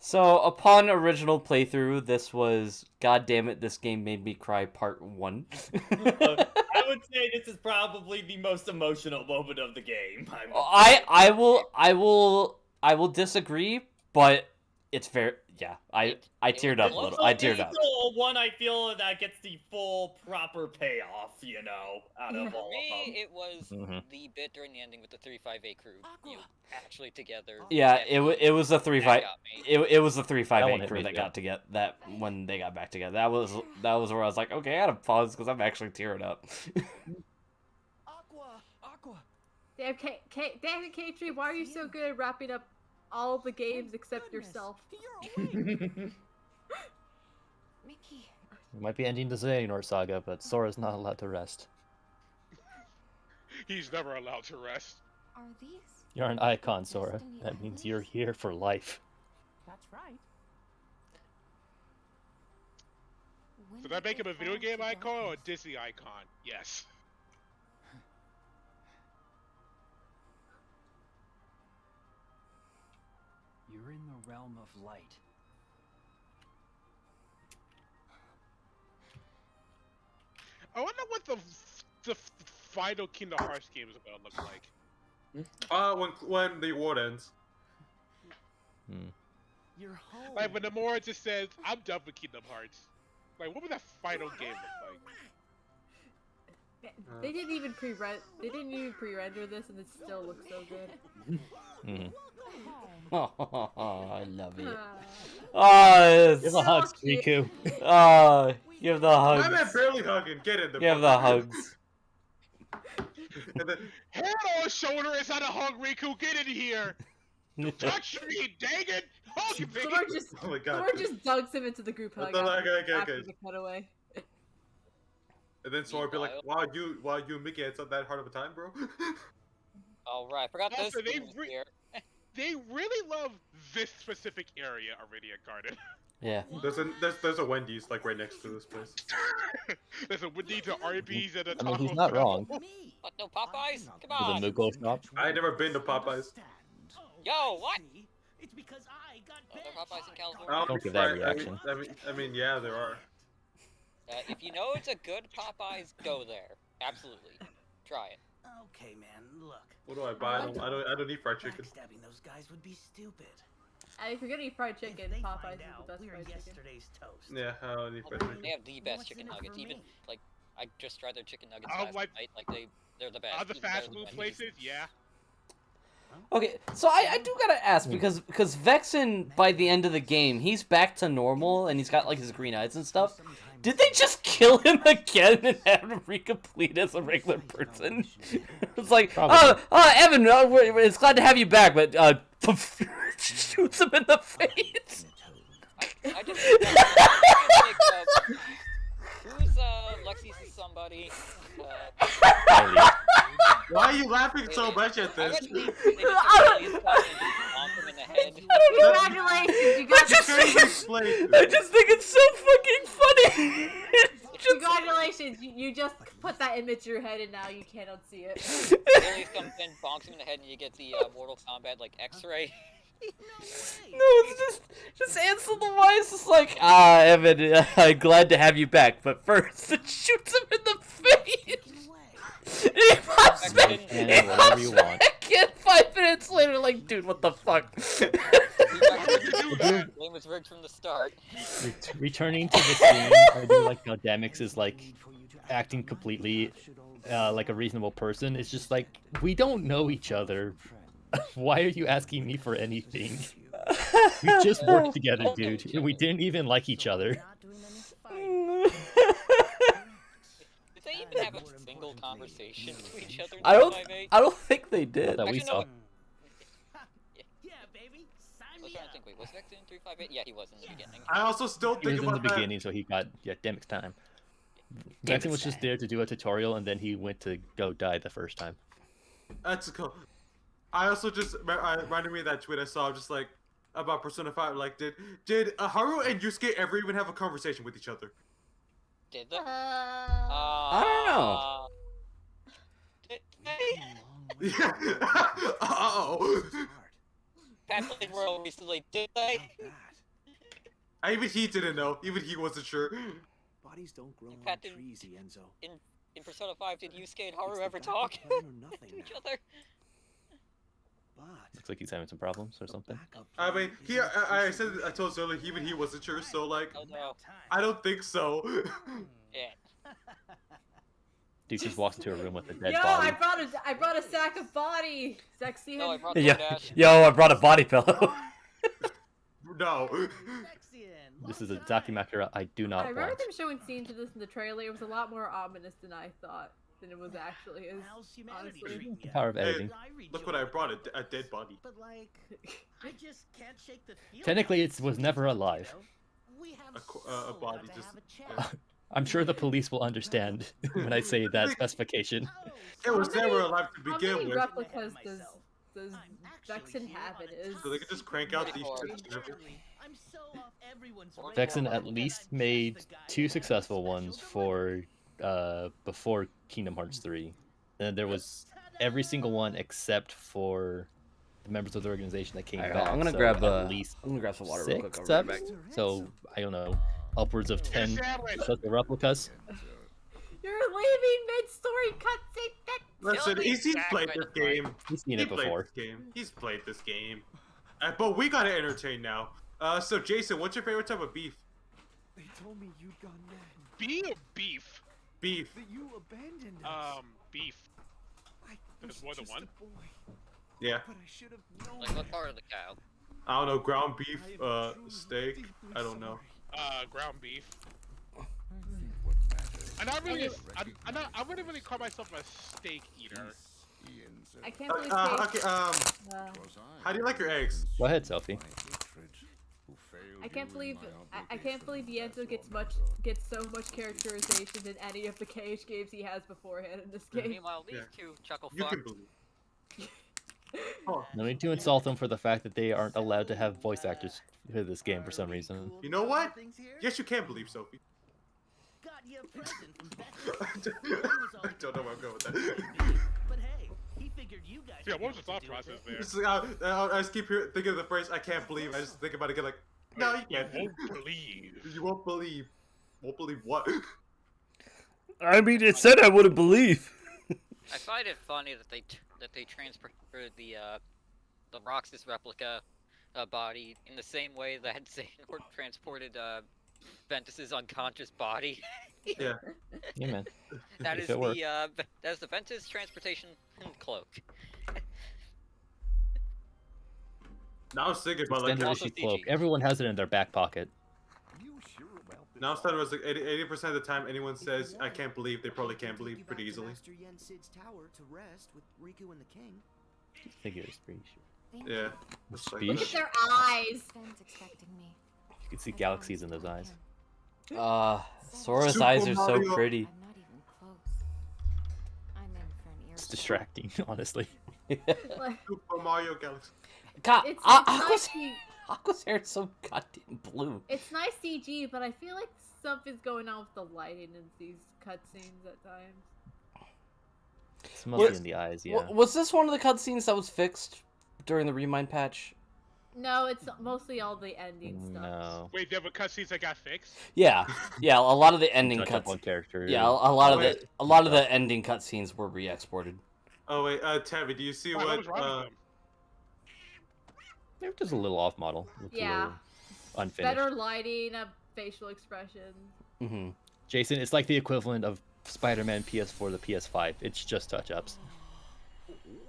So, upon original playthrough, this was, God damn it, this game made me cry part 1. I would say this is probably the most emotional moment of the game. I will disagree, but it's fair. Yeah, I teared up a little. I teared up. The one I feel that gets the full proper payoff, you know, out of all For me, of them. it was Mhm. the bit during the ending with the 358 crew, you know, actually together. Yeah, it was the 3-5. got me. It was the That 3-5-8 one hit crew me that too. got to get that when they got back together. That was where I was like, okay, I had to pause because I'm actually tearing up. Damn, damn it, K-Tree, why are you so good at wrapping up all the games except yourself? Mickey. We might be ending the Xehanort saga, but Sora's not allowed to rest. He's never allowed to rest. Are these? You're an icon, Sora. That means you're here for life. That's right. Did that make him a video game icon or a Disney icon? Yes. You're in the realm of light. I wonder what the final Kingdom Hearts game is gonna look like. When the war ends. You're home. Like when the more just says, "I'm done with Kingdom Hearts." Like, what would that final game look like? They didn't even pre-render this, and it still looks so good. I love it. Oh, Give a hug, Riku. Oh, give the hugs. I'm barely hugging. Get in the. Give the hugs. Hand on shoulder is not a hug, Riku. Get in here. Touch me, dang it! Hug me. Oh my god. Sora just dunks him into the group hug after the cutaway. And then Sora be like, "Wow, you and Mickey had that hard of a time, bro." All right, forgot this. Also, they really love this specific area of Radiant Garden. Yeah. There's a Wendy's like right next to this place. There's a Wendy's, a Arby's, and a I mean, he's Taco not Bell. wrong. What, no Popeyes? Come The on. Moogle shop. I ain't never been to Popeyes. Yo, what? It's because I got Are there Popeyes in California? Don't give that reaction. I mean, yeah, there are. If you know it's a good Popeyes, go there. Absolutely. Try it. Okay, man, look. What do I buy? I don't eat fried chicken. Backstabbing those guys would be stupid. If you're gonna eat fried chicken, If they Popeyes find is out the best we're fried chicken. yesterday's toast. Yeah, I don't eat fried chicken. They have the best chicken What's in it nuggets. for Even me? like I just tried their chicken nuggets Oh, last like- night. Like they're the best. Other even better fast than food Wendy's. places, yeah. Okay, so I do gotta ask because Vexen by the end of the game he's back to normal and he's got like his green eyes and stuff. Did they just kill him again and have him recomplete as a regular person? It's like, Evan, it's glad to have you back, but shoots him in the face. I just who's Lexi's somebody? Why are you laughing so much at this? Congratulations, you got I just think it's so fucking funny. Congratulations, you just put that image in your head and now you can't unsee it. Billy comes in, bonks him in the head, and you get the Mortal Kombat like X-ray. No, it's just answer the voice. It's like, Evan, I'm glad to have you back, but first it shoots him in the face. And he pops back. He pops back in 5 minutes later, like, dude, what the fuck? The game was rigged from the start. Returning to the scene, I do like how Damix is like acting completely like a reasonable person. It's just like, we don't know each other. Why are you asking me for anything? We just worked together, dude, and we didn't even like each other. Did they even have a single conversation with each other? In I don't 358? think they did. That we Actually, no, saw. Yeah, baby, sign I was me trying to up. think. Wait, was Vexen in 358? Yeah, he was in the beginning. I also still He was think in the about that. beginning, so he got Damix time. Vexen was just there to do a tutorial, and then he went to go die the first time. That's cool. I also just reminded me of that tweet I saw, just like about Persona 5. Like, did Haru and Yusuke ever even have a conversation with each other? Did they? I don't know. Did they? Uh-oh. Pathfinder World recently, did they? Even he didn't know. Even he wasn't sure. Bodies don't grow on Pat, did- trees, Enzo. In Persona 5, did Yusuke and Haru ever talk Plan or nothing to each now. other? But Looks like he's having some problems or something. I mean, I told Zola even he wasn't sure, so like, Oh no. I don't think so. Yeah. Dude just walks into a room with a dead Yo, body. I brought a sack of body. Sexy. No, I brought the Yo, dash. I brought a body pillow. No. This is a documentary I do I not remember want. them showing scenes of this in the trailer. It was a lot more ominous than I thought than it was actually. Honestly. The power of editing. Look what I brought, a dead body. But like, I just can't shake the feeling. Technically, it was never alive. a body just. I'm sure the police will understand when I say that specification. It was never alive to How begin many with. replicas does Vexen have in his? So they could just crank out these. Vexen at least made 2 successful ones for before Kingdom Hearts 3. And there was every single one except for the members of the organization that came Alright, back. I'm gonna so grab at least I'm gonna grab some water 6 real quick. I'll be right subs. back. So I don't know, upwards of 10 successful replicas. You're leaving mid-story cutscene. Listen, he's played this game. He's seen He it played before. this game. He's played this game. But we gotta entertain now. So Jason, what's your favorite type of beef? They told me you'd gone mad. Beef or beef? Beef. That you abandoned us. Beef. There's more than one? Yeah. But I should have known. Like what part of the cow? I don't know, ground beef, steak. I don't know. Ground beef. I wouldn't really call myself a steak eater. I can't believe Okay, how do you like your eggs? Go ahead, Sophie. I can't believe Yento gets so much characterization in any of the KH games he has beforehand in this game. Meanwhile, these two chuckle You fucks. can believe. No need to insult them for the fact that they aren't allowed to have voice actors for this game for some reason. You know what? Yes, you can believe, Sophie. Got you a present from I don't know where I'm going with that. But hey, he figured you guys. Yeah, what was the thought process there? It's like, I just keep thinking of the phrase, I can't believe. I just think about it again like, no, you can't. You won't believe. You won't believe. Won't believe what? I mean, it said I wouldn't believe. I find it funny that they transported the Roxas replica body in the same way that Xehanort transported Ventus's unconscious body. Yeah. Yeah, man. That If is it worked. that's the Ventus transportation cloak. Now I was thinking about like Extended issue cloak. Everyone has it in their back pocket. now I'm starting to like 80% of the time anyone says I can't believe, they probably can't believe pretty easily. Master Yen Sid's tower to rest with Riku and the king. Figures, pretty sure. Yeah. It's like, Look at their eyes. You can see galaxies in those eyes. Sora's Super eyes are so Mario. pretty. It's distracting, honestly. Super Mario Galaxy. God, It's Aqua's, nice Aqua's hair is so goddamn blue. It's nice CG, but I feel like something's going on with the lighting in these cutscenes at times. It's mostly in the eyes, yeah. Was this one of the cutscenes that was fixed during the Remind patch? No, it's mostly all the ending stuff. No. Wait, there were cutscenes that got fixed? Yeah, yeah. A lot of the ending Touch up cuts. on character. Yeah, a lot of the ending cutscenes were re-exported. Oh wait, Tavi, do you see Why, what what? was wrong with them? They're just a little off model. Looks a Yeah. little unfinished. Better lighting, facial expression. Mm-hmm. Jason, it's like the equivalent of Spider-Man PS4 to PS5. It's just touch-ups.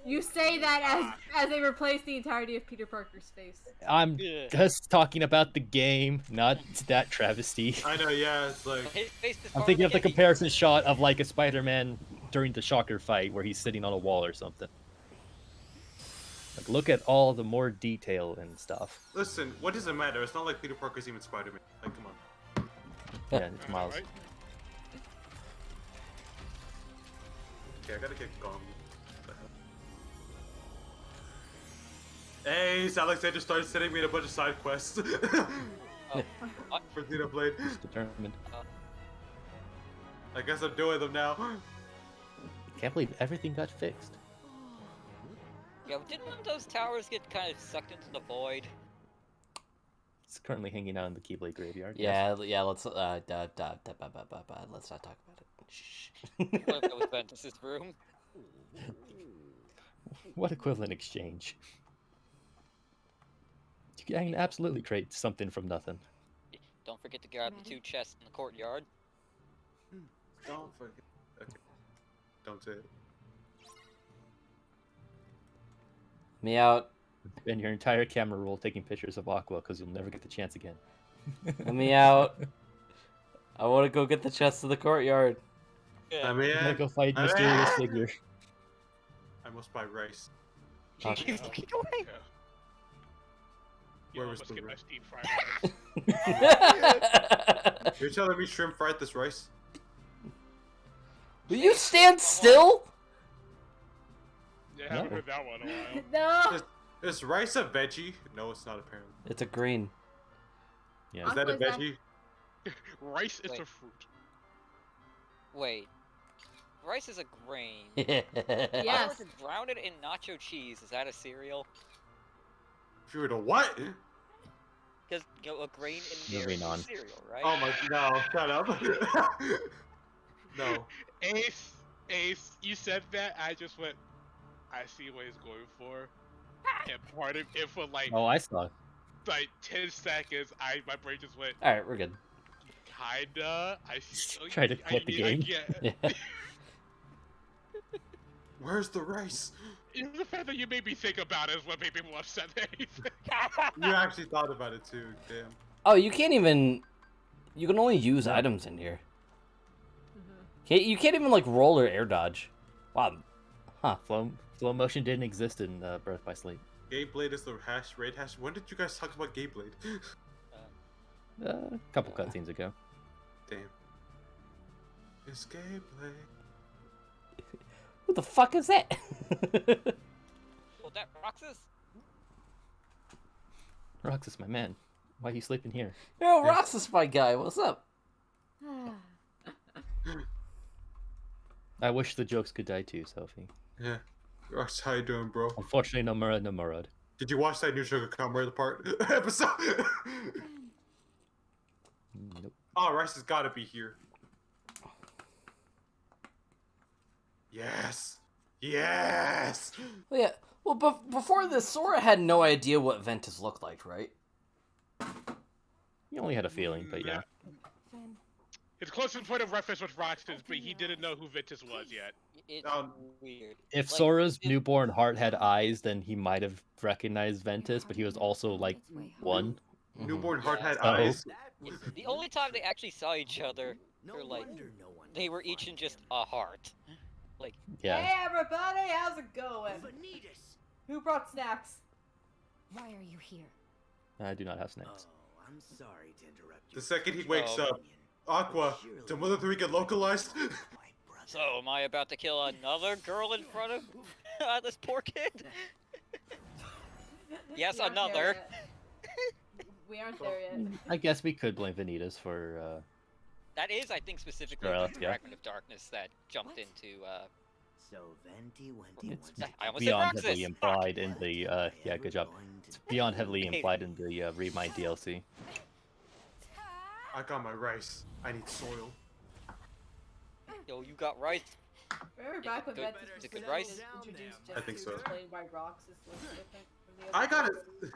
You say that as they replace the entirety of Peter Parker's face. I'm just talking about the game, not that travesty. I know, yeah, it's like. His face is I'm far thinking of the away. comparison shot of like a Spider-Man during the Shocker fight where he's sitting on a wall or something. Like, look at all the more detail and stuff. Listen, what does it matter? It's not like Peter Parker's even Spider-Man. Like, come on. Yeah, it's Miles. Right? Okay, I gotta get gone. Hey, Alexander started sending me a bunch of side quests. For Xenoblade. He's determined. I guess I'm doing them now. Can't believe everything got fixed. Yeah, but didn't one of those towers get kind of sucked into the void? It's currently hanging out in the Keyblade graveyard. Yeah, yeah. Let's let's not talk about it. Shh. What if that was Ventus's room? What equivalent exchange? You can absolutely create something from nothing. Don't forget to grab the 2 chests in the courtyard. Don't forget. Okay. Don't say it. Me out. And your entire camera roll taking pictures of Aqua because you'll never get the chance again. Let me out. I want to go get the chest to the courtyard. I'm in. I'm gonna go fight I'm mysterious in. figure. I must buy rice. Okay. Where was almost the get my rice? steam fried rice. You're telling me shrimp fried this rice? Will you stand still? Yeah, I haven't heard that one in a while. No. Is rice a veggie? No, it's not apparently. It's a green. Yeah. Is that a Uncle, is that- veggie? Rice is Wait. a fruit. Wait. Rice is a grain. Yes. If I were to drown it in nacho cheese, is that a cereal? If you were to what? Because a grain in Moving dairy on. is cereal, right? Oh my, no, shut up. No. Ace, you said that, I just went, I see what he's going for. And part of it for like, Oh, I saw. like 10 seconds, my brain just went, Alright, we're good. kinda, Try to quit the game. Yeah. Where's the rice? Even the fact that you made me think about it is what made me more upset than anything. You actually thought about it too, damn. Oh, you can't even... You can only use items in here. You can't even, like, roll or air dodge. Wow. Huh. Flow motion didn't exist in Birth by Sleep. Gameblade is the raid hash. When did you guys talk about Gameblade? A couple cutscenes ago. Damn. It's Gameblade. What the fuck is that? Well, that Roxas? Roxas, my man. Why are you sleeping here? Yo, Roxas, my guy. What's up? I wish the jokes could die too, Sophie. Yeah. Rox, how you doing, bro? Unfortunately, no Murad, no Murad. Did you watch that new Sugar Comrade part episode? Nope. Oh, Rice has got to be here. Yes. Yes. Well, yeah. Well, before this, Sora had no idea what Ventus looked like, right? You only had a feeling, but yeah. His closest point of reference was Roxas, but he didn't know who Ventus was yet. It's weird. If Like, Sora's newborn heart had eyes, then he might have recognized Ventus, but he was also like one. Newborn heart had So- eyes. The only time they actually saw each other, they were each in just a heart. Like, Yeah. Hey everybody, how's it going? Who brought snacks? Why are you here? I do not have snacks. I'm sorry to interrupt you. The second he wakes Oh. up, Aqua, to Mother 3 get localized? so am I about to kill another girl in front of this poor kid? Yes, We aren't there another. yet. We aren't there yet. I guess we could blame Vanitas for. That is, I think, specifically Sure, the let's go. fragment of darkness that jumped into. So Venti, Wenti, It's I almost said beyond Roxas. heavily implied in the. Yeah, good job. It's beyond heavily implied in the Read My DLC. I got my rice. I need soil. Yo, you got rice. Remember back when Good- Ventus was is it good introduced rice? I think to so. explain why Roxas looks different from the I other got ones? it.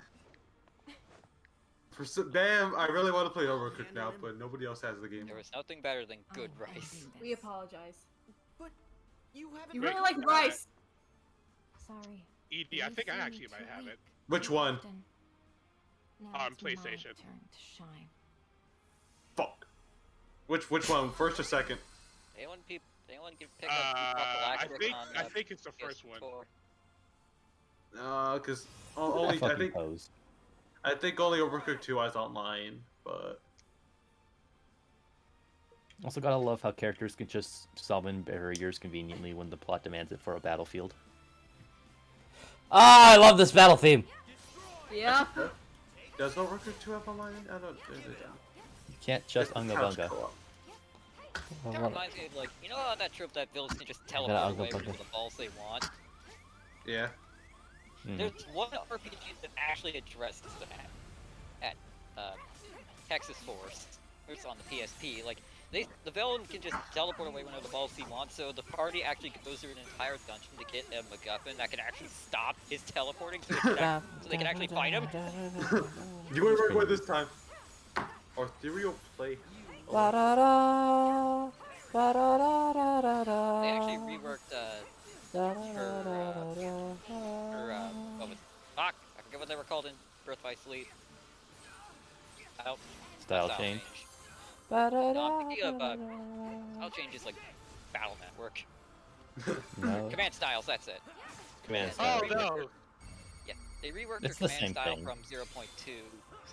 Damn, I really want to play Overcooked now, but nobody else has the game. There was nothing better than good rice. We apologize. You haven't You really like rice. Sorry. Edie, I think I actually might have it. Which one? Now On it's my PlayStation. turn to shine. Fuck. Which one? First or second? Anyone can pick up I think it's the first one. Cause only I fucking think pose. I think only Overcooked 2 has online, but Also, gotta love how characters can just summon barriers conveniently when the plot demands it for a battlefield. Ah, I love this battle theme. Yeah. does Overcooked 2 have online? I don't. You can't just It's unga couch bunga. co-op. That reminds me of, like, you know how that trope that villains can just gotta teleport unga away from bunga. the balls they want? Yeah. There's one RPG that actually addresses that at Texas Force. It's on the PSP. Like, the villain can just teleport away whenever the balls he wants, so the party actually goes through an entire dungeon to get a MacGuffin that can actually stop his teleporting so they can actually fight him. You want to work with this time? Arterial play. Ba-da-da, ba-da-da-da-da-da. They actually reworked what was fuck? I forget what they were called in Birth by Sleep. Style change. No, I'm thinking of style change is like Battle Network. No. Command styles, that's it. Command Oh style. no! Yeah. They reworked It's their the command same style thing. from 0.2,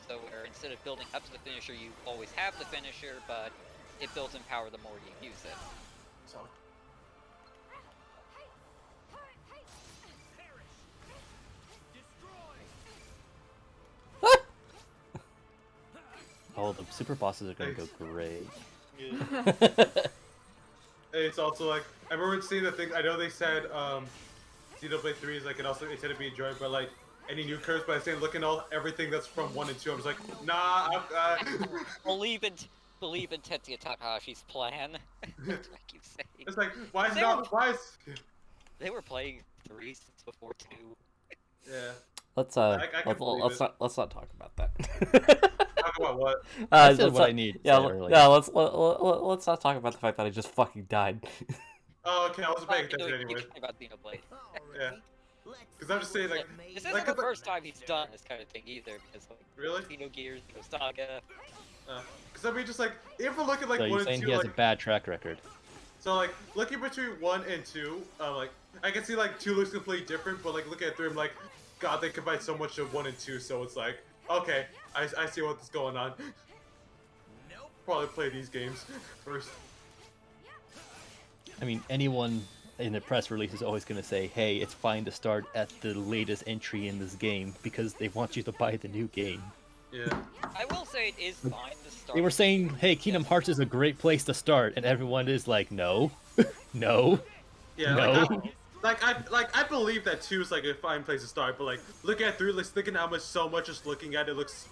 so where instead of building up to the finisher, you always have the finisher, but it builds in power the more you use it. So. Oh, the super bosses are gonna go great. It's also like I remember seeing the thing. I know they said Xenoblade 3 is like it also intended to be enjoyed, but like any new curves. But I saying looking at everything that's from 1 and 2, I was like, nah. believe in Tetsuya Takahashi's plan. That's what I keep saying. It's like why is They not were- why is They were playing 3 since before 2. yeah. Let's I can believe let's it. not talk about that. Talk about what? I said let's what not- I need to Yeah, say l- earlier. yeah. Let's not talk about the fact that I just fucking died. Oh, okay. I wasn't paying You know, attention you anyway. can about Xenoblade. Yeah. Because I'm just saying like. This isn't like, the first time he's done this kind of thing either, because like Really? Xenogears, Saga. Because I mean, just like if we're looking like So 1 you're and saying 2, he has like a bad track record? so like looking between 1 and 2, like I can see like 2 looks completely different, but like looking at 3, I'm like, God, they combine so much of 1 and 2, so it's like, okay, I see what's going on. Probably play these games first. I mean, anyone in a press release is always going to say, hey, it's fine to start at the latest entry in this game because they want you to buy the new game. Yeah. I will say it is fine to start. They were saying, hey, Kingdom Hearts is a great place to start, and everyone is like, no, no, Yeah, no. I believe that 2 is like a fine place to start, but like looking at 3, like thinking how much so much just looking at it looks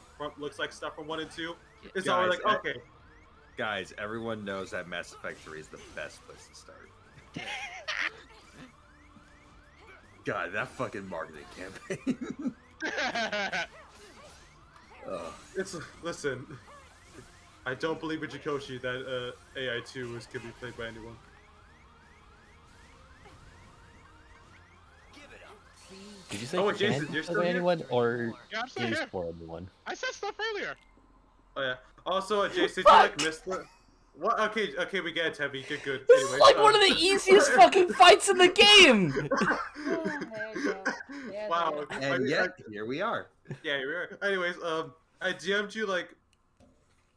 like stuff from 1 and 2. It's all Guys, like okay. Guys, everyone knows that Mass Effect 3 is the best place to start. God, that fucking marketing campaign. It's listen. I don't believe in Jikoshi that AI2 can be played by anyone. Did you say Oh, can Jason, be you're played still by here? anyone, or Yeah, I'm still is here. for anyone? I said stuff earlier. Oh yeah. Also, Jason, did you like miss the? What? Okay, we get it, Tebby. Good. This is Anyways, like one of the easiest fucking fights in the game. Wow. And yet, here we are. Yeah, we are. Anyways, I DM'd you like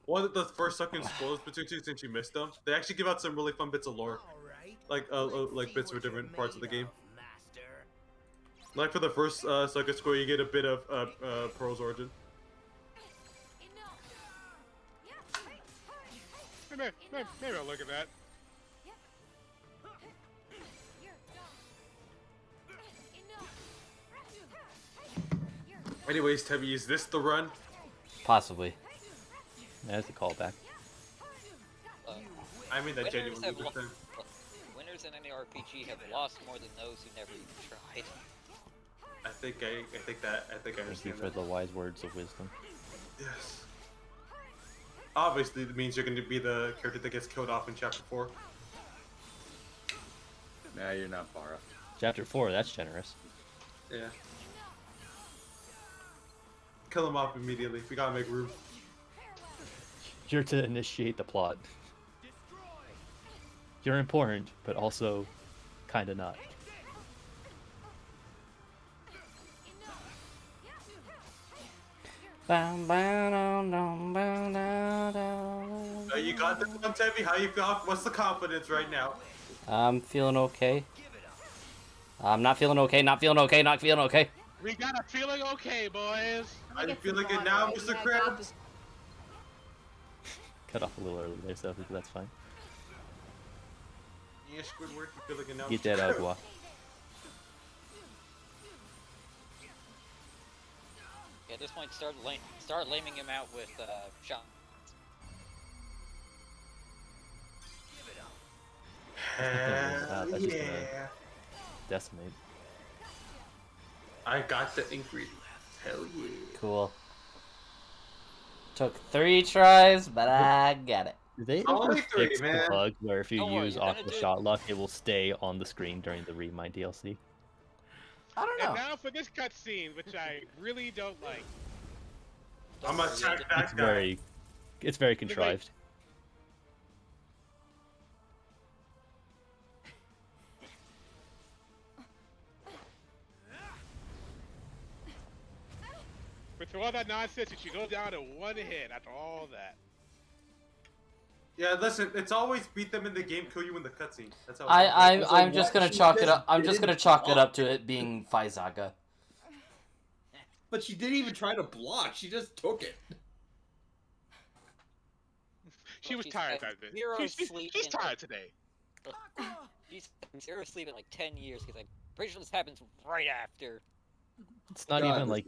one of the first second spoilers between 2 since you missed them. They actually give out some really fun bits of lore, like bits for different parts of the game. Like for the first second score, you get a bit of Pearl's origin. Maybe I'll look at that. Anyways, Tebby, is this the run? Possibly. That's a callback. I mean that Winners genuinely. have this time. Winners in any RPG have lost more than those who never even tried. I think I Thank you understand for that. the wise words of wisdom. Yes. Obviously, it means you're going to be the character that gets killed off in Chapter 4. Nah, you're not far off. Chapter 4, that's generous. Yeah. Kill him off immediately. We gotta make room. You're to initiate the plot. You're important, but also kinda not. You got this one, Tebby? How you feel? What's the confidence right now? I'm feeling okay. I'm not feeling okay, not feeling okay, not feeling okay. We got a feeling okay, boys. Are you feeling it now, Mr. Krabs? Cut off a little early there, so that's fine. Yeah, Squidward, you feeling it now? Get that agua. Yeah, at this point, start laming him out with shot. Hell That's just gonna yeah. decimate. I got the ingredient. Hell yeah. Cool. Took 3 tries, but I got it. Did they Only ever 3, fix the man. bug where if you Don't worry, use you're gonna Aqua do it. Shot Luck, it will stay on the screen during the Read My DLC? I don't And know. now for this cutscene, which I really don't like. I'm gonna attack that It's guy. very contrived. through all that nonsense, and she goes down in one hit after all that. Yeah, listen, it's always beat them in the game, kill you in the cutscene. That's how. I'm just gonna chalk it up. I'm just gonna chalk it up to it being Faizaga. But she didn't even try to block. She just took it. She was tired that day. She's tired today. She's zero sleep in like 10 years because I'm pretty sure this happens right after. It's not even like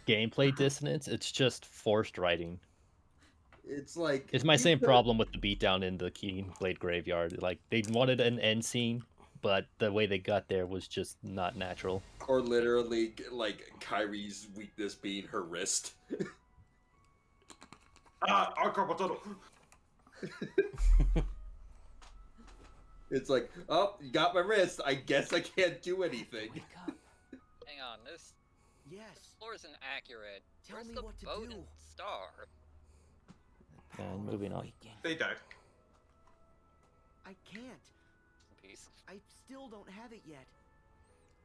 gameplay dissonance. It's just forced writing. It's like it's my same problem with the beatdown in the Keyblade Graveyard. Like they wanted an end scene, but the way they got there was just not natural. Or literally, like Kyrie's weakness being her wrist. It's like, oh, you got my wrist. I guess I can't do anything. Hang on, this. Yes. Floor isn't accurate. Tell Where's me the what to boat do. and star? And moving on. They died. I can't. Peace. I still don't have it yet.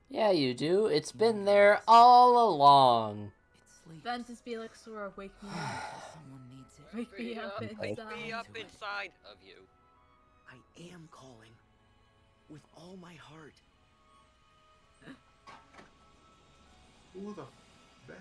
Yeah, you do. It's been there all along. Ventus Felix Sora, wake me up. Someone needs it. Wake me up Wake inside. me up inside of you. I am calling. With all my heart. Who the fuck?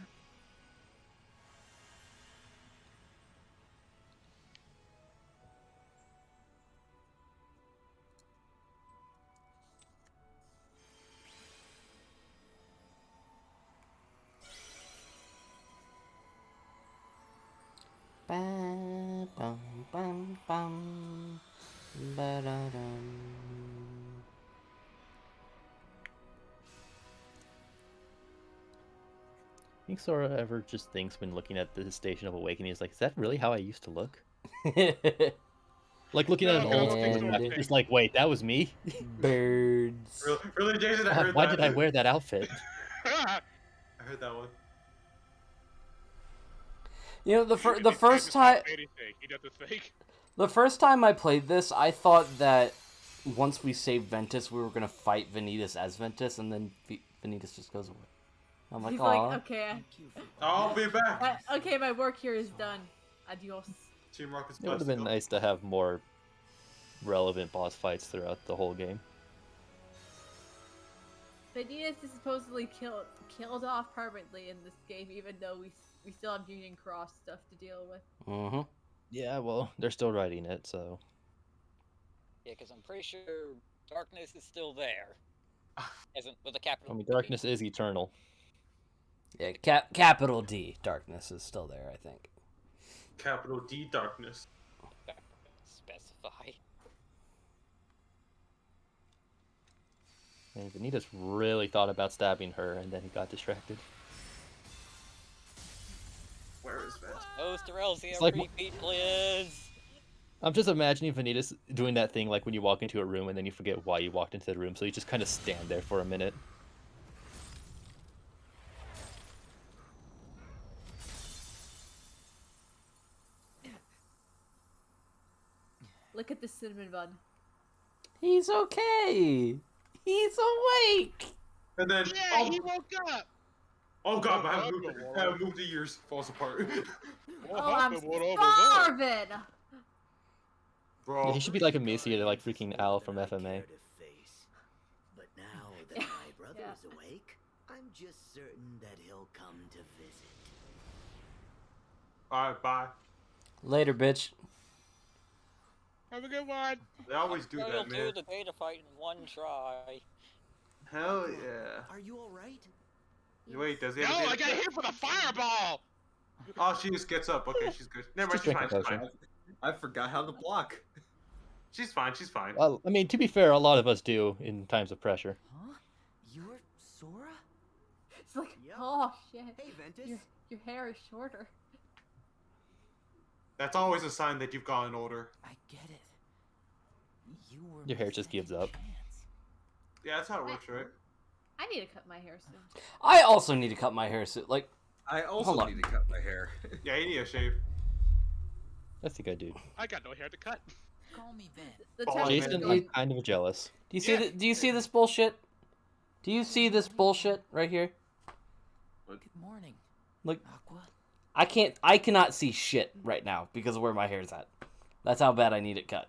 Bam, bam, bam, bam. Ba-da-dum. I think Sora ever just thinks when looking at the Station of Awakening is like, is that really how I used to look? Like looking at an old photograph, it's like, wait, that was me? Birds. Really, Jason? I heard Why that. did I wear that outfit? I heard that one. You know, the first time He does the fake. the first time I played this, I thought that once we saved Ventus, we were gonna fight Vanitas as Ventus, and then Vanitas just goes away. I'm like, He's aw. like, okay. I'll be back. Okay, my work here is done. Adios. Team Rocket's It would have been nice to have more relevant boss fights throughout the whole game. Vanitas is supposedly killed off permanently in this game, even though we still have Union Cross stuff to deal with. Mm-hmm. Yeah, well, they're still writing it, so. Yeah, because I'm pretty sure darkness is still there. Isn't with a capital. I mean, darkness is eternal. Yeah, capital D, darkness is still there, I think. Capital D darkness. Specify. And Vanitas really thought about stabbing her, and then he got distracted. Where is that? Oh, Starelsia, It's like- repeat, please. I'm just imagining Vanitas doing that thing like when you walk into a room and then you forget why you walked into the room, so you just kind of stand there for a minute. Look at the cinnamon bun. He's okay. He's awake. And then, Yeah, he woke up. oh god, I haven't moved the years. Falls apart. Oh, I'm starving! Bro. Yeah, he should be like emaciated, like freaking Al from FMA. But now that my brother is awake, I'm just certain that he'll come to visit. Alright, bye. Later, bitch. Have a good one. They always do You'll that, man. do the beta fight in one try. Hell yeah. Are you alright? Wait, does he No, have a I got hit for the fireball. Oh, she just gets up. Okay, she's good. Never mind, Just she's drink fine. a She's potion. fine. I forgot how to block. She's fine. She's fine. Well, I mean, to be fair, a lot of us do in times of pressure. Huh? You're Sora? It's like, oh shit. Hey, Ventus. Your hair is shorter. That's always a sign that you've gotten older. I get it. You were Your hair just gives up. Yeah, that's how it works, right? I need to cut my hair soon. I also need to cut my hair soon. Like, I also Hold on. need to cut my hair. Yeah, you need a shave. That's a good dude. I got no hair to cut. Call me Vin. The Oh, time Jason, is I'm kind of jealous. do you see do you see this bullshit? Do you see this bullshit right here? Good morning. Like, I cannot see shit right now because of where my hair's at. That's how bad I need it cut.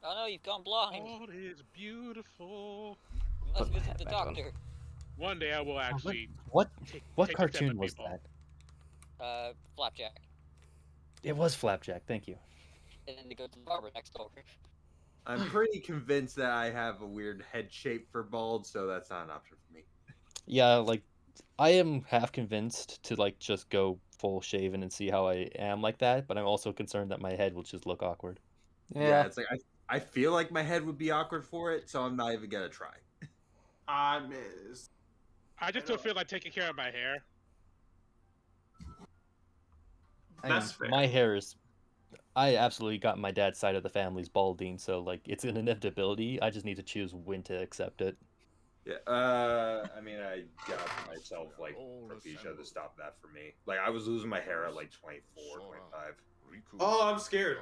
Oh no, you've gone blind. All is beautiful. You must Put my visit hat the back on. doctor. What day I will actually. What take what a step cartoon at was people. that? Flapjack. It was Flapjack. Thank you. And then they go to the barber next door. I'm pretty convinced that I have a weird head shape for bald, so that's not an option for me. Yeah, like I am half convinced to like just go full shaven and see how I am like that, but I'm also concerned that my head will just look awkward. Yeah, it's like I feel like my head would be awkward for it, so I'm not even gonna try. I miss. I just don't feel like taking care of my hair. That's fair. My hair is. I absolutely got my dad's side of the family's balding, so like it's an inevitability. I just need to choose when to accept it. Yeah, I mean, I got myself like Propecia to stop that for me. Like, I was losing my hair at like 24, 25. Oh, I'm scared.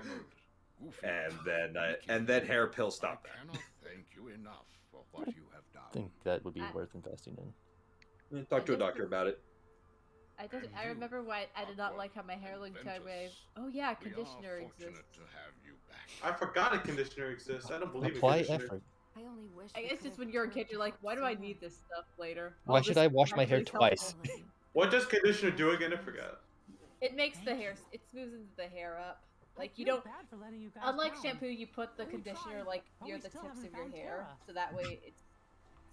And then hair pill stopped that. Thank you enough for what you have done. I think that would be worth investing in. Talk to a doctor about it. I remember why I did not like how my hair looked. Oh yeah, conditioner exists. I forgot a conditioner exists. I don't believe Apply a conditioner. effort. I guess just when you're a kid, you're like, why do I need this stuff later? Why All should this I wash my hair actually twice? helpful. What does conditioner do again? I forgot. It makes the hair, it smooths the hair up. Like you don't, unlike shampoo, you put the conditioner like near the tips of your hair, so that way it's.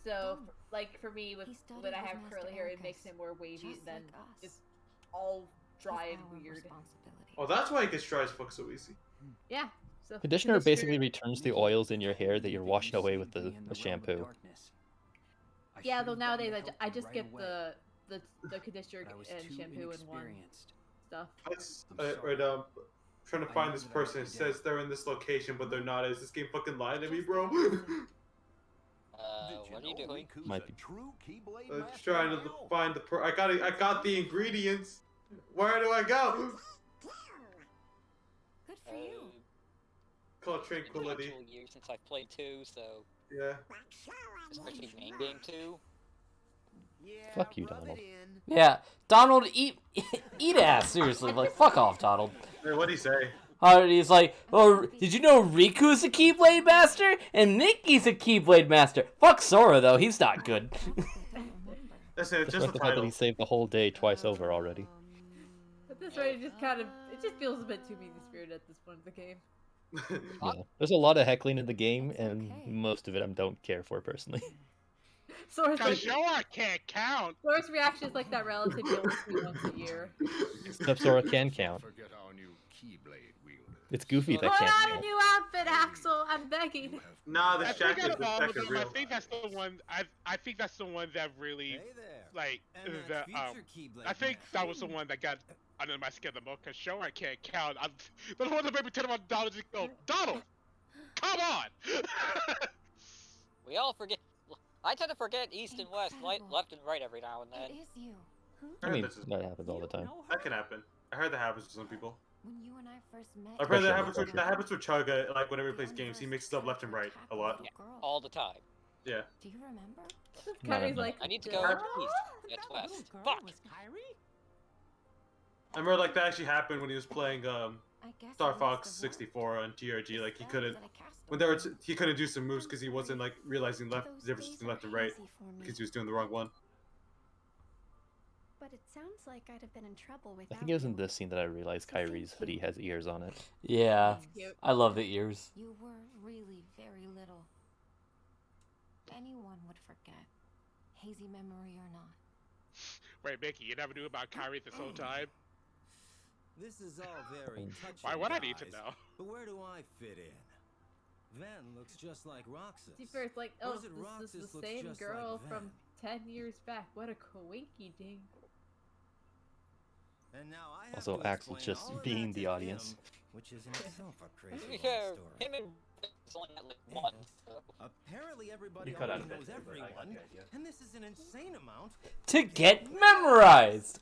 So, like for me, when I have curly hair, it makes it more wavy than just all dry and weird. Oh, that's why it gets dry as fuck so easy. Yeah. So Conditioner basically returns the oils in your hair that you're washing away with the shampoo. Yeah, though nowadays I just get the conditioner and shampoo in one stuff. Trying to find this person. It says they're in this location, but they're not. Is this game fucking lying to me, bro? What are you doing? Might be. Trying to find the I got the ingredients. Where do I go? Good for you. Called It's been Tranquility. actual years since I've played 2, so Yeah. especially main game 2. Fuck you, Donald. Yeah, Donald, eat ass. Seriously, like fuck off, Donald. Hey, what'd he say? He's like, oh, did you know Riku's a Keyblade Master and Mickey's a Keyblade Master? Fuck Sora though, he's not good. Listen, it's just Despite the the fact that title. he saved the whole day twice over already. At this rate, it just feels a bit too mean-spirited at this point of the game. Yeah. There's a lot of heckling in the game, and most of it I don't care for personally. Sora's Cause I can't count. Sora's reaction is like that relative you only see once a year. Except Sora can count. It's Goofy that Put can't on a count. new outfit, Axel. I'm begging. Nah, the I shack think is the out of all shack of is them, real. I think that's the one. I think that's the one that really, like, I think that was the one that got under my skin the most. Cause sure I can't count. The one that made me tell about Donald. Oh, Donald, come on! We all forget. I tend to forget east and west, left and right every now and then. It is you. I mean, that happens all the time. That can happen. I heard that happens to some people. When you and I first met, I've heard that Especially happens with Chugga, like whenever he plays games, he mixes up left and right a lot. All the time. Yeah. Do you remember? Kyrie's like, I need to go east. That's west. Fuck. I remember like that actually happened when he was playing guess Star it Fox was the 64 on TRG. Like he couldn't that I cast when there were he couldn't do some moves because he wasn't like realizing the difference between left and right because he was doing the wrong one. But it sounds like I'd have been in trouble I without think it was in this scene that I realized Kyrie's hoodie has ears on it. Yeah, I love the ears. You were really very little. Anyone would forget, hazy memory or not. Wait, Mickey, you never knew about Kyrie this whole time? This is all very touching. Why would I need to guys, know? But where do I fit in? Van looks just like Roxas. See, first, like, Or oh, is it this Roxas is the looks same just girl like from 10 years back. What a coinky ding. And now I have Also, to Axel explain just all of being that the to audience. him, which is in itself a To crazy be long fair, story. him and is only at like 1. So. Apparently everybody You cut already out a bit knows there, but I got everyone, the idea. and this is an insane amount. To get memorized.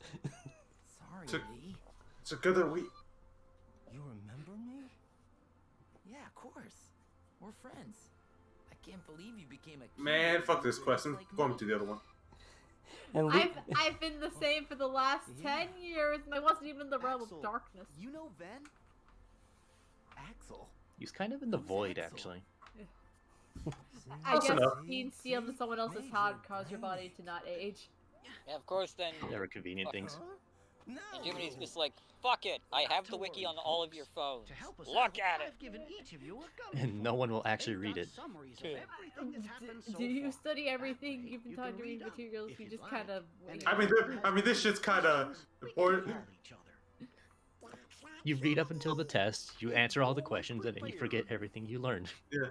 Sorry, It's a- Lee. It's a good that we. You remember me? Yeah, of course. We're friends. I can't believe you became a Man, fuck this quest. I'm going to the other one. And I've been the same for the last 10 years, and I wasn't even in the realm of darkness. You know Ven? Axel. He's kind of in the void, actually. I guess being sealed in someone else's heart caused your body to not age. Yeah, of course, then. Never convenient things. And Jiminy's just like, fuck it, I have the wiki on all of your phones. Look at it! And no one will actually read it. Do you study everything you've been taught to read materials? You just kind of. I mean, this shit's kind of important. You read up until the test, you answer all the questions, and then you forget everything you learned. Yeah.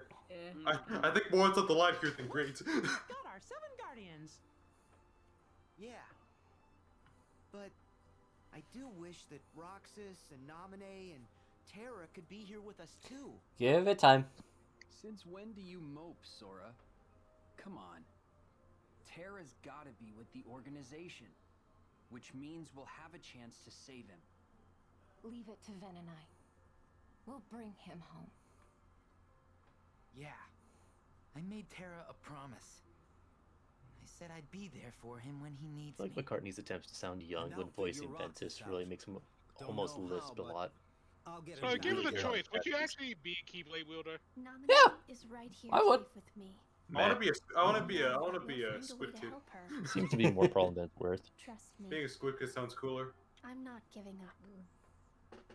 I think more on the line here than grades. Got our 7 guardians. Yeah. But I do wish that Roxas and Naminé and Terra could be here with us too. Give it time. Since when do you mope, Sora? Come on. Terra's gotta be with the organization, which means we'll have a chance to save him. Leave it to Ven and I. We'll bring him home. Yeah. I made Terra a promise. I said I'd be there for him when he needs Like me. McCartney's attempts to sound young when voicing Ventus really makes him almost lisp a lot. So give us a choice. Would you actually be a Keyblade wielder? Yeah. Is right here I would. safe with me. I want to be a Squid Kid. Seems to be more problem than it's worth. Trust me. Being a Squid Kid sounds cooler. I'm not giving up.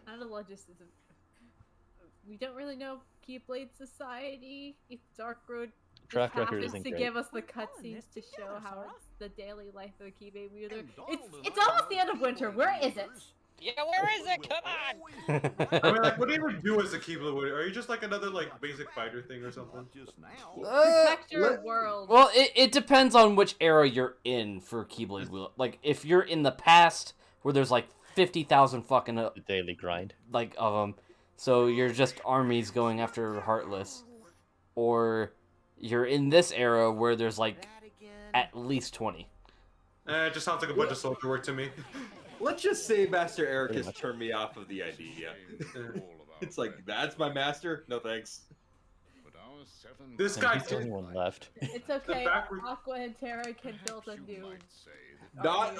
I don't know, just we don't really know Keyblade Society. If Dark Road Track record happens isn't to great. give us the cutscenes to show how it's the daily life of a Keyblade wielder. It's almost the end of winter. Where is it? Yeah, where is it? Come on! I mean, like, what do you even do as a Keyblade wielder? Are you just like another like basic fighter thing or something? Protect your world. Well, it depends on which era you're in for Keyblade Wheel. Like, if you're in the past, where there's like 50,000 fucking The daily grind. like of them, so you're just armies going after Heartless, or you're in this era where there's like at least 20. It just sounds like a bunch of soldier work to me. Let's just say Master Eric has turned me off of the idea. It's like, that's my master? No thanks. This And guy he's the only one left. It's okay. Aqua and Terra can build a new. Not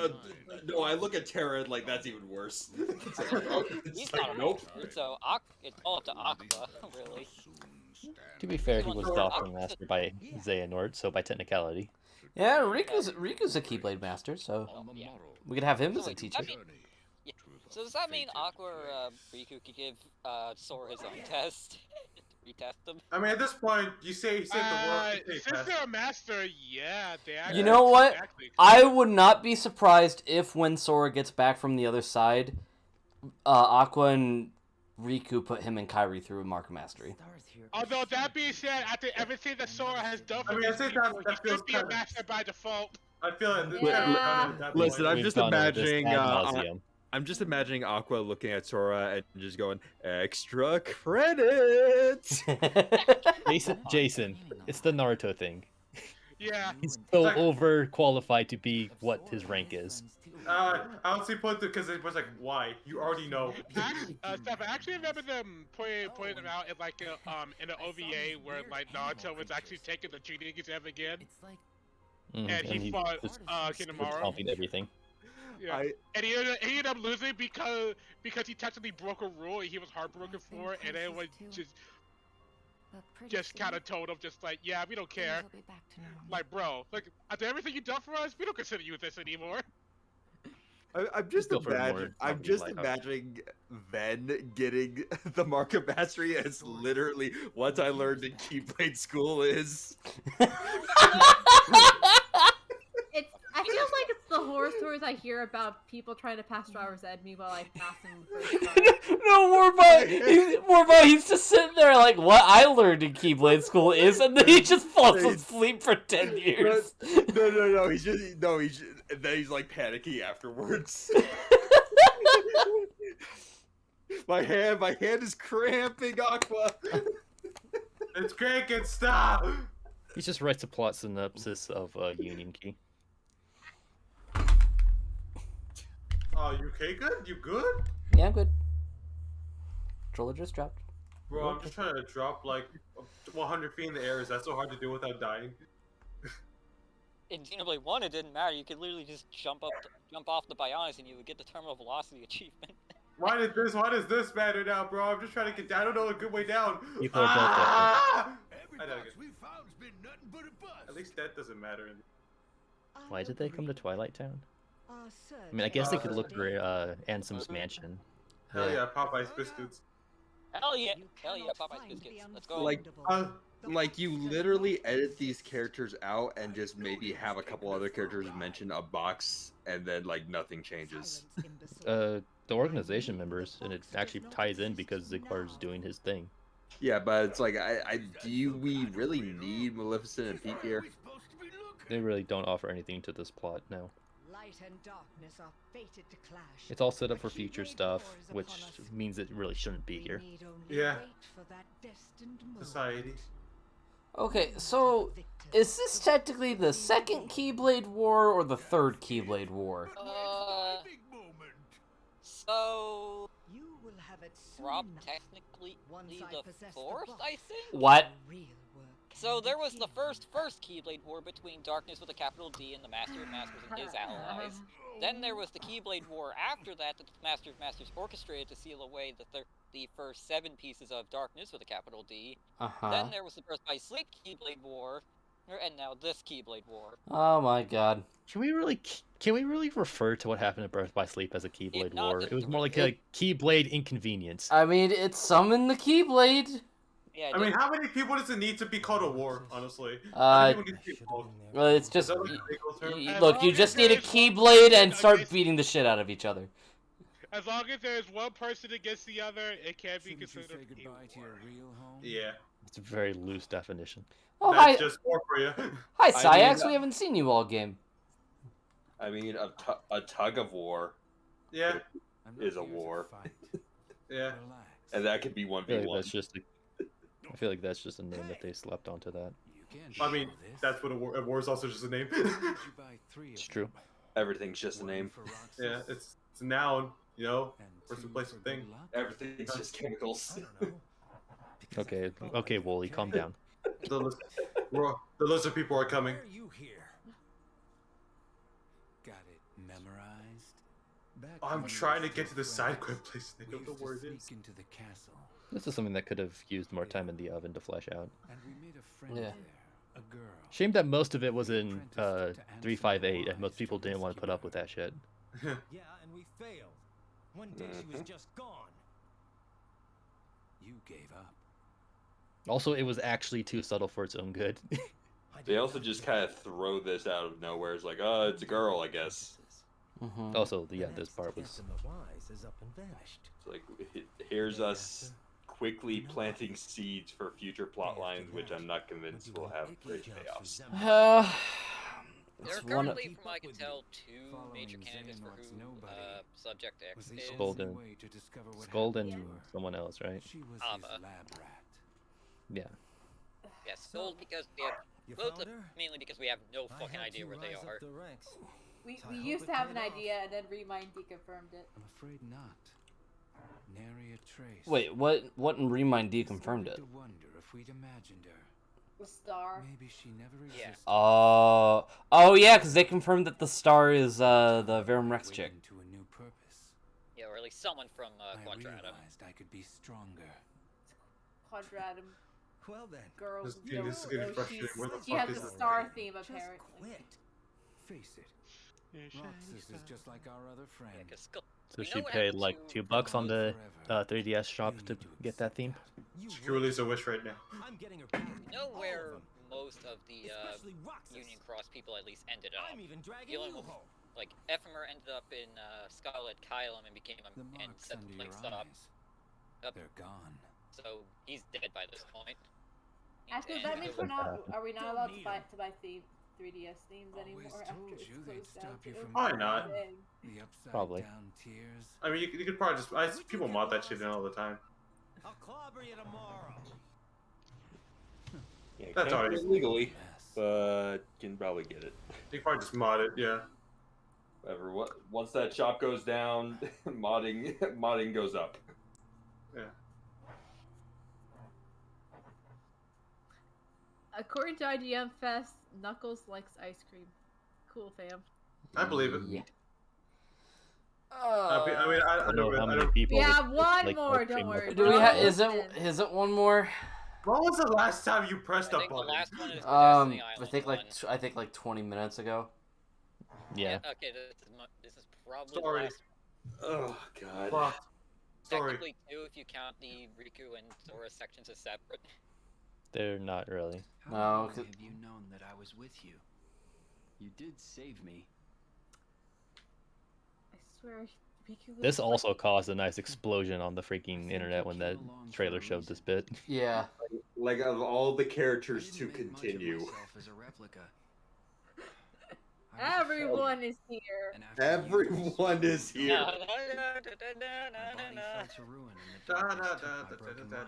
no, I look at Terra and like that's even worse. It's like, oh, He's like, not a nope. monster, so it's all up to Aqua, really. To be fair, he was Doctor Master by Xehanort, so by technicality. Yeah, Riku's a Keyblade Master, so Yeah. we could have him as a teacher. So does that mean Aqua or Riku could give Sora his own test? Retest him? I mean, at this point, you say the world. Since they're a master, yeah, they actually. You know what? Exactly. I would not be surprised if when Sora gets back from the other side, Aqua and Riku put him and Kairi through Mark of Mastery. Although that being said, after everything that Sora has done for I mean, I these think people, that he feels should be a kinda- master by default. I feel like this Listen, I'm We've just gone over this imagining. ad nauseam. I'm just imagining Aqua looking at Sora and just going, "Extra credits." Jason, it's the Naruto thing. Yeah. He's so overqualified to be what his rank is. I honestly put it because it was like, why? You already know. Steph, I actually remember them pointing them out in like in the OVA where like Naruto was actually taking the cheating exam again, and he fought Kinemaro. Stomping everything. Yeah. And he ended up losing because he technically broke a rule and he was heartbroken for it, and everyone just kind of told him just like, yeah, we don't care. Like, bro, like after everything you done for us, we don't consider you this anymore. I'm just Go for more imagining Ven getting the Mark of Mastery as literally what I learned in Keyblade School is. I feel like it's the horror stories I hear about people trying to pass driver's ed. Meanwhile, I pass them the first time. No, Warbot, he's just sitting there like, what I learned in Keyblade School is, and then he just falls asleep for 10 years. No, he's and then he's like panicking afterwards. my hand is cramping, Aqua. It's cranking, stop! He just writes a plot synopsis of Union Key. Oh, you okay? Good? You good? Yeah, I'm good. Controller just dropped. Bro, I'm just trying to drop like 100 feet in the air. Is that so hard to do without dying? in Xenoblade 1, it didn't matter. You could literally just jump off the Bionis and you would get the Terminal Velocity achievement. Why does this matter now, bro? I'm just trying to get down. I don't know a good way down. People are both different. I know, at least that doesn't matter. Why did they come to Twilight Town? I mean, I guess they could look for Ansem's mansion. Hell yeah, Popeye's biscuits. Hell yeah, Popeye's biscuits. Let's go. Like you literally edit these characters out and just maybe have a couple other characters mention a box and then like nothing changes. The organization members, and it actually ties in because Zigbar's doing his thing. Yeah, but it's like, do we really need Maleficent and Pete here? They really don't offer anything to this plot now. Light and darkness are fated to clash. It's all set up for future stuff, which means it really shouldn't be here. Yeah. Society. Okay, so is this technically the second Keyblade War or the third Keyblade War? So Rob technically the fourth, I think. What? So there was the first Keyblade War between Darkness with a capital D and the Master of Masters and his allies. Then there was the Keyblade War after that the Master of Masters orchestrated to seal away the first 7 pieces of Darkness with a capital D. Then there was the Birth by Sleep Keyblade War, and now this Keyblade War. Oh my god. Can we really refer to what happened at Birth by Sleep as a Keyblade War? It was more like a Keyblade inconvenience. I mean, it summoned the Keyblade. Yeah, I mean, how many people does it need to be called a war, honestly? Well, it's just look. You just need a Keyblade and start beating the shit out of each other. As long as there's one person against the other, it can't be considered a war. Yeah. It's a very loose definition. Oh, That's hi. just war for you. Hi, Syax. We haven't seen you all game. I mean, a tug of war. Yeah. Is a war. Yeah. And that could be 1v1. I feel like that's just a name that they slapped onto that. I mean, that's what a war is also just a name. It's true. Everything's just a name. Yeah, it's a noun, you know, person, place, or thing. Everything's just chemicals. Okay, Wooly, calm down. The lizard people are coming. Got it memorized? I'm trying to get to the side quest place. They don't know where it is. Into the castle. This is something that could have used more time in the oven to flesh out. And we made a friend Yeah. there, a girl. Shame that most of it was in 358, and most people didn't want to put up with that shit. Yeah, and we failed. One day she was just gone. You gave up. Also, it was actually too subtle for its own good. They also just kind of throw this out of nowhere. It's like, oh, it's a girl, I guess. Also, yeah, this part was... Is up and vanished. It's like, here's us quickly planting seeds for future plot lines, which I'm not convinced will have great payoffs. There are currently, from what I can tell, 2 major candidates for who Subject X is. Skuld and someone else, right? Ava. Yeah. Yeah, Skuld because we have... mainly because we have no fucking idea where they are. We used to have an idea, and then Remind deconfirmed it. I'm afraid not. Nary a trace. Wait, what in Remind deconfirmed it? To wonder if we'd imagined her. The star. Maybe she never existed. Oh yeah, because they confirmed that the star is the Verum Rex chick. To a new purpose. Yeah, or at least someone from I Quadratum. realized I could be stronger. Quadratum. Well then. Girl. This is getting frustrating. Where the She fuck has is the this? star theme, apparently. Face it. Roxas is just like our other friend. So she paid like $2 on the 3DS shop to get that theme. She can release a wish right now. I'm getting her back. You know where most of the Union Cross people at least ended up? I'm even dragging Dealing you with, home. like, Ephemer ended up in Scarlet Kylum and became The and marks set under the your place up. eyes. They're gone. So he's dead by this point. Actually, And that means we're not. Are we not allowed to buy 3DS themes anymore after it's closed down? Why not? The upside Probably. down tears. I mean, you could probably just. People mod that shit in all the time. I'll clobber you tomorrow. Yeah, That's can't already do it legally, but can probably get it. You can probably just mod it, yeah. Whatever. Once that shop goes down, modding goes up. Yeah. According to IGM Fest, Knuckles likes ice cream. Cool, fam. I believe it. Yeah. I don't know how many don't. people. Yeah, would one like more. ice cream Don't worry. over Do we pizza. have? Is it one more? When was the last time you pressed a I think the button? last one is the I Destiny Island think one. I think like 20 minutes ago. Yeah. Okay, this is probably Sorry. the last. Oh god. Fuck. Sorry. Technically two if you count the Riku and Sora sections as separate. They're not really. How No, long 'cause- have you known that I was with you? You did save me. I swear, Riku This looks also like... caused a nice explosion on the freaking internet when that trailer showed this bit. Yeah. Like of all the I characters didn't to make much of continue, myself as a replica. I was Everyone is here. and after years, everyone is here. I body fell to ruin and the darkness took my broken mind.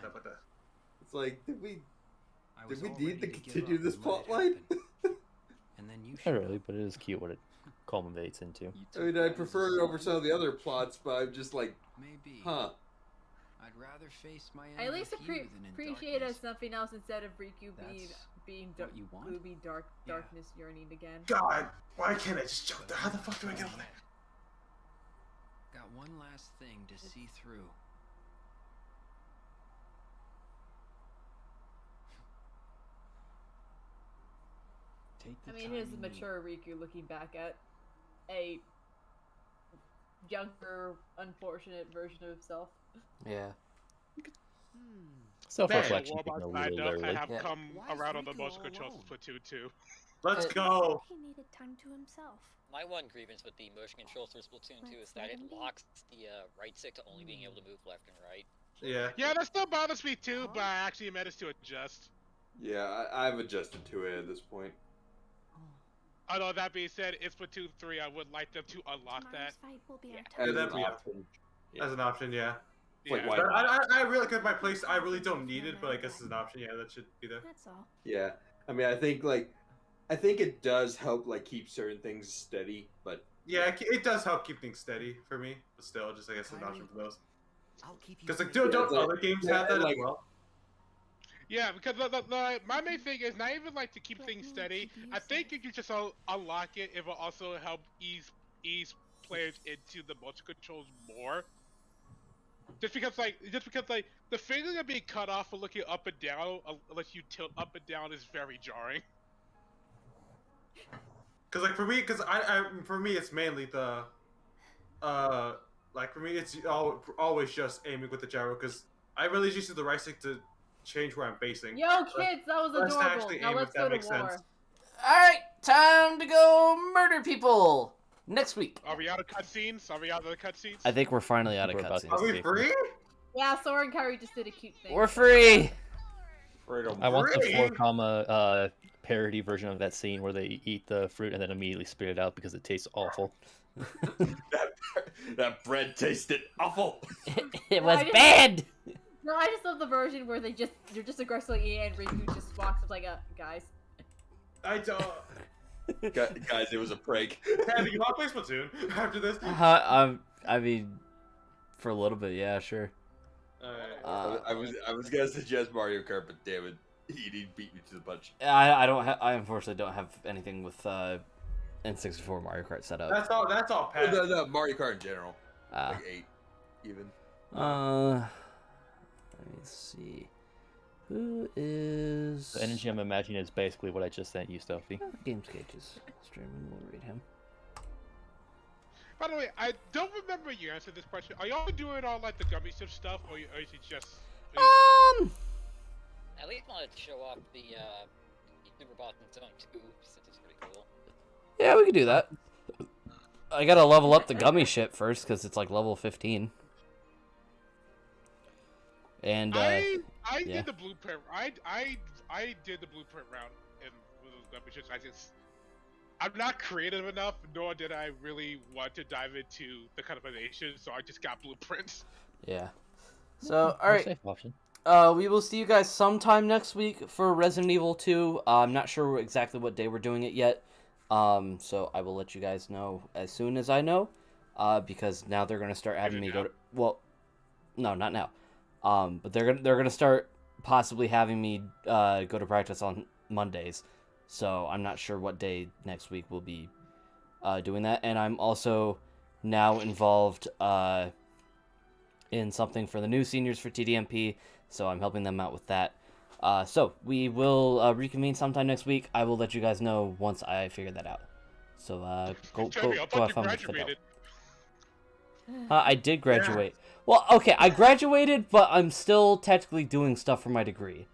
It's like, did we I was all need to ready give continue up this and let it plot line? happen. And then you Not showed really, up. but it is cute what it culminates into. You I mean, took I me as a prefer it over son. some of the other plots, but I'm just like, Maybe. huh. I'd rather face my I at enemy least with you than in appreciate it darkness. as something else instead of Riku That's being what you want? gloomy Yeah. darkness yearning again. God, why can't I just jump there? How the fuck do I get over there? Got one last thing to see through. Take the I mean, time it is a you need. mature Riku looking back at a younger, unfortunate version of himself. Yeah. Self-reflection Man, taken a Warboss little I early. have Yeah. come Why is around on the Riku motion all controls alone? for Splatoon 2. Let's Uh, go. He needed time to himself. My one grievance with the motion controls for Splatoon 2 is that it locks the right stick to only being able to move left and right. Yeah. Yeah, that still bothers me too, but I actually managed to adjust. Yeah, I've adjusted to it at this point. Although that being said, in Splatoon 3, I would like them to unlock that. Tomorrow's fight will be our Yeah, time. that'd be option. as an option, yeah. Like, Yeah. why But not? I really, cause my place, I really don't need it, but I guess as an option, yeah, that should be there. That's all. Yeah, I mean, I think it does help like keep certain things steady, but Yeah, it does help keep things steady for me, but still, just I guess an option for those. I'll keep you. Because like, posted. don't Yeah, other games yeah, have that like- as well? Yeah, because my main thing is not even like to keep things steady. I think if you just unlock it, it will also help ease players into the motion controls more. Just because the feeling of being cut off for looking up and down, unless you tilt up and down, is very jarring. Cause like for me, for me it's mainly the, like for me it's always just aiming with the gyro, cause I really just use the right stick to change where I'm facing. Yo, kids, that was Let's adorable. actually Now aim, let's if that go to makes war. sense. Alright, time to go murder people! Next week. Are we out of cutscenes? Are we out of the cutscenes? I think we're finally out of We're about to cutscenes. Are we escape. free? Yeah, Sora and Kyrie just did a cute thing. We're free! freedom. I want the Free? 4 parody version of that scene where they eat the fruit and then immediately spit it out because it tastes awful. that bread tasted awful. It No, was I just- bad! No, I just love the version where they're just aggressively eating and Riku just walks up like guys. I don't. Guys, it was a prank. Hey, you want to play Splatoon after this? I mean, for a little bit, yeah, sure. Alright. I was gonna suggest Mario Kart, but damn it, he beat me to the punch. I unfortunately don't have anything with N64 Mario Kart set up. That's all. Pat. No, Mario Kart in general. Ah. Like 8, even. Let me see. Who is The energy I'm imagining is basically what I just sent you, Stealthy. Games Cages streaming? We'll read him. By the way, I don't remember you answered this question. Are y'all doing all like the gummy ship stuff, or is it just? At least wanted to show off the Super Boston Zone 2, since it's pretty cool. Yeah, we could do that. I gotta level up the gummy ship first because it's like level 15. And I yeah. did the blueprint. I did the blueprint round in those gummy ships. I'm not creative enough, nor did I really want to dive into the customization, so I just got blueprints. Yeah. So, alright. Safe option. We will see you guys sometime next week for Resident Evil 2. I'm not sure exactly what day we're doing it yet. So I will let you guys know as soon as I know. Because now they're gonna start having me go to, well, no, not now. But they're gonna start possibly having me go to practice on Mondays, so I'm not sure what day next week we'll be doing that. And I'm also now involved in something for the new seniors for TDMP, so I'm helping them out with that. So we will reconvene sometime next week. I will let you guys know once I figure that out. So go have fun with Fidel. I did graduate. Well, okay, I graduated, but I'm still technically doing stuff for my degree.